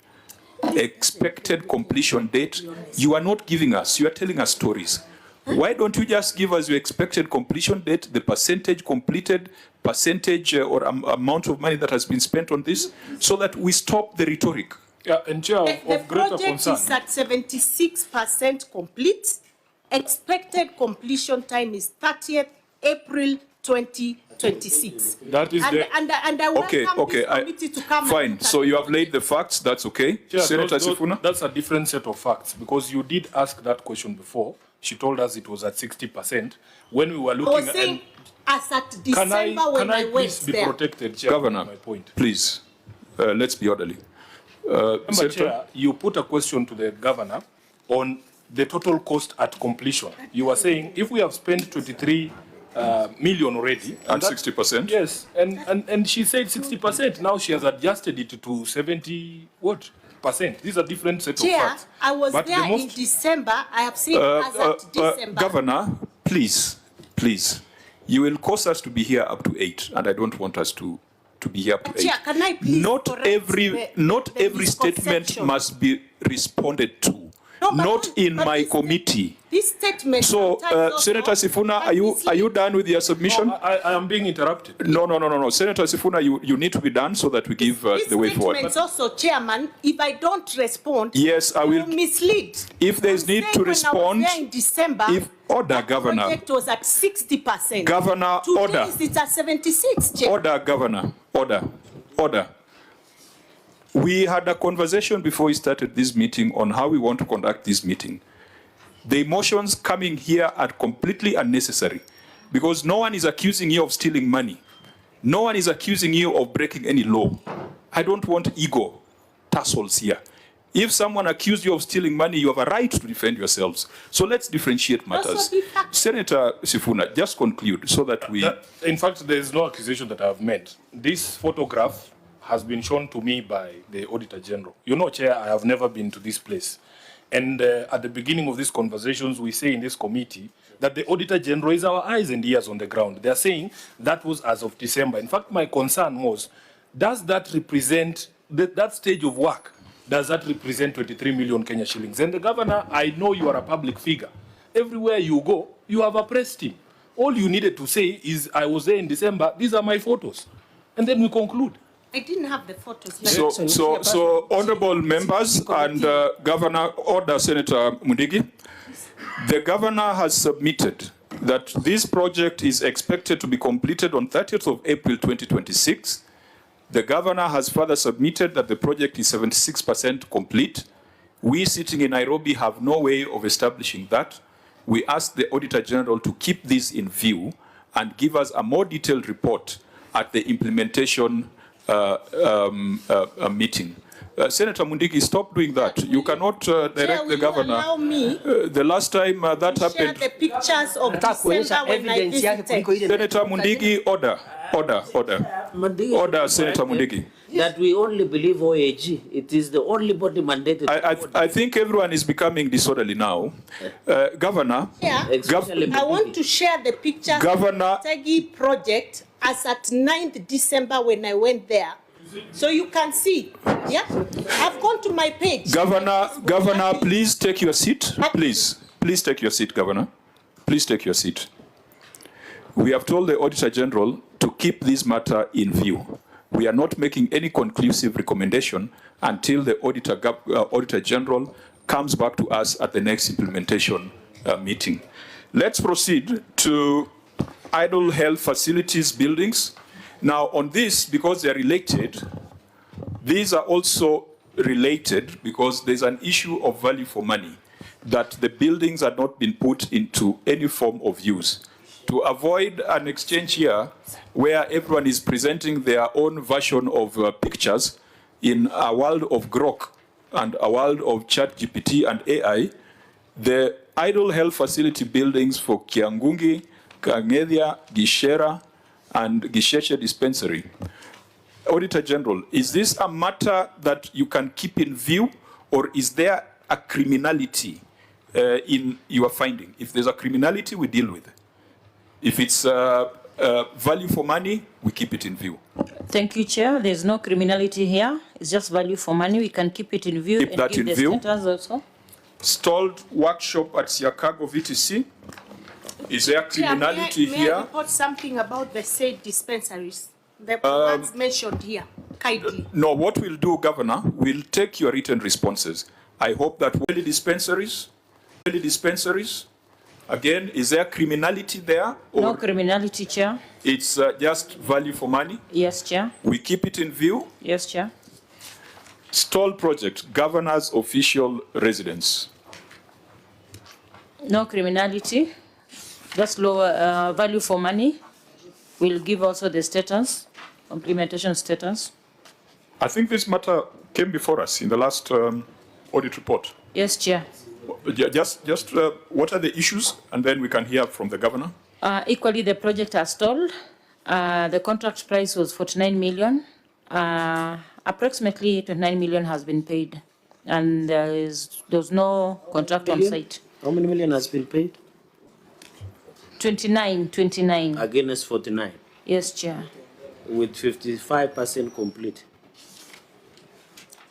expected completion date. You are not giving us, you are telling us stories. Why don't you just give us your expected completion date, the percentage completed, percentage or amount of money that has been spent on this, so that we stop the rhetoric? Yeah, and Chair, of greater concern. The project is at 76% complete. Expected completion time is 30th April 2026. That is and I welcome this committee to come. Fine. So you have laid the facts. That's okay. Chair, Senator Sifuna? That's a different set of facts, because you did ask that question before. She told us it was at 60%. When we were looking at... as at December when I went there. Can I please be protected, Chair? Governor, my point. Please, let's be orderly. Chair, you put a question to the governor on the total cost at completion. You were saying if we have spent 23 million already. And 60%? Yes, and she said 60%. Now she has adjusted it to 70 what? %. These are different set of facts. I was there in December. I have seen as at December. Governor, please, you will cause us to be here up to 8, and I don't want us to be here up to 8. Chair, can I please not every statement must be responded to. Not in my committee. This statement. So, Senator Sifuna, are you done with your submission? No, I am being interrupted. No. Senator Sifuna, you need to be done so that we give the way forward. This statement also, Chairman, if I don't respond, yes, I will mislead. If there is need to respond, when I was there in December, order, Governor. The project was at 60%. Governor, order. Today it's at 76. Chair. Order, Governor. Order. We had a conversation before we started this meeting on how we want to conduct this meeting. The emotions coming here are completely unnecessary, because no one is accusing you of stealing money. No one is accusing you of breaking any law. I don't want ego tussles here. If someone accused you of stealing money, you have a right to defend yourselves. So let's differentiate matters. Senator Sifuna, just conclude so that we... In fact, there is no accusation that I have made. This photograph has been shown to me by the Auditor General. You know, Chair, I have never been to this place. And at the beginning of these conversations, we say in this committee that the Auditor General is our eyes and ears on the ground. They are saying that was as of December. In fact, my concern was, does that represent, that stage of work, does that represent 23 million Kenya shillings? And the Governor, I know you are a public figure. Everywhere you go, you have a press team. All you needed to say is, I was there in December, these are my photos. And then we conclude. I didn't have the photos. So honorable members and Governor, order, Senator Mundigi. The Governor has submitted that this project is expected to be completed on 30th of April 2026. The Governor has further submitted that the project is 76% complete. We sitting in Nairobi have no way of establishing that. We ask the Auditor General to keep this in view and give us a more detailed report at the implementation meeting. Senator Mundigi, stop doing that. You cannot direct the governor. Allow me the last time that happened. share the pictures of December when I visited. Senator Mundigi, order. Order, Senator Mundigi. That we only believe OAG. It is the only body mandated. I think everyone is becoming disorderly now. Governor. Yeah. I want to share the pictures Governor, of the Tegi project as at 9th December when I went there. So you can see. Yeah. I've gone to my page. Governor, please take your seat. Please take your seat, Governor. Please take your seat. We have told the Auditor General to keep this matter in view. We are not making any conclusive recommendation until the Auditor General comes back to us at the next implementation meeting. Let's proceed to idle health facilities buildings. Now on this, because they're related, these are also related because there's an issue of value for money, that the buildings are not being put into any form of use. To avoid an exchange here where everyone is presenting their own version of pictures in a world of Grok and a world of ChatGPT and AI, the idle health facility buildings for Kiangungi, Kangethia, Gishera, and Gisheshe dispensary. Auditor General, is this a matter that you can keep in view, or is there a criminality in your finding? If there's a criminality, we deal with it. If it's value for money, we keep it in view. Thank you, Chair. There's no criminality here. It's just value for money. We can keep it in view. Keep that in view. Also. Stalled workshop at Siakago VTC. Is there criminality May here? I report something about the said dispensaries? The ones mentioned here, kindly. No, what we'll do, Governor, we'll take your written responses. I hope that dispensaries, again, is there criminality there? Or no criminality, Chair. It's just value for money? Yes, Chair. We keep it in view? Yes, Chair. Stall project, governor's official residence. No criminality, just lower value for money. We'll give also the status, implementation status. I think this matter came before us in the last audit report. Yes, Chair. Just what are the issues, and then we can hear from the governor. Equally, the project has stalled. The contract price was 49 million. Approximately 29 million has been paid, and there's no contract on site. How many million has been paid? 29. Against 49. Yes, Chair. With 55% complete.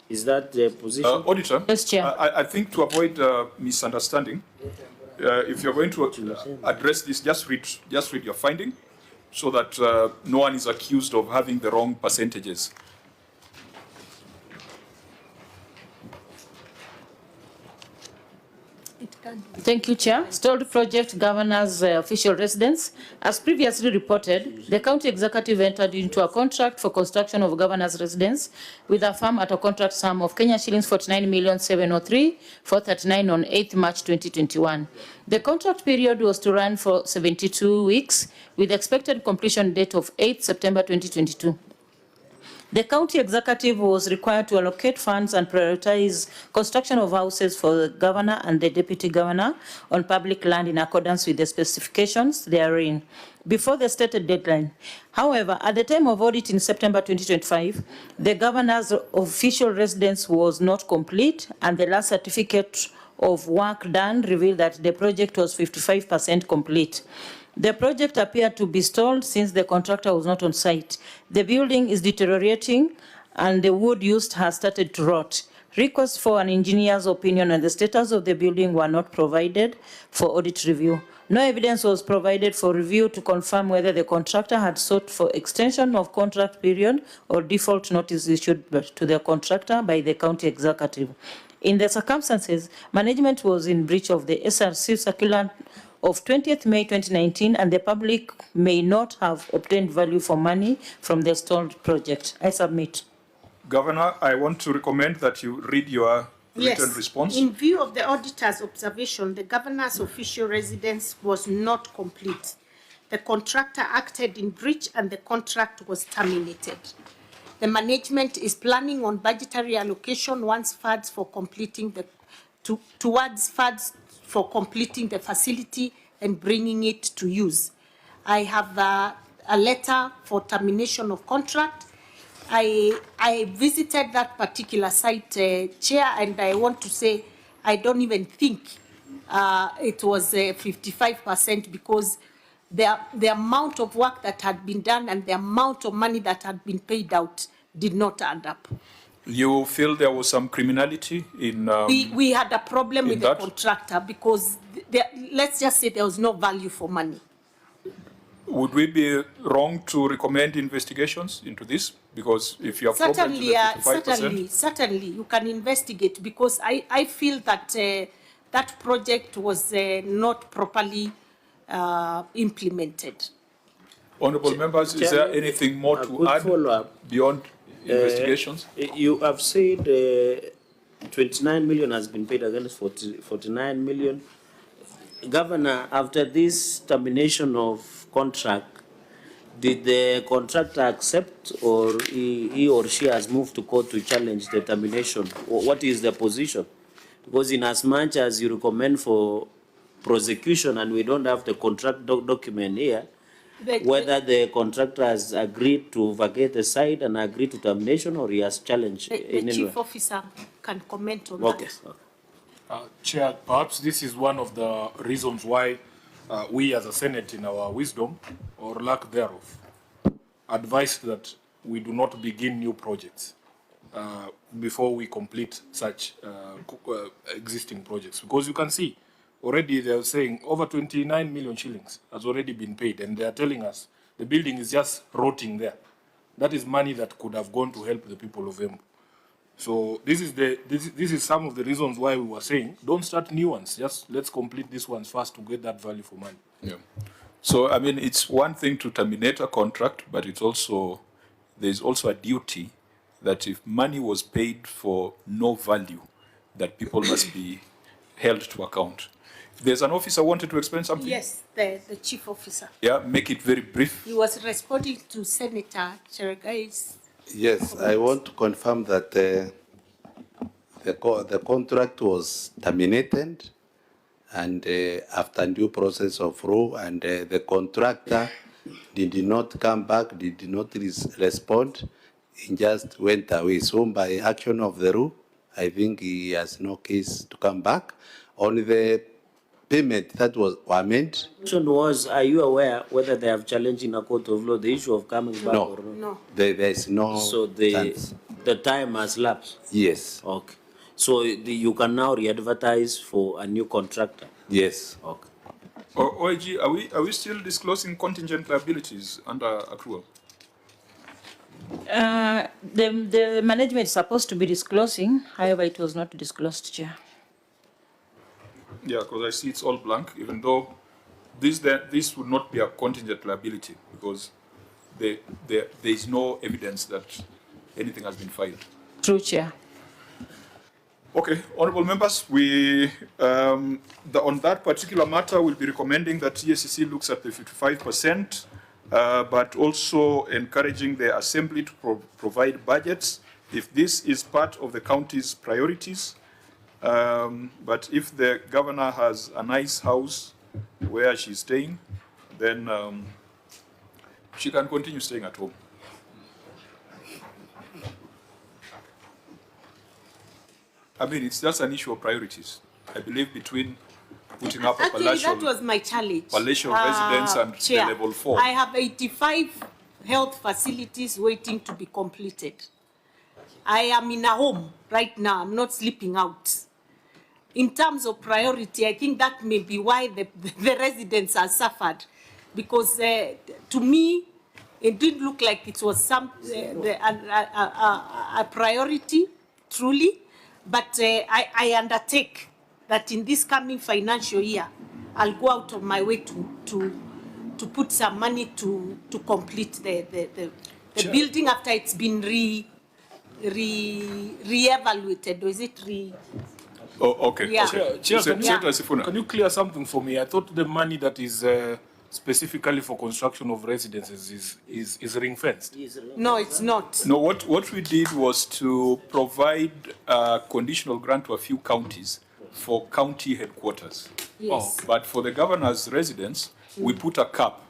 Is that the position? Auditor? Yes, Chair. I think to avoid misunderstanding, if you're going to address this, just read your finding, so that no one is accused of having the wrong percentages. Thank you, Chair. Stalled project governor's official residence. As previously reported, the county executive entered into a contract for construction of governor's residence with a firm at a contract sum of Kenya shillings 49,703,439 on 8th March 2021. The contract period was to run for 72 weeks with expected completion date of 8th September 2022. The county executive was required to allocate funds and prioritize construction of houses for the governor and the deputy governor on public land in accordance with the specifications therein before the stated deadline. However, at the time of audit in September 2025, the governor's official residence was not complete, and the last certificate of work done revealed that the project was 55% complete. The project appeared to be stalled since the contractor was not on site. The building is deteriorating and the wood used has started to rot. Requests for an engineer's opinion on the status of the building were not provided for audit review. No evidence was provided for review to confirm whether the contractor had sought for extension of contract period or default notice issued to the contractor by the county executive. In the circumstances, management was in breach of the SRC circular of 20th May 2019, and the public may not have obtained value for money from the stalled project. I submit. Governor, I want to recommend that you read your written response? In view of the auditor's observation, the governor's official residence was not complete. The contractor acted in breach and the contract was terminated. The management is planning on budgetary allocation towards funds for completing the facility and bringing it to use. I have a letter for termination of contract. I visited that particular site, Chair, and I want to say I don't even think it was 55% because the amount of work that had been done and the amount of money that had been paid out did not add up. You feel there was some criminality in... we had a problem with that? the contractor because let's just say there was no value for money. Would we be wrong to recommend investigations into this? Because if you have problems with the 55%... Certainly, you can investigate because I feel that that project was not properly implemented. Honourable members, is there anything more to add beyond investigations? You have said 29 million has been paid against 49 million. Governor, after this termination of contract, did the contractor accept or he or she has moved to court to challenge the termination? What is the position? Because in as much as you recommend for prosecution and we don't have the contract document here, whether the contractor has agreed to vacate the site and agreed to termination or he has challenged. The chief officer can comment on that. Chair, perhaps this is one of the reasons why we as a Senate, in our wisdom or lack thereof, advised that we do not begin new projects before we complete such existing projects. Because you can see, already they are saying over 29 million shillings has already been paid, and they are telling us the building is just rotting there. That is money that could have gone to help the people of Embu. So this is some of the reasons why we were saying don't start new ones. Just let's complete these ones first to get that value for money. Yeah. So I mean, it's one thing to terminate a contract, but it's also there's also a duty that if money was paid for no value, that people must be held to account. If there's an officer wanted to explain something. Yes, the chief officer. Yeah, make it very brief. He was responding to Senator Cheregai's. Yes, I want to confirm that the contract was terminated and after due process of law, and the contractor did not come back, did not respond, he just went away. So by action of the law, I think he has no case to come back. Only the payment that was made. Question was, are you aware whether they have challenged in a court of law the issue of coming back No. or not? No. There is no So chance. the time has lapsed? Yes. Okay. So you can now re-advertise for a new contractor? Yes. Okay. OIG, are we still disclosing contingent liabilities under accrual? The management is supposed to be disclosing, however, it was not disclosed, Chair. Yeah, because I see it's all blank, even though this would not be a contingent liability because there is no evidence that anything has been filed. True, Chair. Okay, honourable members, we on that particular matter, we'll be recommending that EACC looks at the 55%, but also encouraging the Assembly to provide budgets if this is part of the county's priorities. But if the governor has a nice house where she's staying, then she can continue staying at home. I mean, it's just an issue of priorities. I believe between putting up a palatial, that was my challenge. Palatial residence and Chair, the level 4. I have 85 health facilities waiting to be completed. I am in a home right now. I'm not sleeping out. In terms of priority, I think that may be why the residents are suffered. Because to me, it didn't look like it was a priority, truly. But I undertake that in this coming financial year, I'll go out of my way to put some money to complete the building after it's been re-evaluated, or is it Oh, okay. Yeah. Okay. Chair, Sifuna. can you clear something for me? I thought the money that is specifically for construction of residences is ring-fenced. No, it's not. No, what we did was to provide a conditional grant to a few counties for county headquarters. Yes. But for the governor's residence, we put a cap,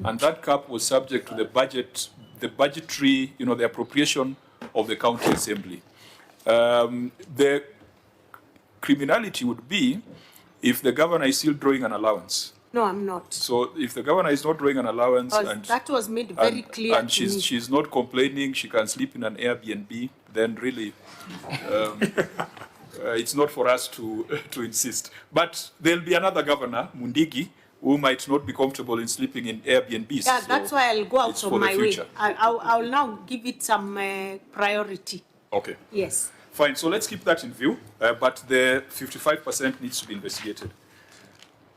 and that cap was subject to the budgetary, the appropriation of the county assembly. The criminality would be if the governor is still drawing an allowance. No, I'm not. So if the governor is not drawing an allowance, and that was made very clear and to me. she's not complaining, she can sleep in an Airbnb, then really it's not for us to insist. But there'll be another governor, Mundigi, who might not be comfortable in sleeping in Airbnbs. Yeah, that's why I'll go out of my way. Future. I'll now give it some priority. Okay. Yes. Fine, so let's keep that in view, but the 55% needs to be investigated.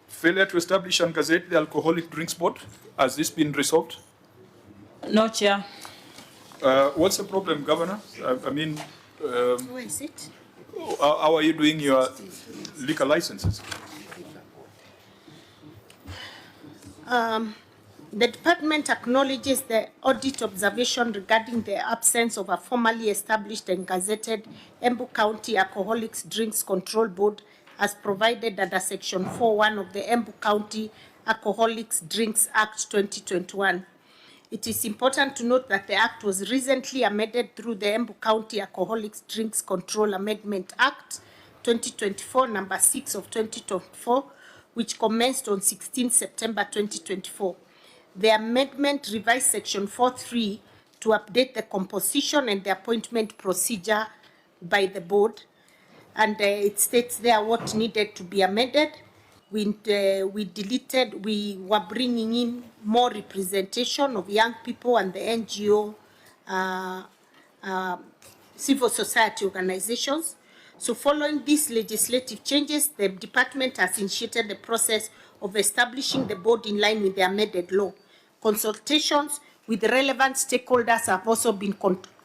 Failure to establish and gazette the Alcoholic Drinks Board, has this been resolved? No, Chair. What's the problem, Governor? Where is it? How are you doing your liquor licenses? The department acknowledges the audit observation regarding the absence of a formally established and gazetted Embu County Alcoholics Drinks Control Board as provided under Section 4.1 of the Embu County Alcoholics Drinks Act 2021. It is important to note that the Act was recently amended through the Embu County Alcoholics Drinks Control Amendment Act 2024, number 6 of 2024, which commenced on 16 September 2024. The amendment revised Section 4.3 to update the composition and the appointment procedure by the board. And it states there what needed to be amended. We were bringing in more representation of young people and the NGO, civil society organizations. So following these legislative changes, the department has initiated the process of establishing the board in line with the amended law. Consultations with the relevant stakeholders have also been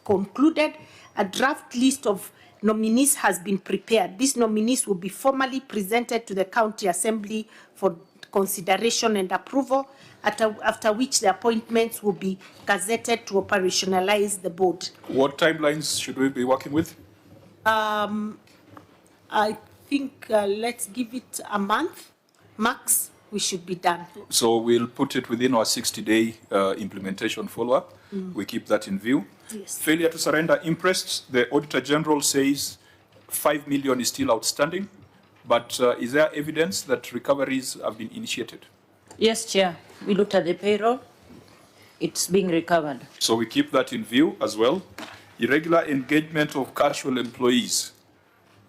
concluded. A draft list of nominees has been prepared. These nominees will be formally presented to the County Assembly for consideration and approval, after which the appointments will be gazetted to operationalize the board. What timelines should we be working with? I think let's give it a month, max. We should be done. So we'll put it within our 60-day implementation follow-up. We keep that in view. Yes. Failure to surrender interest. The Auditor General says 5 million is still outstanding, but is there evidence that recoveries have been initiated? Yes, Chair. We looked at the payroll. It's being recovered. So we keep that in view as well. Irregular engagement of casual employees.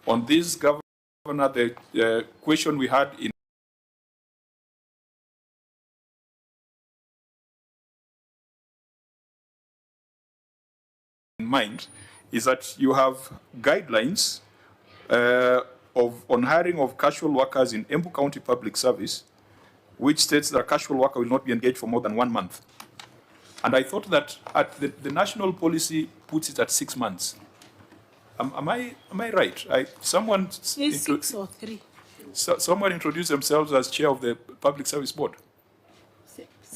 On this, Governor, the question we had in mind is that you have guidelines on hiring of casual workers in Embu County Public Service, which states that a casual worker will not be engaged for more than 1 month. And I thought that the national policy puts it at 6 months. Am I right? Someone 6 or 3. Someone introduced themselves as chair of the Public Service Board.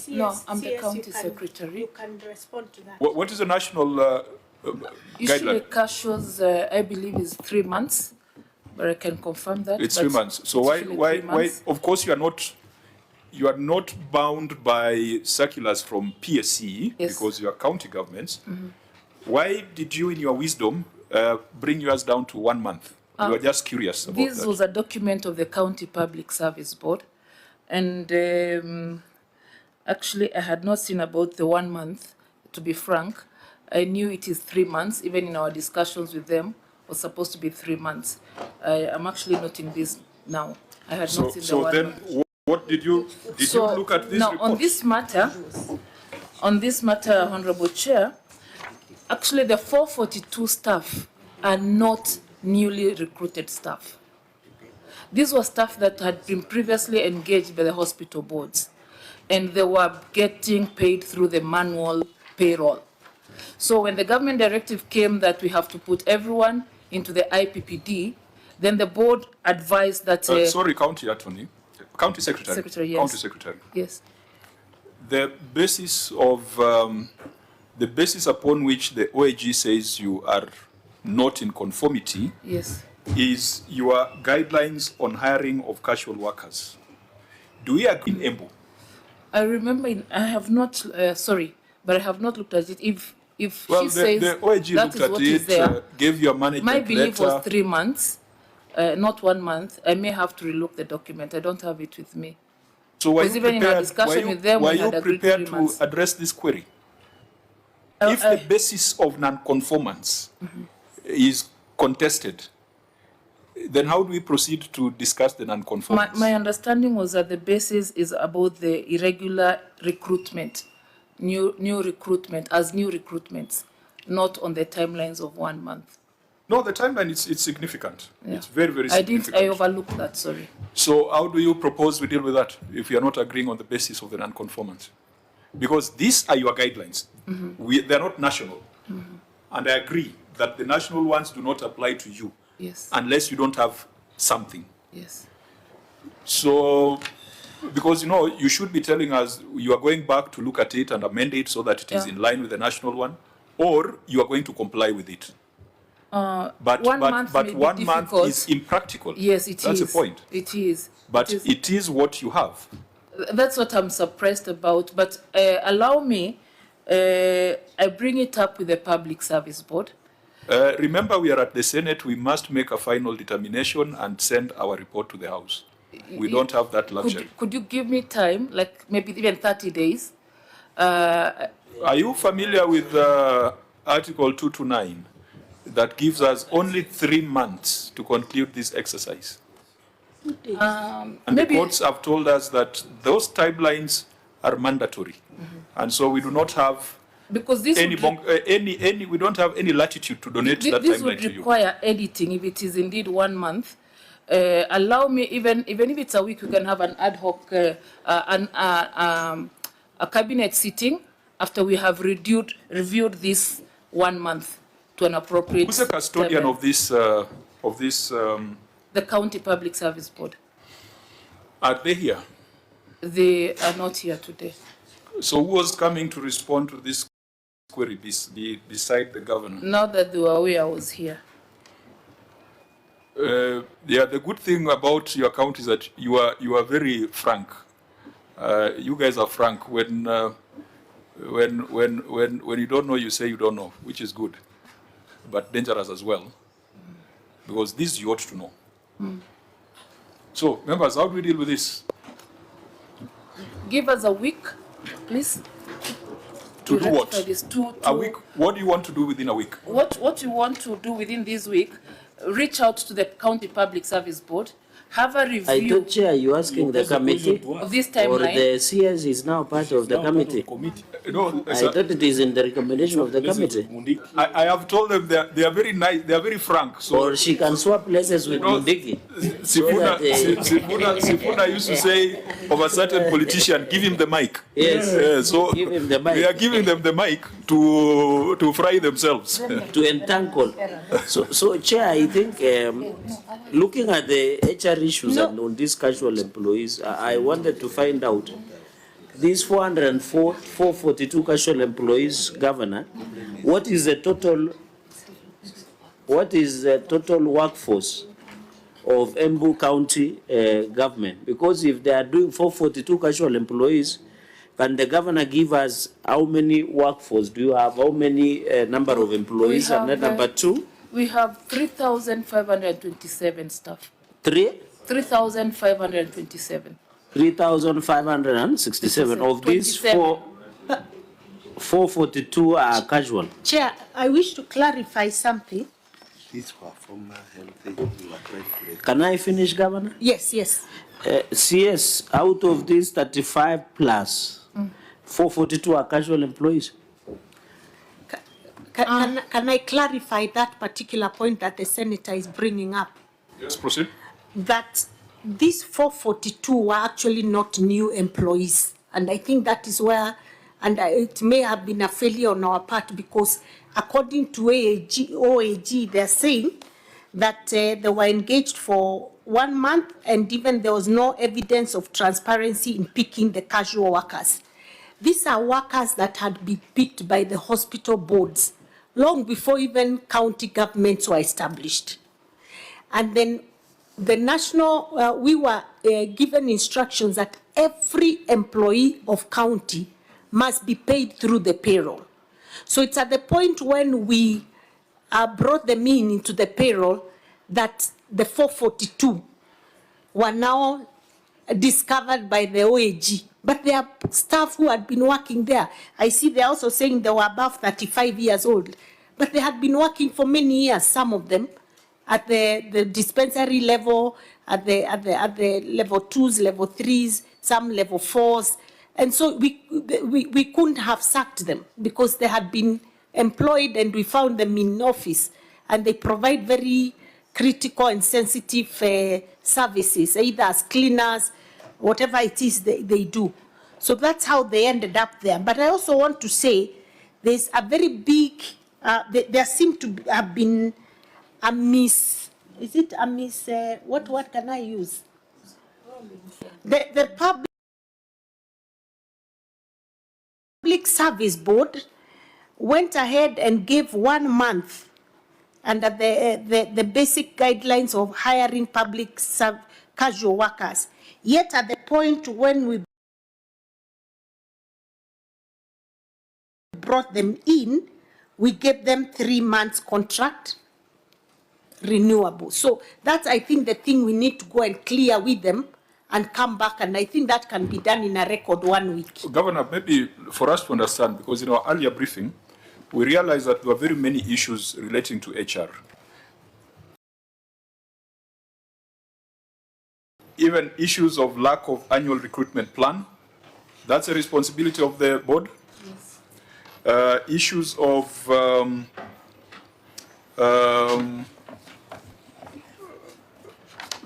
No, I'm the county secretary. You can respond to that. What is the national Usually guideline? casuals, I believe, is 3 months, but I can confirm that. It's 3 months. So why? Of course, you are not bound by circulars from PSC, yes, because you are county governments. Why did you, in your wisdom, bring yours down to 1 month? You were just curious about this that. Was a document of the County Public Service Board, and actually I had not seen about the 1 month, to be frank. I knew it is 3 months, even in our discussions with them, was supposed to be 3 months. I am actually noting this now. I had not seen the 1 month. What did you look at this report? On this matter, Honorable Chair, actually the 442 staff are not newly recruited staff. These were staff that had been previously engaged by the hospital boards, and they were getting paid through the manual payroll. So when the government directive came that we have to put everyone into the IPPD, then the board advised that... sorry, County Attorney. County Secretary. Secretary, yes. County Secretary. Yes. The basis of the basis upon which the OAG says you are not in conformity, yes, is your guidelines on hiring of casual workers. Do we agree in Embu? I remember. I have not. Sorry, but I have not looked at it. If well, she says the OAG that looked is at what it, is there, gave your management my belief letter. was 3 months, not 1 month. I may have to relook the document. I don't have it with me. So were Because you even in our prepared, discussion with them, we had agreed 3 prepared to months. address this query? If the basis of non-conformance is contested, then how do we proceed to discuss the non-conformance? My understanding was that the basis is about the irregular recruitment, new recruitment, as new recruitments, not on the timelines of 1 month. No, the timeline it's significant. Yeah. It's very, very significant. I overlooked that, sorry. So how do you propose we deal with that if you are not agreeing on the basis of the non-conformance? Because these are your guidelines. They're not national. And I agree that the national ones do not apply to you. Yes. Unless you don't have something. Yes. So, because you should be telling us you are going back to look at it and amend it so that it is in line with the national one, or you are going to comply with it. But 1 month but may be 1 month difficult. is impractical. Yes, it is. That's the point. It is. But it is what you have. That's what I'm surprised about. But allow me, I bring it up with the Public Service Board. Remember, we are at the Senate. We must make a final determination and send our report to the House. We don't have that luxury. Could you give me time, like maybe even 30 days? Are you familiar with Article 229 that gives us only 3 months to conclude this exercise? And the courts have told us that those timelines are mandatory. And so we do not have because this we don't have any latitude to donate that timeline to you. This would require editing if it is indeed 1 month. Allow me, even if it's a week, we can have an ad hoc, a cabinet sitting after we have reviewed this 1 month to an appropriate. Who's the custodian of this? The County Public Service Board. Are they here? They are not here today. So who was coming to respond to this query beside the governor? Now that they were aware I was here. Yeah, the good thing about your account is that you are very frank. You guys are frank. When you don't know, you say you don't know, which is good, but dangerous as well, because this you ought to know. So, members, how do we deal with this? Give us a week, please. To do what? A week. What do you want to do within a week? What you want to do within this week? Reach out to the County Public Service Board. Have a review. I thought, Chair, you asking the committee of this timeline. Or the CS is now part of the committee? No, I thought it is in the recommendation of the committee. I have told them they are very nice, they are very frank. So or she can swap places with Mundiki. Sifuna used to say of a certain politician, give him the mic. Yes, so give him the mic. We are giving them the mic to fry themselves. To entangle. So Chair, I think looking at the HR issues and on these casual employees, I wanted to find out these 442 casual employees, Governor, what is the total workforce of Embu County government? Because if they are doing 442 casual employees, can the governor give us how many workforce do you have? How many number of employees? And then number two? We have 3,527 staff. 3,527. 3,567 of these 442 are casual. Chair, I wish to clarify something. These were former healthy. Can I finish, Governor? Yes, yes. CS, out of these 35 plus, 442 are casual employees. Can I clarify that particular point that the Senator is bringing up? Yes, proceed. That these 442 were actually not new employees. And I think that is where And it may have been a failure on our part because according to OAG, they're saying that they were engaged for 1 month and even there was no evidence of transparency in picking the casual workers. These are workers that had been picked by the hospital boards long before even county governments were established. And then the national, we were given instructions that every employee of county must be paid through the payroll. So it's at the point when we brought them into the payroll that the 442 were now discovered by the OAG. But there are staff who had been working there. I see they're also saying they were above 35 years old. But they had been working for many years, some of them, at the dispensary level, at the level 2s, level 3s, some level 4s. And so we couldn't have sacked them because they had been employed and we found them in office. And they provide very critical and sensitive services, either as cleaners, whatever it is they do. So that's how they ended up there. But I also want to say there's a very big, there seemed to have been a what word can I use? The Public Service Board went ahead and gave 1 month under the basic guidelines of hiring public casual workers. Yet at the point when we brought them in, we gave them 3 months contract renewable. So that's, I think, the thing we need to go and clear with them and come back. And I think that can be done in a record 1 week. Governor, maybe for us to understand, because in our earlier briefing, we realized that there were very many issues relating to HR. Even issues of lack of annual recruitment plan, that's a responsibility of the board. Yes. Issues of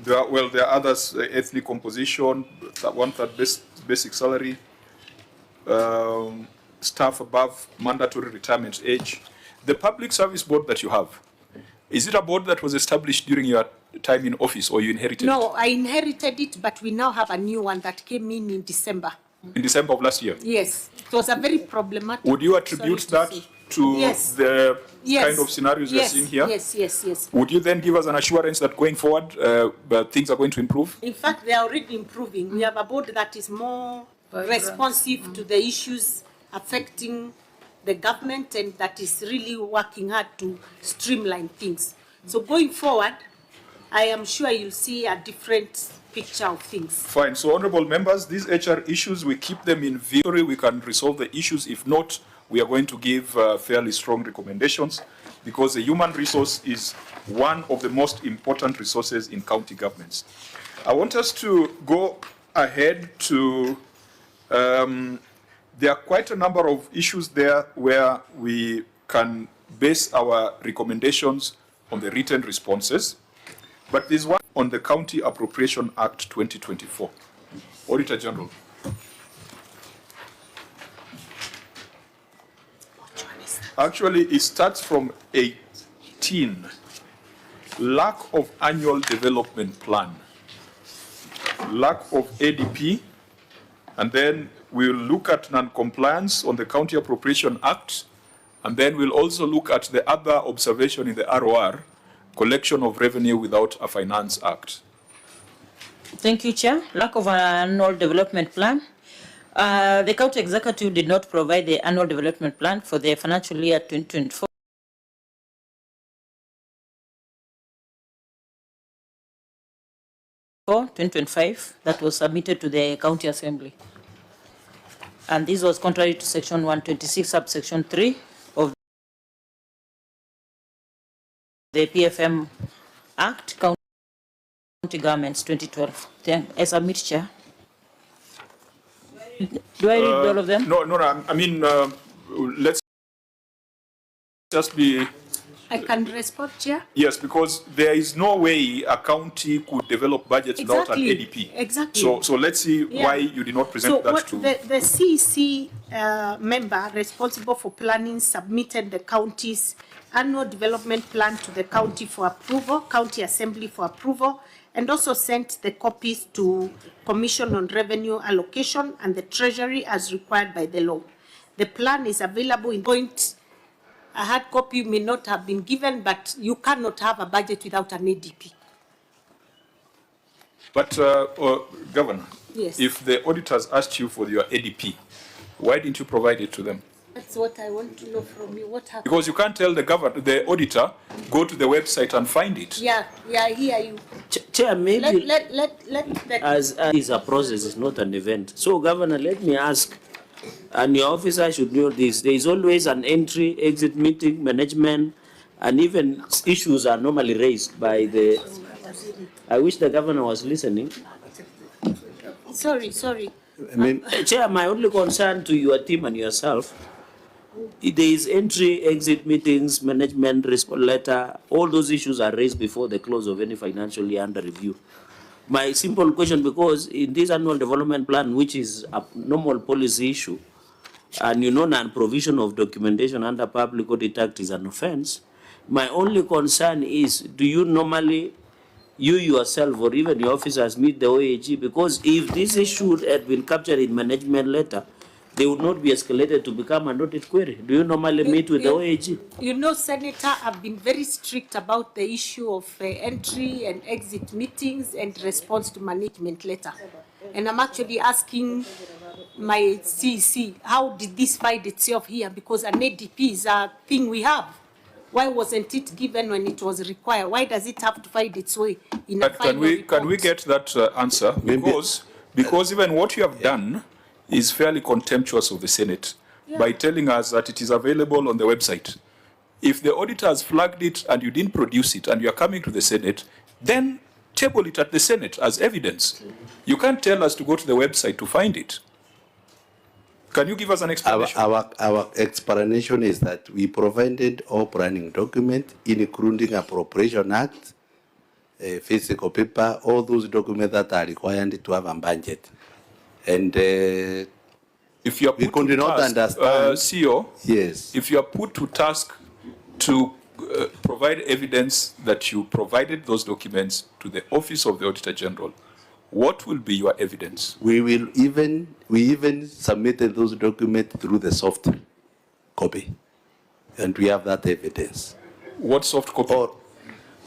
there are others, ethnic composition, 1/3 basic salary, staff above mandatory retirement age. The Public Service Board that you have, is it a board that was established during your time in office or you inherited it? No, I inherited it, but we now have a new one that came in December. In December of last year? Yes, it was a very problematic. Would you attribute that to yes. the yes. kind of scenarios yes. you're seeing here? Yes. Would you then give us an assurance that going forward, things are going to improve? In fact, they are already improving. We have a board that is more responsive to the issues affecting the government and that is really working hard to streamline things. So going forward, I am sure you'll see a different picture of things. Fine. So, honorable members, these HR issues, we keep them in view. We can resolve the issues. If not, we are going to give fairly strong recommendations because the human resource is one of the most important resources in county governments. I want us to go ahead to, there are quite a number of issues there where we can base our recommendations on the written responses. But there's one on the County Appropriation Act 2024. Auditor General. Actually, it starts from 18. Lack of annual development plan. Lack of ADP. And then we'll look at non-compliance on the County Appropriation Act. And then we'll also look at the other observation in the ROR, collection of revenue without a finance act. Thank you, Chair. Lack of an annual development plan. The county executive did not provide the annual development plan for the financial year 2024. For 2025 that was submitted to the County Assembly. And this was contrary to Section 126, subsection 3 of the PFM Act, County Governments 2012. I submit, Chair. Do I read all of them? No, I mean, let's just be I can respond, Chair. Yes, because there is no way a county could develop budgets without an ADP. Exactly. So let's see why you did not present that to... The CEC member responsible for planning submitted the county's annual development plan to the county for approval, county assembly for approval, and also sent the copies to Commission on Revenue Allocation and the Treasury as required by the law. The plan is available in point. A hard copy may not have been given, but you cannot have a budget without an ADP. But, Governor, yes, if the auditors asked you for your ADP, why didn't you provide it to them? That's what I want to know from you. What happened? Because you can't tell the auditor, go to the website and find it. Yeah, I hear you. Chair, maybe let as is a process, it's not an event. So, Governor, let me ask, and your officer should know this, there is always an entry, exit meeting, management, and even issues are normally raised by the... I wish the governor was listening. Sorry. Chair, my only concern to your team and yourself, there is entry, exit meetings, management, response letter, all those issues are raised before the close of any financial year under review. My simple question, because in this annual development plan, which is a normal policy issue, and you know non-provision of documentation under Public Audit Act is an offense, my only concern is, do you normally, you yourself or even your officers meet the OAG? Because if this issue had been captured in management letter, they would not be escalated to become an audit query. Do you normally meet with the OAG? You know, Senator, I've been very strict about the issue of entry and exit meetings and response to management letter. And I'm actually asking my CEC, how did this find itself here? Because an ADP is a thing we have. Why wasn't it given when it was required? Why does it have to find its way in a final report? Can we get that answer? Because even what you have done is fairly contemptuous of the Senate by telling us that it is available on the website. If the auditors flagged it and you didn't produce it and you are coming to the Senate, then table it at the Senate as evidence. You can't tell us to go to the website to find it. Can you give us an explanation? Our explanation is that we provided all planning documents, including Appropriation Act, physical paper, all those documents that are required to have a budget. And if you are we could not understand, CEO, yes, if you are put to task to provide evidence that you provided those documents to the Office of the Auditor General, what will be your evidence? We even submitted those documents through the soft copy, and we have that evidence. What soft copy?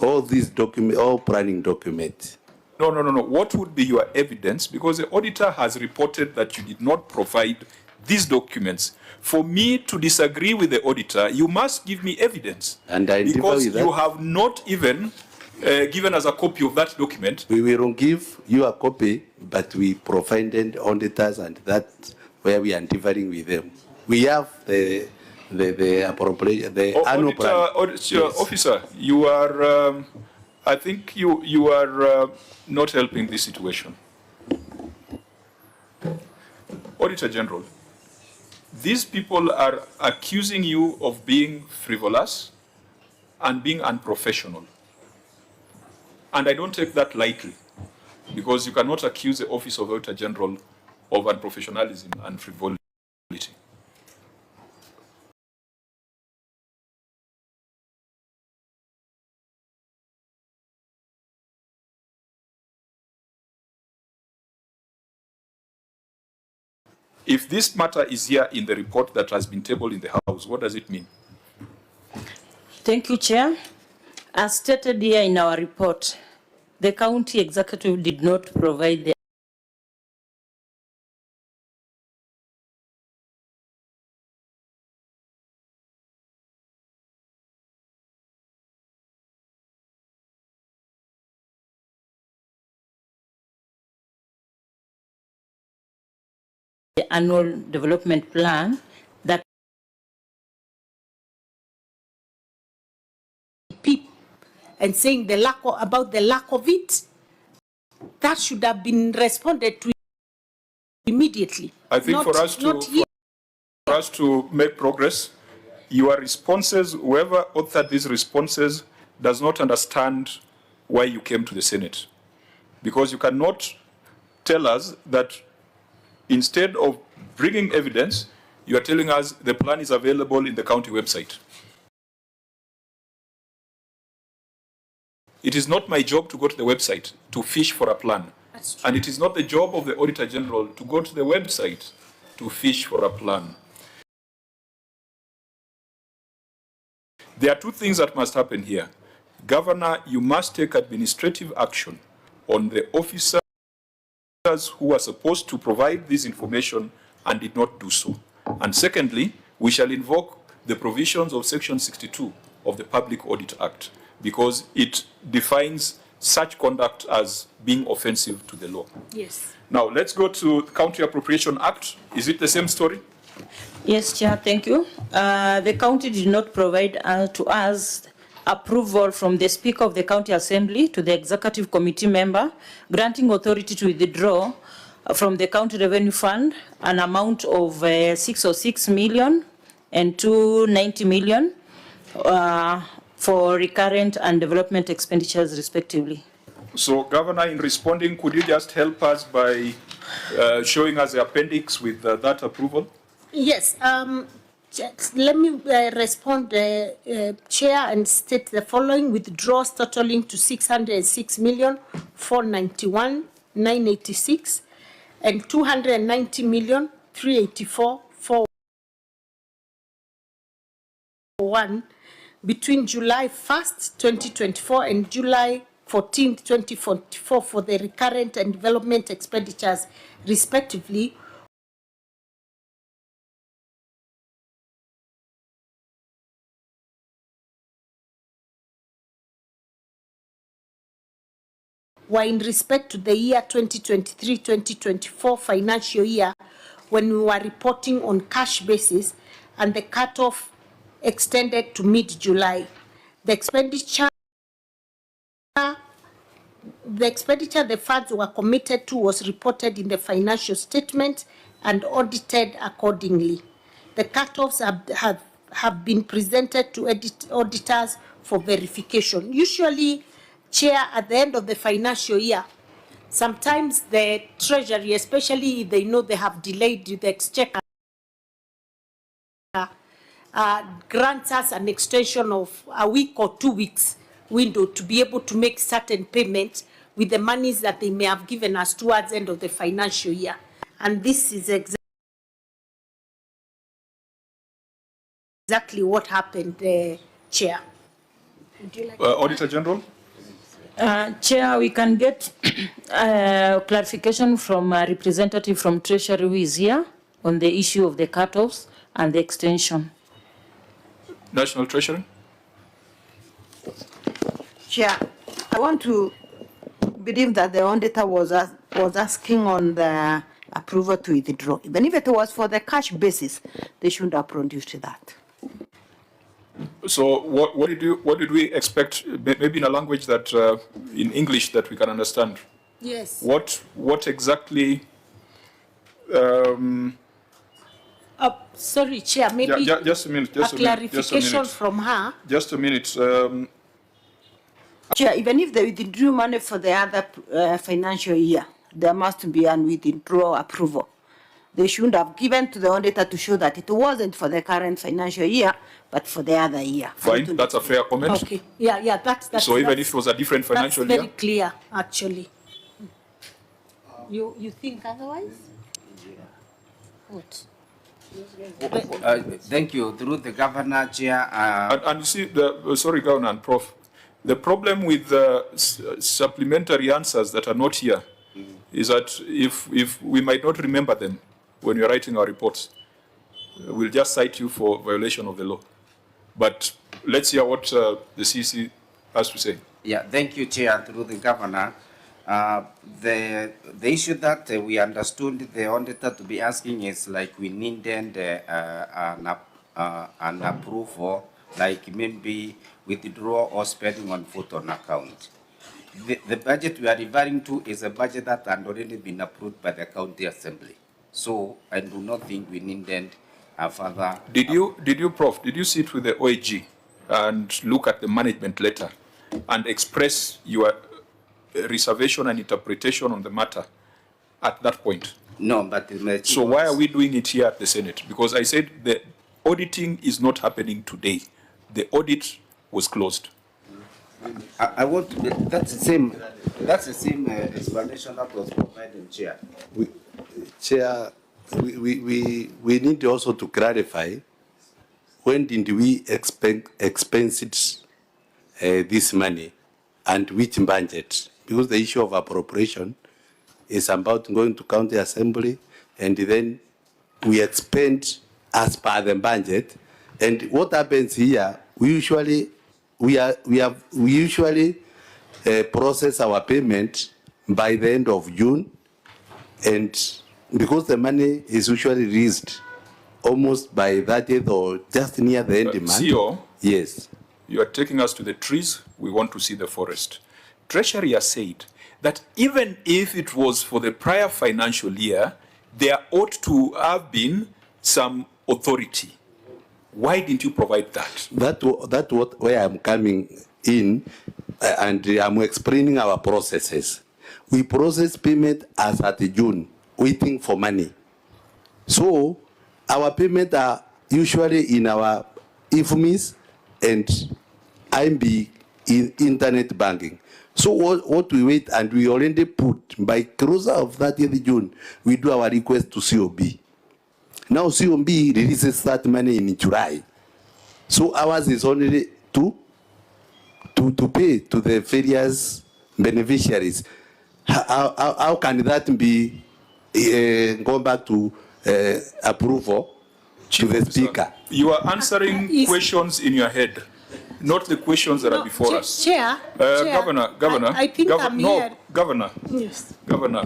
All these documents, all planning documents. No. What would be your evidence? Because the auditor has reported that you did not provide these documents. For me to disagree with the auditor, you must give me evidence. And I because you have not even given us a copy of that document. We will give you a copy, but we provided auditors, and that's where we are differing with them. We have the appropriation, the annual plan. Yes. Officer, you are. I think you are not helping this situation. Auditor General, these people are accusing you of being frivolous and being unprofessional. And I don't take that lightly, because you cannot accuse the Office of Auditor General of unprofessionalism and frivolity. If this matter is here in the report that has been tabled in the House, what does it mean? Thank you, Chair. As stated here in our report, the county executive did not provide the annual development plan that and saying about the lack of it, that should have been responded to immediately. I think for us to make progress, your responses, whoever authored these responses does not understand why you came to the Senate. Because you cannot tell us that instead of bringing evidence, you are telling us the plan is available in the county website. It is not my job to go to the website to fish for a plan. And it is not the job of the Auditor General to go to the website to fish for a plan. There are two things that must happen here. Governor, you must take administrative action on the officers who are supposed to provide this information and did not do so. And secondly, we shall invoke the provisions of Section 62 of the Public Audit Act because it defines such conduct as being offensive to the law. Yes. Now, let's go to the County Appropriation Act. Is it the same story? Yes, Chair, thank you. The county did not provide to us approval from the Speaker of the County Assembly to the Executive Committee member, granting authority to withdraw from the County Revenue Fund an amount of 606 million and 290 million for recurrent and development expenditures, respectively. So, Governor, in responding, could you just help us by showing us the appendix with that approval? Yes. Let me respond, Chair, and state the following: withdrawals totaling to 606,491,986 and 290,384,401 between July 1st, 2024 and July 14th, 2044 for the recurrent and development expenditures, respectively, were in respect to the year 2023-2024 financial year when we were reporting on cash basis and the cutoff extended to mid-July. The expenditure the funds were committed to was reported in the financial statement and audited accordingly. The cutoffs have been presented to auditors for verification. Usually, Chair, at the end of the financial year, sometimes the Treasury, especially if they know they have delayed the exchequer, grants us an extension of a week or 2 weeks window to be able to make certain payments with the monies that they may have given us towards the end of the financial year. And this is exactly what happened, Chair. Would you like Auditor General? Chair, we can get clarification from a representative from Treasury who is here on the issue of the cutoffs and the extension. National Treasury? Chair, I want to believe that the auditor was asking on the approval to withdraw. Even if it was for the cash basis, they shouldn't have produced that. So what did we expect? Maybe in a language that in English that we can understand. Yes. What exactly? Sorry, Chair. Maybe just a minute. Just a a minute. clarification from her. Just a minute. Chair, even if they withdrew money for the other financial year, there must be an withdrawal approval. They shouldn't have given to the auditor to show that it wasn't for the current financial year, but for the other year. Fine, that's a fair comment. Okay. Yeah, that's so even if it was a different financial year? That's very clear, actually. You think otherwise? What? Thank you. Through the Governor, Chair. And you see, sorry, Governor and Prof. The problem with supplementary answers that are not here is that if we might not remember them when we are writing our reports, we'll just cite you for violation of the law. But let's hear what the CC has to say. Yeah, thank you, Chair, through the Governor. The issue that we understood the auditor to be asking is like we needed an approval, like maybe withdraw or spending on foot on account. The budget we are referring to is a budget that had already been approved by the County Assembly. So I do not think we needed further. Did you, Prof, did you sit with the OAG and look at the management letter and express your reservation and interpretation on the matter at that point? No, but so why are we doing it here at the Senate? Because I said the auditing is not happening today. The audit was closed. I want to, that's the same explanation that was provided, Chair. Chair, we need also to clarify when did we expense it, this money and which budget? Because the issue of appropriation is about going to county assembly and then we expend as per the budget. And what happens here, we usually process our payment by the end of June, and because the money is usually released almost by 30th or just near the end of the month. CEO, yes. You are taking us to the trees, we want to see the forest. Treasury has said that even if it was for the prior financial year, there ought to have been some authority. Why didn't you provide that? That's where I'm coming in, and I'm explaining our processes. We process payment as at June, waiting for money. So our payment are usually in our IFMIS and IMB in internet banking. So what we wait, and we already put by closer of 30th June, we do our request to COB. Now COB releases that money in July. So ours is only to pay to the various beneficiaries. How can that be going back to approval to the Speaker? You are answering questions in your head, not the questions that are before us. Chair, Governor, I think I'm here. Governor. Yes. Governor,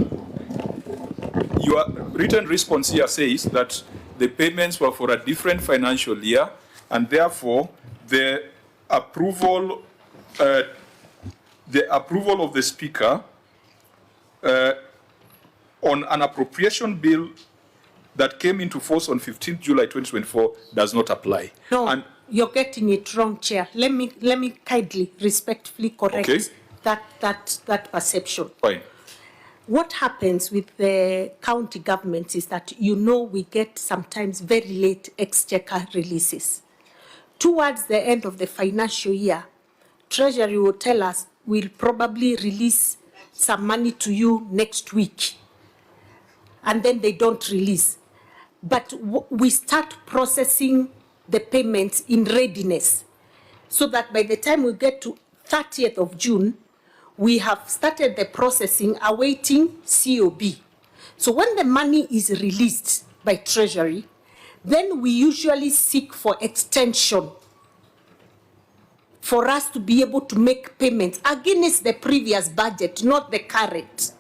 your written response here says that the payments were for a different financial year, and therefore the approval of the Speaker on an appropriation bill that came into force on 15th July 2024 does not apply. No, and you're getting it wrong, Chair. Let me kindly, respectfully correct that perception. Fine. What happens with the county governments is that, we get sometimes very late exchequer releases. Towards the end of the financial year, Treasury will tell us we'll probably release some money to you next week. And then they don't release. But we start processing the payments in readiness, so that by the time we get to 30th of June, we have started the processing awaiting COB. So when the money is released by Treasury, then we usually seek for extension for us to be able to make payments against the previous budget, not the current.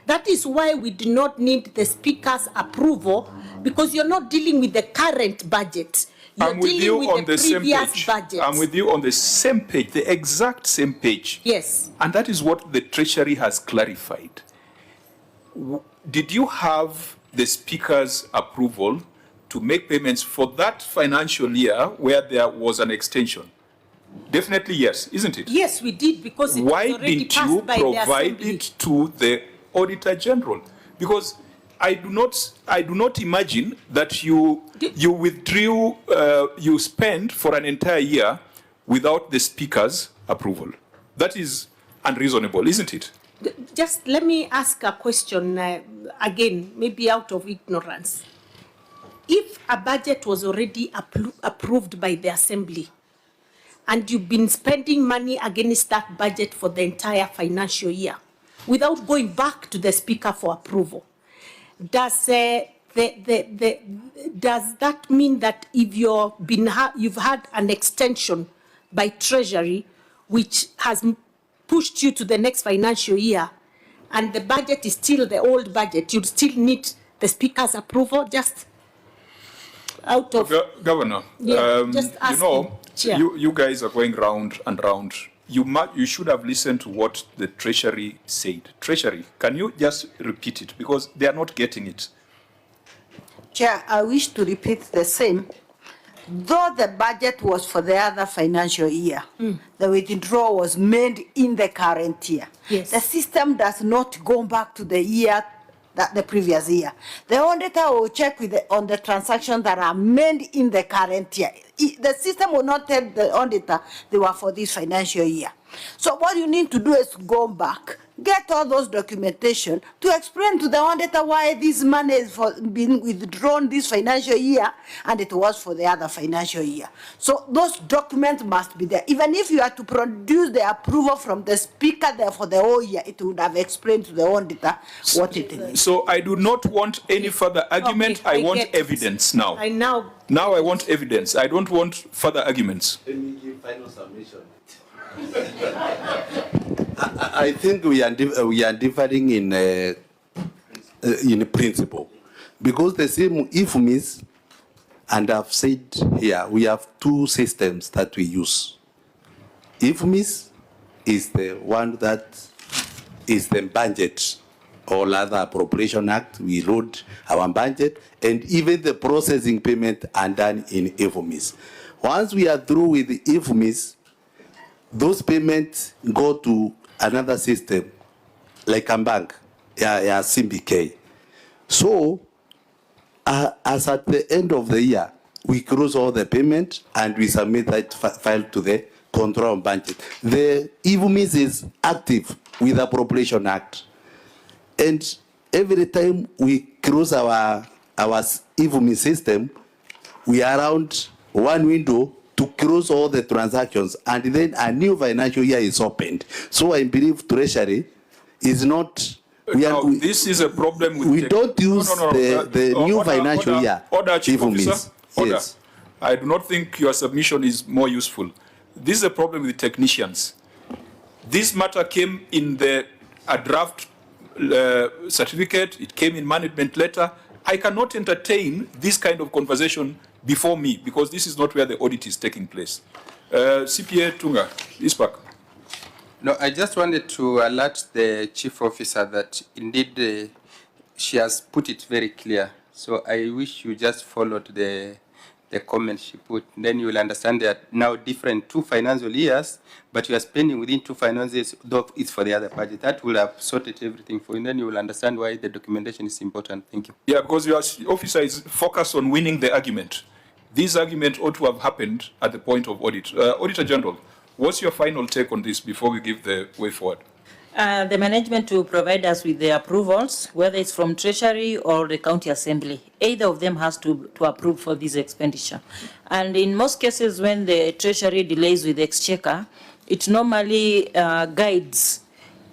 That is why we do not need the Speaker's approval, because you're not dealing with the current budget. I'm with you on the same page. I'm with you on the same page, the exact same page. Yes. And that is what the Treasury has clarified. Did you have the Speaker's approval to make payments for that financial year where there was an extension? Definitely yes, isn't it? Yes, we did, because it was already passed by the Assembly. Why didn't you provide it to the Auditor General? Because I do not imagine that you withdrew, you spent for an entire year without the Speaker's approval. That is unreasonable, isn't it? Just let me ask a question again, maybe out of ignorance. If a budget was already approved by the Assembly, and you've been spending money against that budget for the entire financial year without going back to the Speaker for approval, does that mean that if you've had an extension by Treasury which has pushed you to the next financial year and the budget is still the old budget, you'd still need the Speaker's approval? Just out of Governor, just asking, you guys are going round and round. You should have listened to what the Treasury said. Treasury, can you just repeat it, because they are not getting it? Chair, I wish to repeat the same. Though the budget was for the other financial year, the withdrawal was made in the current year. Yes. The system does not go back to the year that the previous year. The auditor will check with on the transactions that are made in the current year. The system will not tell the auditor they were for this financial year. So what you need to do is go back, get all those documentation to explain to the auditor why this money is being withdrawn this financial year and it was for the other financial year. So those documents must be there. Even if you are to produce the approval from the speaker there for the whole year, it would have explained to the auditor what it is. So I do not want any further argument. Okay, I want evidence now. Now I want evidence. I don't want further arguments. Let me give final submission. I think we are differing in principle, because the same IFMIS, and I've said here, we have two systems that we use. IFMIS is the one that is the budget or other appropriation act. We load our budget, and even the processing payment are done in IFMIS. Once we are through with the IFMIS, those payments go to another system, like a bank, CBK. So, as at the end of the year, we close all the payment and we submit that file to the control budget. The IFMIS is active with the Appropriation Act. And every time we close our IFMIS system, we are around one window to close all the transactions, and then a new financial year is opened. So I believe Treasury is not. This is a problem with. We don't use the new financial year. Order, Chief Officer. Order. Yes. I do not think your submission is more useful. This is a problem with technicians. This matter came in a draft certificate. It came in management letter. I cannot entertain this kind of conversation before me, because this is not where the audit is taking place. CPA Tunga, ISPAC. No, I just wanted to alert the Chief Officer that indeed she has put it very clear. So I wish you just followed the comment she put. Then you will understand that now different 2 financial years, but you are spending within 2 financial years, though it's for the other budget. That will have sorted everything for you. And then you will understand why the documentation is important. Thank you. Yeah, because your officer is focused on winning the argument. This argument ought to have happened at the point of audit. Auditor General, what's your final take on this before we give the way forward? The management to provide us with the approvals, whether it's from Treasury or the County Assembly. Either of them has to approve for this expenditure. And in most cases, when the Treasury delays with the Exchequer, it normally guides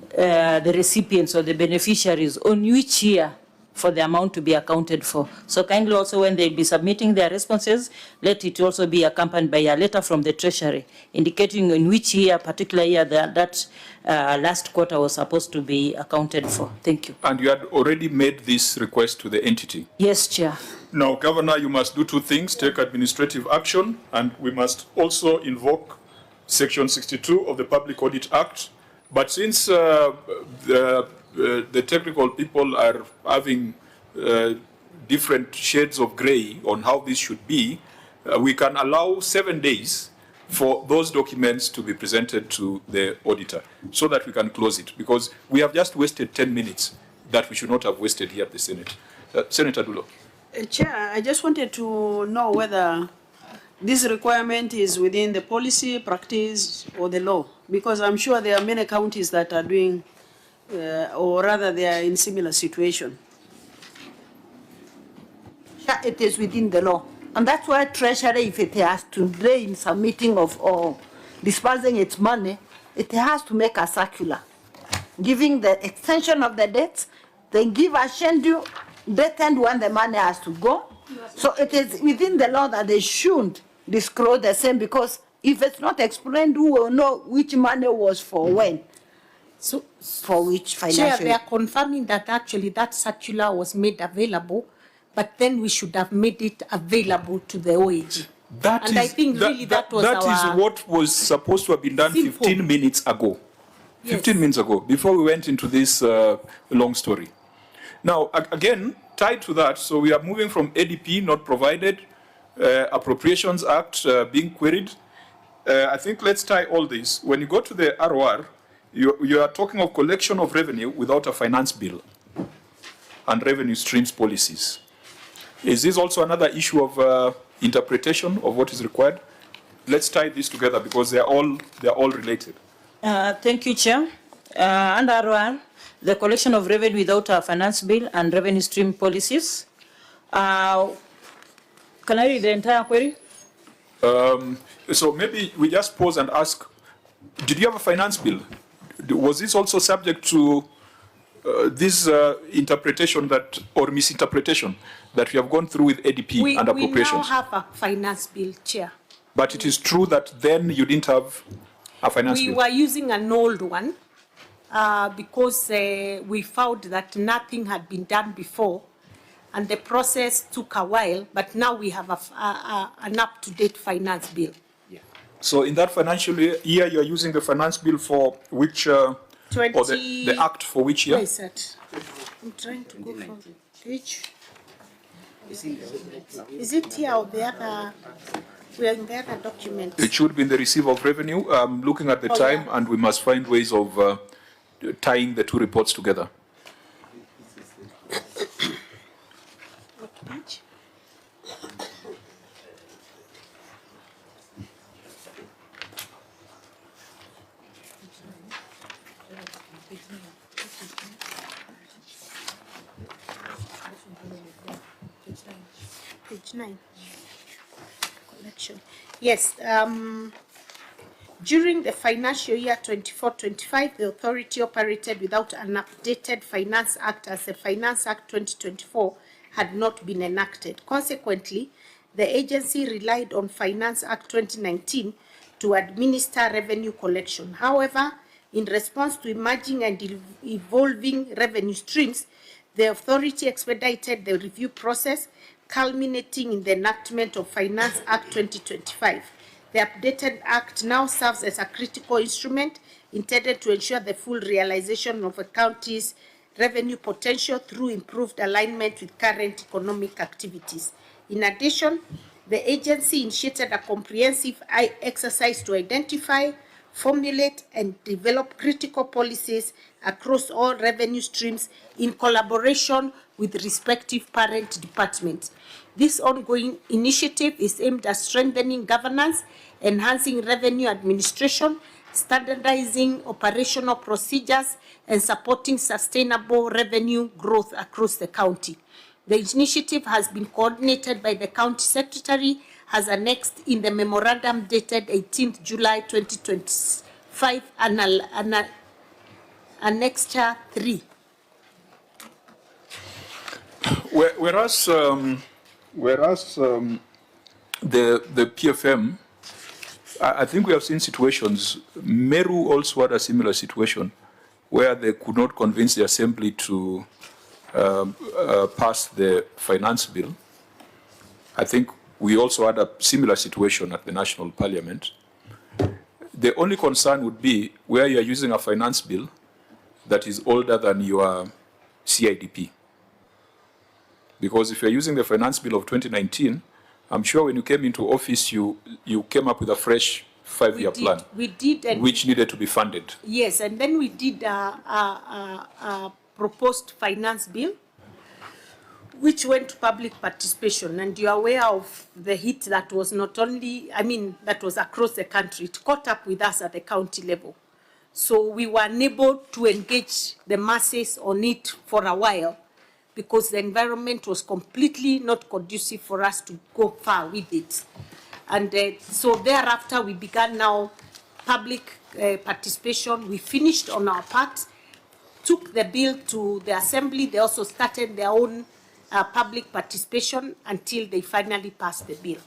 the recipients or the beneficiaries on which year for the amount to be accounted for. So kindly also, when they'll be submitting their responses, let it also be accompanied by a letter from the Treasury indicating in which year, particular year, that last quarter was supposed to be accounted for. Thank you. And you had already made this request to the entity? Yes, Chair. Now, Governor, you must do 2 things: take administrative action, and we must also invoke Section 62 of the Public Audit Act. But since the technical people are having different shades of gray on how this should be, we can allow 7 days for those documents to be presented to the auditor so that we can close it, because we have just wasted 10 minutes that we should not have wasted here at the Senate. Senator Dulo. Chair, I just wanted to know whether this requirement is within the policy, practice, or the law, because I'm sure there are many counties that are doing, or rather they are in similar situation. It is within the law. And that's why Treasury, if it has to delay in submitting of or disbursing its money, it has to make a circular, giving the extension of the dates, then give a schedule, date and when the money has to go. So it is within the law that they shouldn't disclose the same, because if it's not explained, who will know which money was for when? So, for which financial Chair, they are confirming that actually that circular was made available, but then we should have made it available to the OAG. I think really that is what was supposed to have been done 15 minutes ago. 15 minutes ago, before we went into this long story. Now, again, tied to that, so we are moving from ADP not provided, Appropriations Act being queried. I think let's tie all this. When you go to the ROR, you are talking of collection of revenue without a finance bill and revenue streams policies. Is this also another issue of interpretation of what is required? Let's tie this together because they are all related. Thank you, Chair. Under ROR, the collection of revenue without a finance bill and revenue stream policies. Can I read the entire query? So maybe we just pause and ask, did you have a finance bill? Was this also subject to this interpretation that, or misinterpretation that we have gone through with ADP and appropriations? We now have a finance bill, Chair. But it is true that then you didn't have a finance bill. We were using an old one because we found that nothing had been done before. And the process took a while, but now we have an up-to-date finance bill. Yeah. So in that financial year, you are using the finance bill for which, or the act for which year? Where is that? I'm trying to go for page. Is it here or the other? We are in the other document. It should be in the receive of revenue. I'm looking at the time, and we must find ways of tying the two reports together. Page? Page 9. Collection. Yes. During the financial year 24-25, the authority operated without an updated Finance Act, as the Finance Act 2024 had not been enacted. Consequently, the agency relied on Finance Act 2019 to administer revenue collection. However, in response to emerging and evolving revenue streams, the authority expedited the review process, culminating in the enactment of Finance Act 2025. The updated Act now serves as a critical instrument intended to ensure the full realization of a county's revenue potential through improved alignment with current economic activities. In addition, the agency initiated a comprehensive exercise to identify, formulate, and develop critical policies across all revenue streams in collaboration with respective parent departments. This ongoing initiative is aimed at strengthening governance, enhancing revenue administration, standardizing operational procedures, and supporting sustainable revenue growth across the county. The initiative has been coordinated by the County Secretary, has annexed in the memorandum dated 18th July 2025, Annexure 3. Whereas the PFM, I think we have seen situations, Meru also had a similar situation where they could not convince the assembly to pass the finance bill. I think we also had a similar situation at the National Parliament. The only concern would be where you are using a finance bill that is older than your CIDP. Because if you're using the finance bill of 2019, I'm sure when you came into office, you came up with a fresh 5-year plan. We did. And which needed to be funded. Yes, and then we did a proposed finance bill, which went to public participation. And you're aware of the hit that was not only, that was across the country. It caught up with us at the county level. So we were unable to engage the masses on it for a while, because the environment was completely not conducive for us to go far with it. And so thereafter, we began now public participation. We finished on our part, took the bill to the assembly. They also started their own public participation until they finally passed the bill.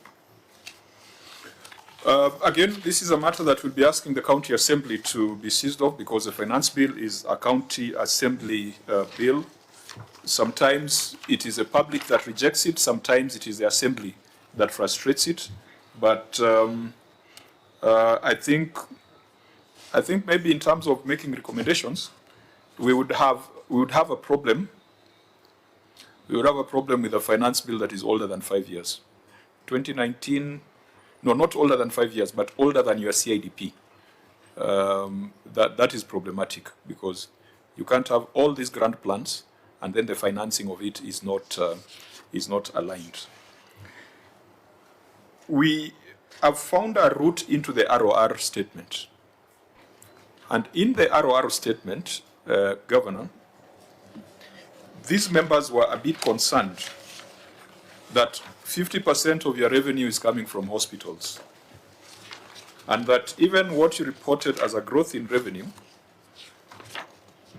Again, this is a matter that we'll be asking the county assembly to be seized of, because the finance bill is a county assembly bill. Sometimes it is the public that rejects it, sometimes it is the assembly that frustrates it. But I think maybe in terms of making recommendations, we would have a problem we would have a problem with a finance bill that is older than 5 years. 2019, no, not older than 5 years, but older than your CIDP. That is problematic because you can't have all these grand plans and then the financing of it is not aligned. We have found a route into the ROR statement. And in the ROR statement, Governor, these members were a bit concerned that 50% of your revenue is coming from hospitals. And that even what you reported as a growth in revenue,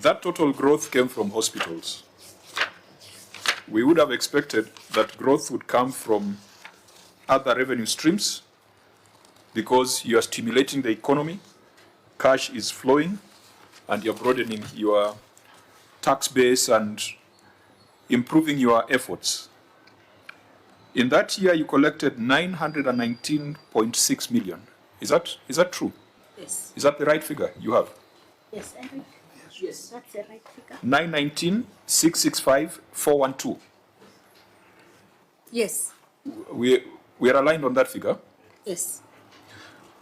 that total growth came from hospitals. We would have expected that growth would come from other revenue streams because you are stimulating the economy, cash is flowing, and you're broadening your tax base and improving your efforts. In that year, you collected 919.6 million. Is that true? Yes. Is that the right figure you have? Yes, Eric. Yes, that's the right figure. 919,665,412. Yes. We are aligned on that figure. Yes.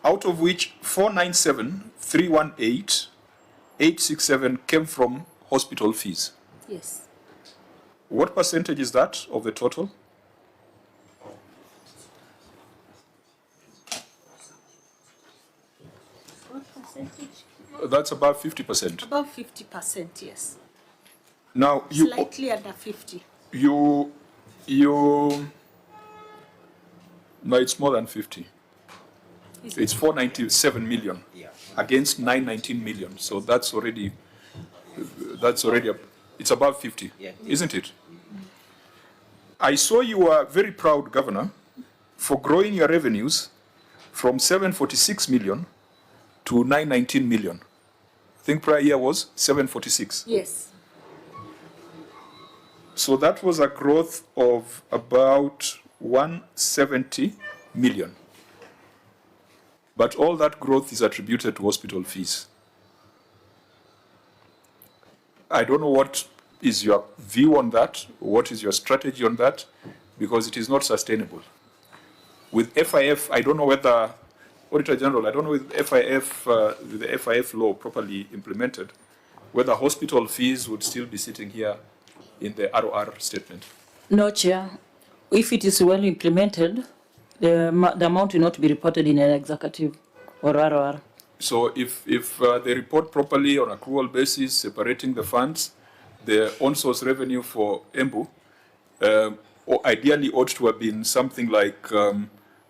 Out of which 497,318,867 came from hospital fees. Yes. What percentage is that of the total? What percentage? That's about 50%. About 50%, yes. Now, you Slightly under 50. no, it's more than 50. It's 497 million against 919 million. So that's already it's above 50, isn't it? I saw you were very proud, Governor, for growing your revenues from 746 million to 919 million. I think prior year was 746. Yes. So that was a growth of about 170 million. But all that growth is attributed to hospital fees. I don't know what is your view on that, what is your strategy on that, because it is not sustainable. With FIF, I don't know whether, Auditor General, I don't know with FIF, with the FIF law properly implemented, whether hospital fees would still be sitting here in the ROR statement. No, Chair. If it is well implemented, the amount will not be reported in an executive or ROR. So if they report properly on accrual basis, separating the funds, the on-source revenue for Embu, or ideally ought to have been something like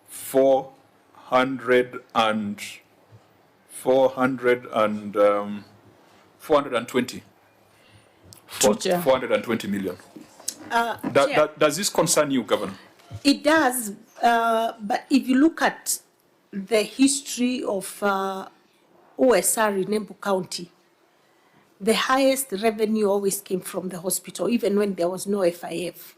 420 million. Does this concern you, Governor? It does, but if you look at the history of OSR in Embu County, the highest revenue always came from the hospital, even when there was no FIF.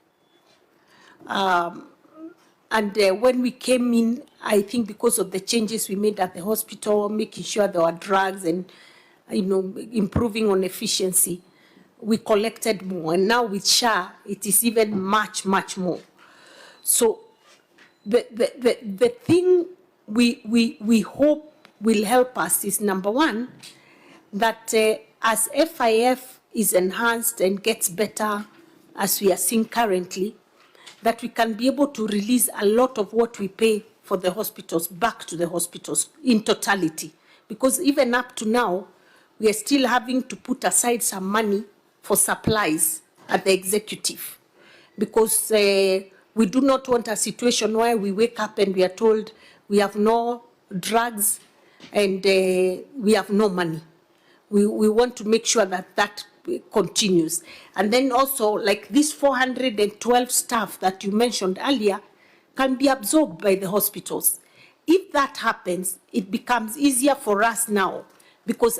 When we came in, I think because of the changes we made at the hospital, making sure there were drugs and, improving on efficiency, we collected more. And now with SHA, it is even much, much more. So the thing we hope will help us is, number one, that as FIF is enhanced and gets better, as we are seeing currently, that we can be able to release a lot of what we pay for the hospitals back to the hospitals in totality. Because even up to now, we are still having to put aside some money for supplies at the executive. Because we do not want a situation where we wake up and we are told we have no drugs and we have no money. We want to make sure that that continues. And then also, like this 412 staff that you mentioned earlier can be absorbed by the hospitals. If that happens, it becomes easier for us now because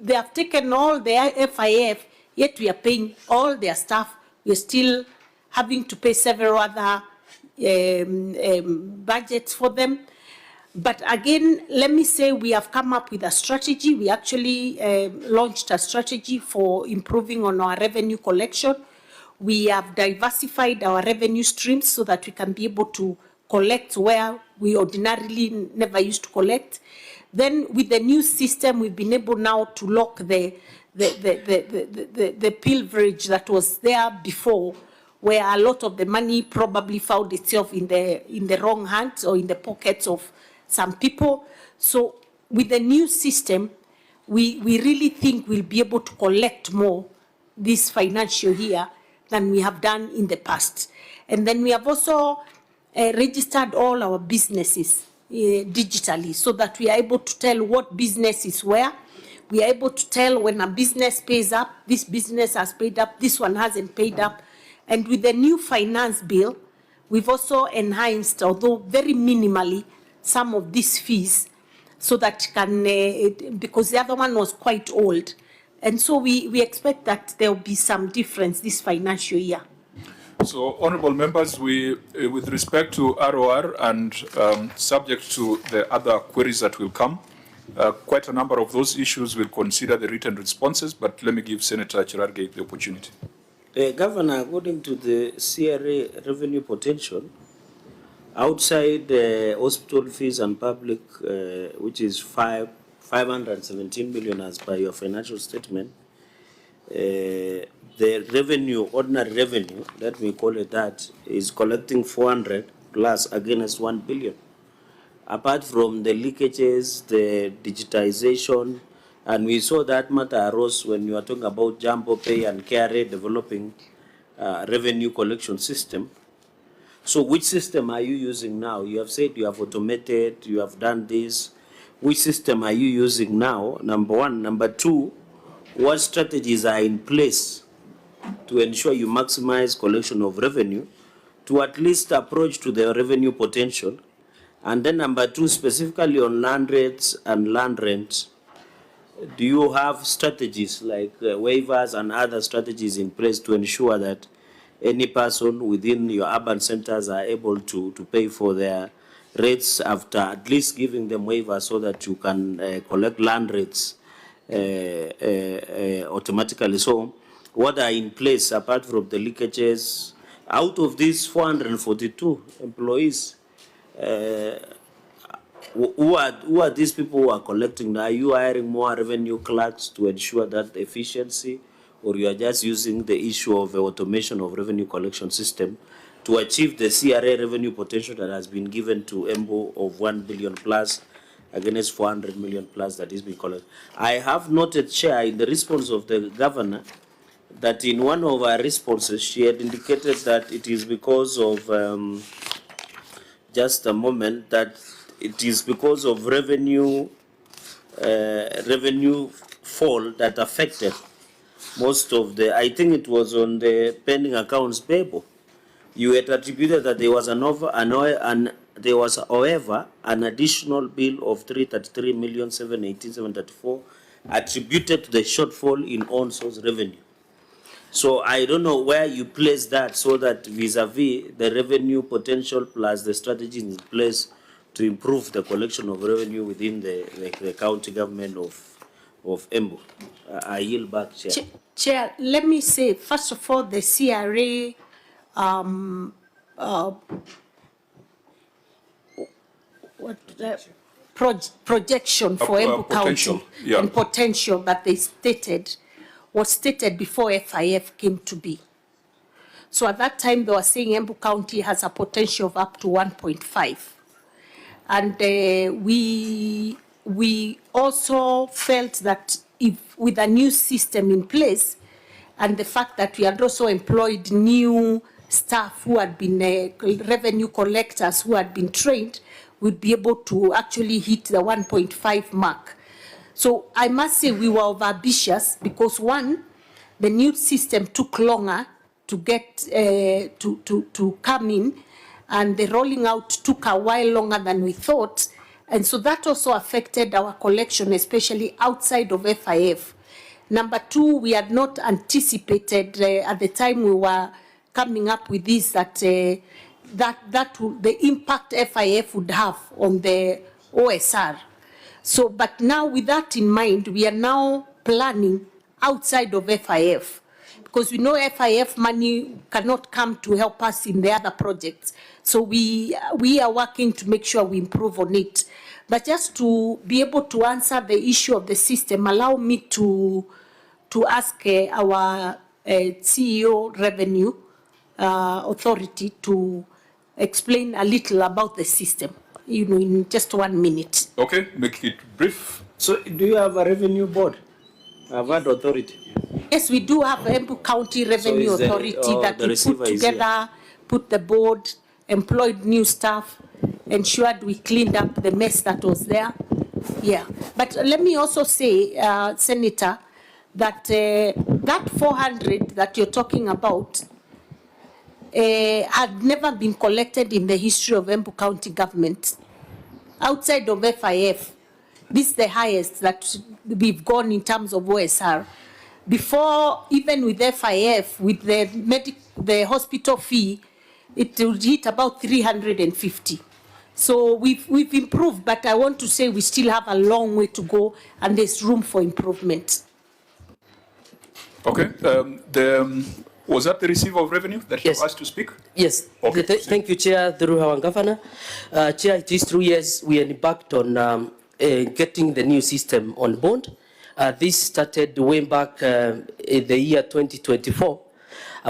they have taken all their FIF, yet we are paying all their staff. We are still having to pay several other budgets for them. But again, let me say we have come up with a strategy. We actually launched a strategy for improving on our revenue collection. We have diversified our revenue streams so that we can be able to collect where we ordinarily never used to collect. Then with the new system, we've been able now to lock the pilferage that was there before, where a lot of the money probably found itself in the wrong hands or in the pockets of some people. So with the new system, we really think we'll be able to collect more this financial year than we have done in the past. And then we have also registered all our businesses digitally so that we are able to tell what business is where. We are able to tell when a business pays up, this business has paid up, this one hasn't paid up. And with the new finance bill, we've also enhanced, although very minimally, some of these fees so that can, because the other one was quite old. And so we expect that there will be some difference this financial year. So, honourable members, we, with respect to ROR and subject to the other queries that will come, quite a number of those issues will consider the written responses, but let me give Senator Cherargei the opportunity. Governor, according to the CRA revenue potential, outside hospital fees and public, which is 517 million as per your financial statement, the revenue, ordinary revenue, let me call it that, is collecting 400 plus against 1 billion. Apart from the leakages, the digitization, and we saw that matter arose when you are talking about Jumbo Pay and KRA developing revenue collection system. So which system are you using now? You have said you have automated, you have done this. Which system are you using now? Number one. Number two, what strategies are in place to ensure you maximize collection of revenue to at least approach to the revenue potential? And then number two, specifically on land rates and land rents, do you have strategies like waivers and other strategies in place to ensure that any person within your urban centers are able to pay for their rates after at least giving them waivers so that you can collect land rates automatically? So what are in place apart from the leakages? Out of these 442 employees, who are these people who are collecting? Are you hiring more revenue clerks to ensure that efficiency, or you are just using the issue of automation of revenue collection system to achieve the CRA revenue potential that has been given to Embu of 1 billion plus against 400 million plus that is being collected? I have noted, Chair, in the response of the governor, that in one of our responses, she had indicated that it is because of, just a moment, that it is because of revenue fall that affected most of the, I think it was on the pending accounts payable. You had attributed that there was there was, however, an additional bill of 333,718,734 attributed to the shortfall in own source revenue. So I don't know where you place that so that vis-a-vis the revenue potential plus the strategy in place to improve the collection of revenue within the county government of Embu. I yield back, Chair. Chair, let me say, first of all, the CRA projection for Embu County and potential that they stated was stated before FIF came to be. So at that time, they were saying Embu County has a potential of up to 1.5. And we also felt that if with a new system in place and the fact that we had also employed new staff who had been revenue collectors who had been trained, we'd be able to actually hit the 1.5 mark. So I must say we were overambitious because one, the new system took longer to get to come in, and the rolling out took a while longer than we thought. And so that also affected our collection, especially outside of FIF. Number two, we had not anticipated at the time we were coming up with this that the impact FIF would have on the OSR. So, but now with that in mind, we are now planning outside of FIF. because we know FIF money cannot come to help us in the other projects. So we are working to make sure we improve on it. But just to be able to answer the issue of the system, allow me to ask our CEO Revenue Authority to explain a little about the system, in just 1 minute. Okay, make it brief. So do you have a revenue board? I've had authority. Yes, we do have Embu County Revenue Authority that we put together, put the board, employed new staff, ensured we cleaned up the mess that was there. Yeah, but let me also say, Senator, that that 400 that you're talking about had never been collected in the history of Embu County government. Outside of FIF, this is the highest that we've gone in terms of OSR. Before, even with FIF, with the hospital fee, it would hit about 350. So we've improved, but I want to say we still have a long way to go, and there's room for improvement. Okay. Was that the receiver of revenue that you asked to speak? Yes. Okay. Thank you, Chair, through our governor. Chair, it is 3 years we embarked on getting the new system on board. This started way back in the year 2024,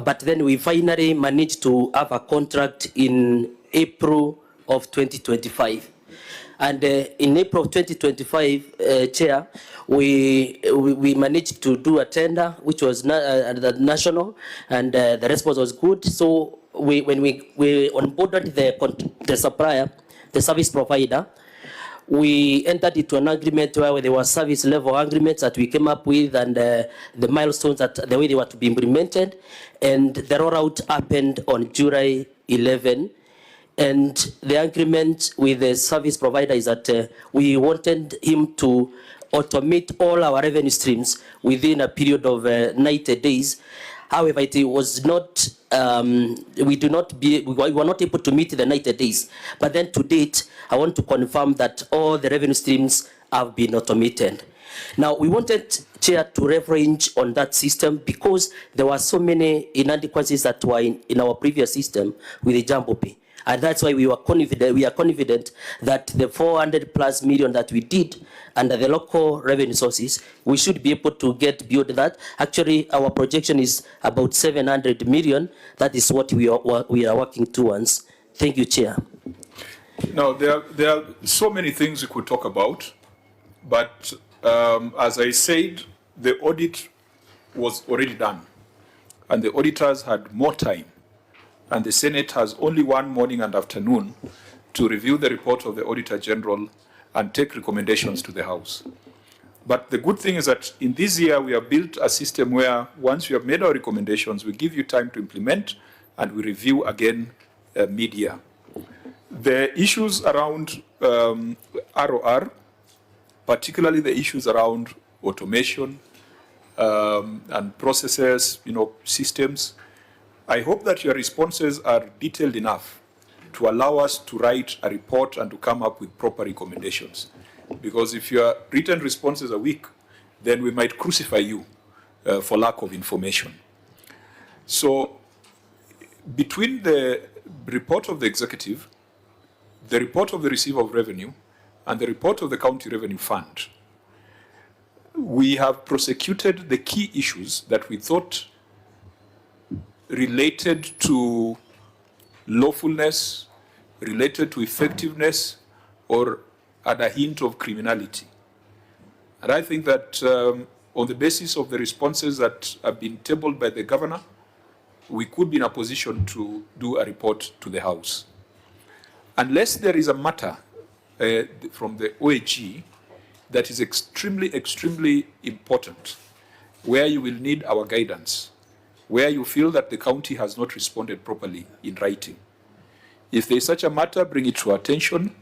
but then we finally managed to have a contract in April of 2025. And in April of 2025, Chair, we managed to do a tender, which was national, and the response was good. So when we onboarded the supplier, the service provider, we entered into an agreement where there were service level agreements that we came up with, and the milestones that the way they were to be implemented, and the rollout happened on July 11. And the agreement with the service provider is that we wanted him to automate all our revenue streams within a period of 90 days. However, it was not, we were not able to meet the 90 days. But then to date, I want to confirm that all the revenue streams have been automated. Now, we wanted, Chair, to leverage on that system because there were so many inadequacies that were in our previous system with the Jumbo Pay. And that's why we are confident that the 400+ million that we did under the local revenue sources, we should be able to get beyond that. Actually, our projection is about 700 million. That is what we are working towards. Thank you, Chair. Now, there are so many things we could talk about, but as I said, the audit was already done, and the auditors had more time. And the Senate has only one morning and afternoon to review the report of the Auditor General and take recommendations to the House. But the good thing is that in this year, we have built a system where once we have made our recommendations, we give you time to implement, and we review again mid-year. The issues around ROR, particularly the issues around automation and processes, systems, I hope that your responses are detailed enough to allow us to write a report and to come up with proper recommendations. Because if your written responses are weak, then we might crucify you for lack of information. So between the report of the executive, the report of the receiver of revenue, and the report of the county revenue fund, we have prosecuted the key issues that we thought related to lawfulness, related to effectiveness, or at a hint of criminality. And I think that on the basis of the responses that have been tabled by the governor, we could be in a position to do a report to the House. Unless there is a matter from the OAG that is extremely, extremely important, where you will need our guidance, where you feel that the county has not responded properly in writing. If there is such a matter, bring it to our attention.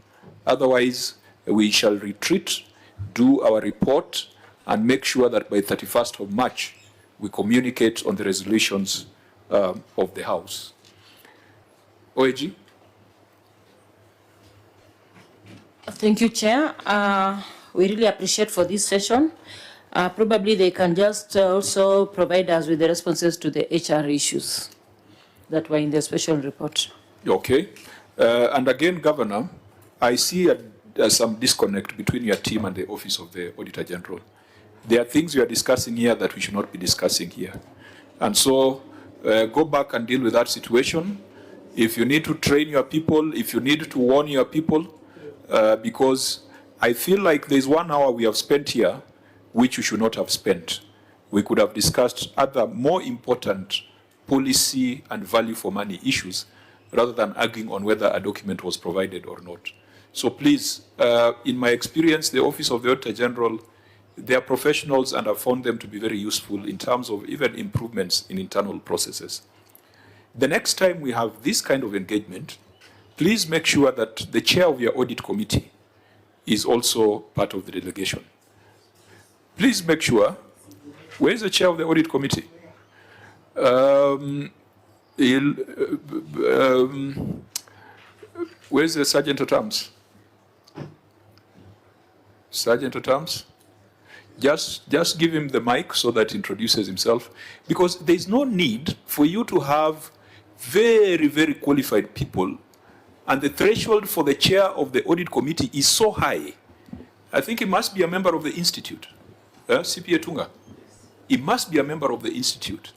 Otherwise, we shall retreat, do our report, and make sure that by 31st of March, we communicate on the resolutions of the House. OAG? Thank you, Chair. We really appreciate for this session. Probably they can just also provide us with the responses to the HR issues that were in the special report. Okay. And again, Governor, I see some disconnect between your team and the Office of the Auditor General. There are things we are discussing here that we should not be discussing here. And so go back and deal with that situation. If you need to train your people, if you need to warn your people, because I feel like there's 1 hour we have spent here which we should not have spent. We could have discussed other more important policy and value for money issues rather than arguing on whether a document was provided or not. So please, in my experience, the Office of the Auditor General, they are professionals and I've found them to be very useful in terms of even improvements in internal processes. The next time we have this kind of engagement, please make sure that the chair of your audit committee is also part of the delegation. Please make sure, where is the chair of the audit committee? Where's the Sergeant at Arms? Sergeant at Arms? Just give him the mic so that he introduces himself, because there's no need for you to have very, very qualified people, and the threshold for the chair of the audit committee is so high. I think he must be a member of the institute. CPA Tunga. He must be a member of the institute.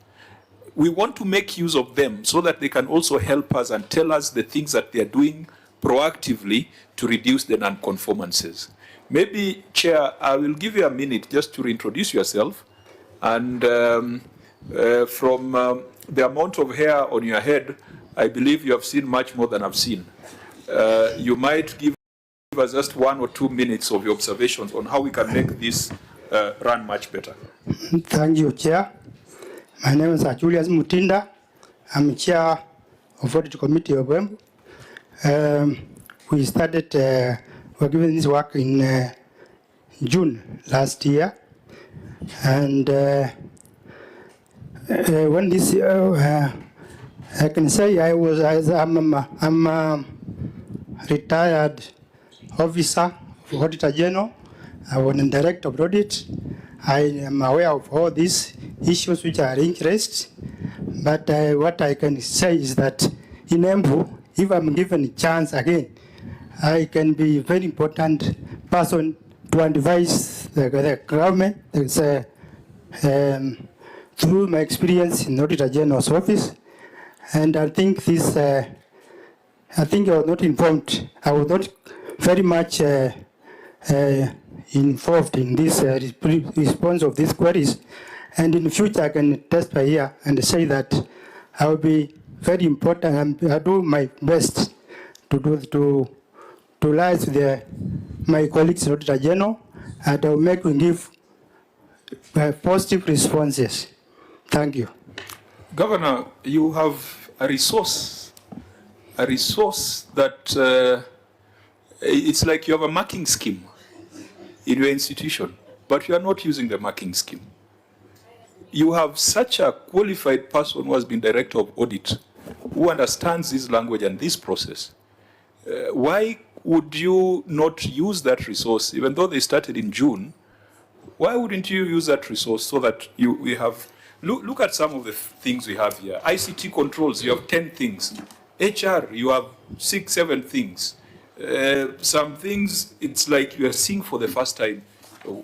We want to make use of them so that they can also help us and tell us the things that they are doing proactively to reduce the non-conformances. Maybe, Chair, I will give you a minute just to reintroduce yourself. And from the amount of hair on your head, I believe you have seen much more than I've seen. You might give us just 1 or 2 minutes of your observations on how we can make this run much better. Thank you, Chair. My name is Julius Mutinda. I'm Chair of Audit Committee of Embu. We started, we're given this work in June last year. And when this, I can say I'm a retired officer of Auditor General. I was a director of audit. I am aware of all these issues which are interest, but what I can say is that in Embu, if I'm given a chance again, I can be a very important person to advise the government. Through my experience in Auditor General's office, and I think this, I think I was not informed. I was not very much involved in this response of these queries, and in the future I can testify here and say that I will be very important and I do my best to liaise with my colleagues in Auditor General, and I will give positive responses. Thank you. Governor, you have a resource that it's like you have a marking scheme in your institution, but you are not using the marking scheme. You have such a qualified person who has been director of audit, who understands this language and this process. Why would you not use that resource, even though they started in June? Why wouldn't you use that resource so that we have, look at some of the things we have here. ICT controls, you have 10 things. HR, you have 6, 7 things. Some things, it's like you are seeing for the first time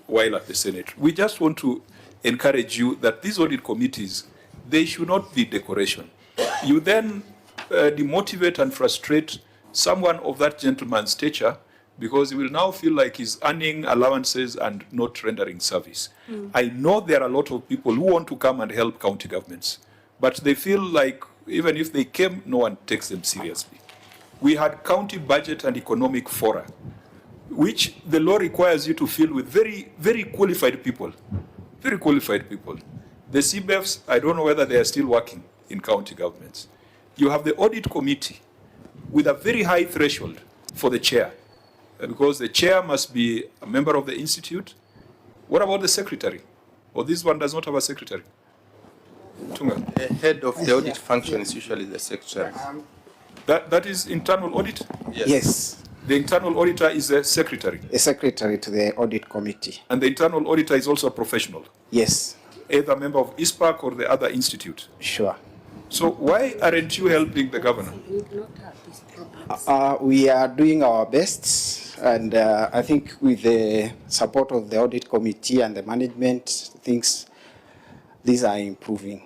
while at the Senate. We just want to encourage you that these audit committees, they should not be decoration. You then demotivate and frustrate someone of that gentleman's stature, because he will now feel like he's earning allowances and not rendering service. I know there are a lot of people who want to come and help county governments, but they feel like even if they came, no one takes them seriously. We had county budget and economic fora, which the law requires you to fill with very, very qualified people. Very qualified people. The CBEFs, I don't know whether they are still working in county governments. You have the audit committee with a very high threshold for the chair, because the chair must be a member of the institute. What about the secretary? Or this one does not have a secretary? Tunga. The head of the audit function is usually the secretary. That is internal audit? Yes. The internal auditor is a secretary. A secretary to the audit committee. And the internal auditor is also a professional. Yes. Either a member of ISPAC or the other institute. Sure. So why aren't you helping the governor? We are doing our best, and I think with the support of the audit committee and the management, these are improving.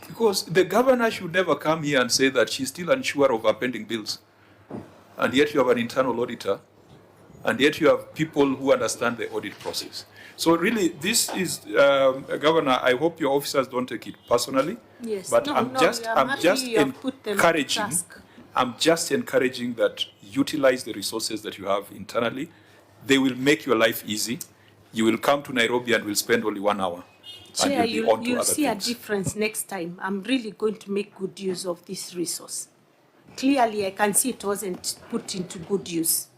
Because the governor should never come here and say that she's still unsure of her pending bills. And yet you have an internal auditor, and yet you have people who understand the audit process. So really, this is, Governor, I hope your officers don't take it personally. Yes. But No, I'm no, just encouraging, I'm just encouraging that utilize the resources that you have internally. They will make your life easy. You will come to Nairobi and will spend only 1 hour. Chair, and you'll you'll see a difference next time. I'm really going to make good use of this resource. Clearly, I can see it wasn't put into good use.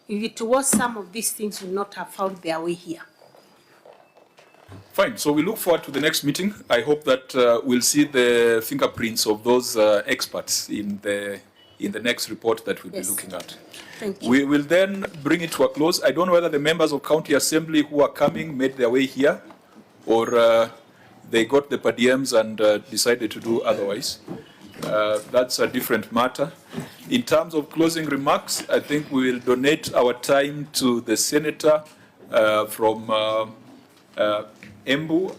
If it was, some of these things would not have found their way here. Fine. So we look forward to the next meeting. I hope that we'll see the fingerprints of those experts in the next report that we'll be looking at. Thank you. We will then bring it to a close. I don't know whether the members of County Assembly who are coming made their way here, or they got the per diems and decided to do otherwise. That's a different matter. In terms of closing remarks, I think we will donate our time to the senator from Embu.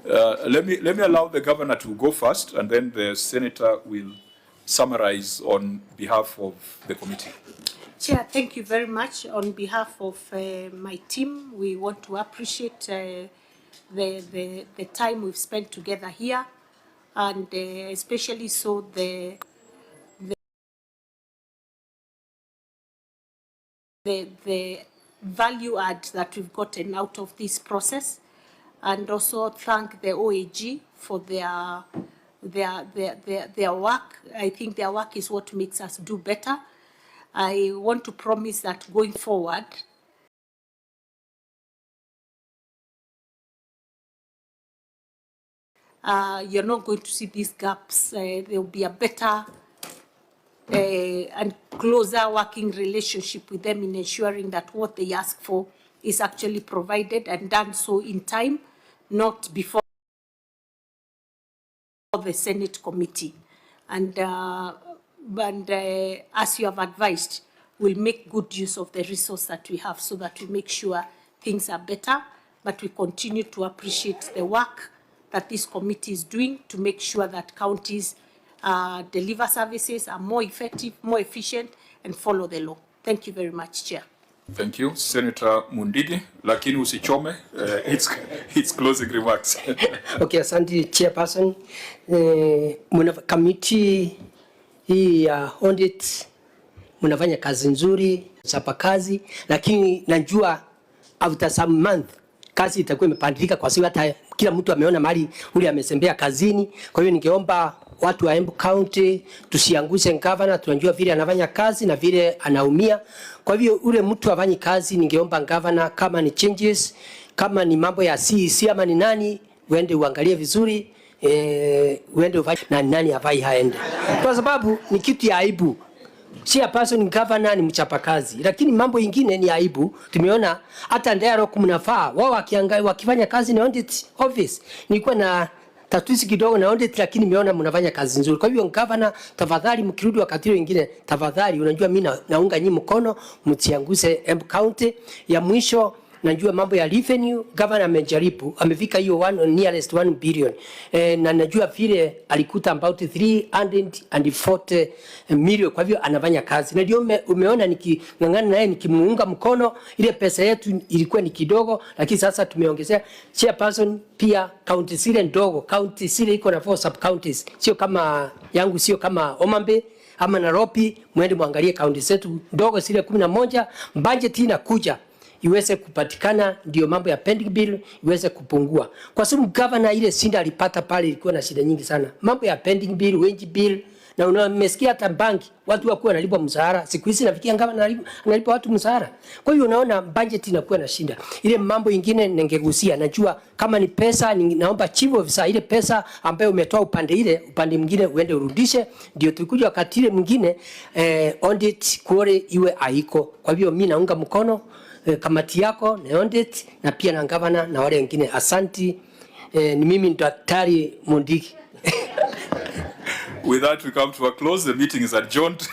Let me allow the governor to go first, and then the senator will summarize on behalf of the committee. Chair, thank you very much. On behalf of my team, we want to appreciate the time we've spent together here, and especially so the value add that we've gotten out of this process, and also thank the OAG for their work. I think their work is what makes us do better. I want to promise that going forward, you're not going to see these gaps. There will be a better and closer working relationship with them in ensuring that what they ask for is actually provided and done so in time, not before the Senate committee. And as you have advised, we'll make good use of the resource that we have so that we make sure things are better, but we continue to appreciate the work that this committee is doing to make sure that counties deliver services, are more effective, more efficient, and follow the law. Thank you very much, Chair. Thank you, Senator Mundidi. Lakini usichome, it's closing remarks. Okay, asante Chairperson. Committee hii ya audit mnafanya kazi nzuri, chapa kazi, lakini najua after some month kazi itakuwa imepandilika kwa sababu hata kila mtu ameona mali ule amesembea kazini. Kwa hiyo ningeomba watu wa Embu County tusiangushe governor, tunajua vile anafanya kazi na vile anaumia. Kwa hivyo ule mtu afanye kazi, ningeomba governor kama ni changes, kama ni mambo ya CEC ama ni nani, uende uangalie vizuri, uende ufanye na nani afai haende. Kwa sababu ni kitu ya aibu. Chairperson governor ni mchapakazi, lakini mambo ingine ni aibu. Tumeona hata Ndero kumnafaa wao wakifanya kazi na audit office. Nilikuwa na tatuisi kidogo na audit, lakini nimeona mnafanya kazi nzuri. Kwa hivyo governor, tafadhali mkirudi wakati wengine, tafadhali, unajua mimi naunga nyinyi mkono, mtianguse Embu County. Ya mwisho, najua mambo ya revenue, governor amejaribu, amefika hiyo nearest 1 billion. Na najua vile alikuta about 340 million, kwa hivyo anafanya kazi. Na ndio umeona nikingangana naye nikimuunga mkono, ile pesa yetu ilikuwa ni kidogo, lakini sasa tumeongezea. Chairperson pia county zile ndogo, county zile iko na 4 sub counties, sio kama yangu, sio kama Omambe ama Nairobi, mwende muangalie county zetu ndogo zile 11, budget inakuja iweze kupatikana, ndio mambo ya pending bill iweze kupungua. Kwa sababu governor ile sinda alipata pale ilikuwa na shida nyingi sana. Mambo ya pending bill, wage bill Na unamesikia hata banki watu wakuwa wanalipwa mshahara, siku hizi nafikia ngava analipa watu mshahara. Kwa hiyo unaona budget inakuwa na shinda. Ile mambo ingine ningegusia, najua kama ni pesa, naomba chief officer ile pesa ambayo umetoa upande mwingine uende urudishe, ndio tukuje wakati ile mwingine audit kule iwe haiko. Kwa hivyo mimi naunga mkono kamati yako na audit na pia na governor na wale wengine. Asanti. Ni mimi Daktari Mundiki. With that, we come to a close. The meeting is adjourned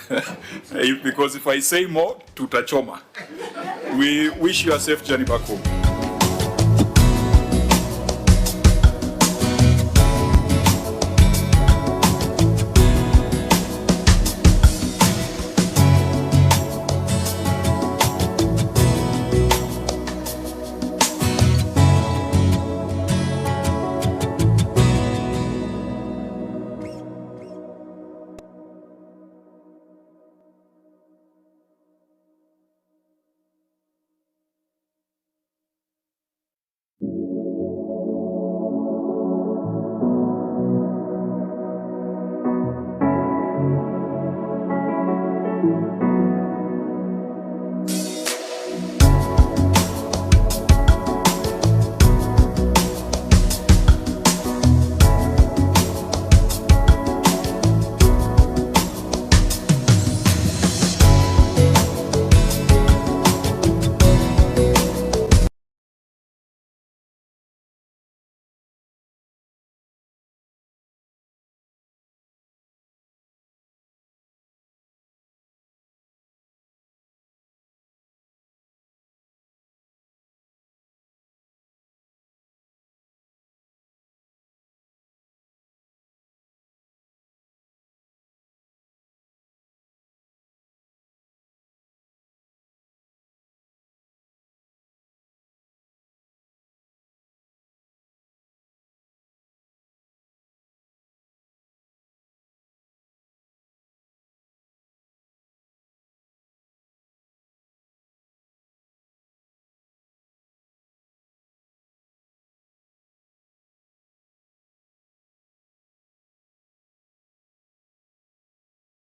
because if I say more, tutachoma. We wish you a safe journey back home.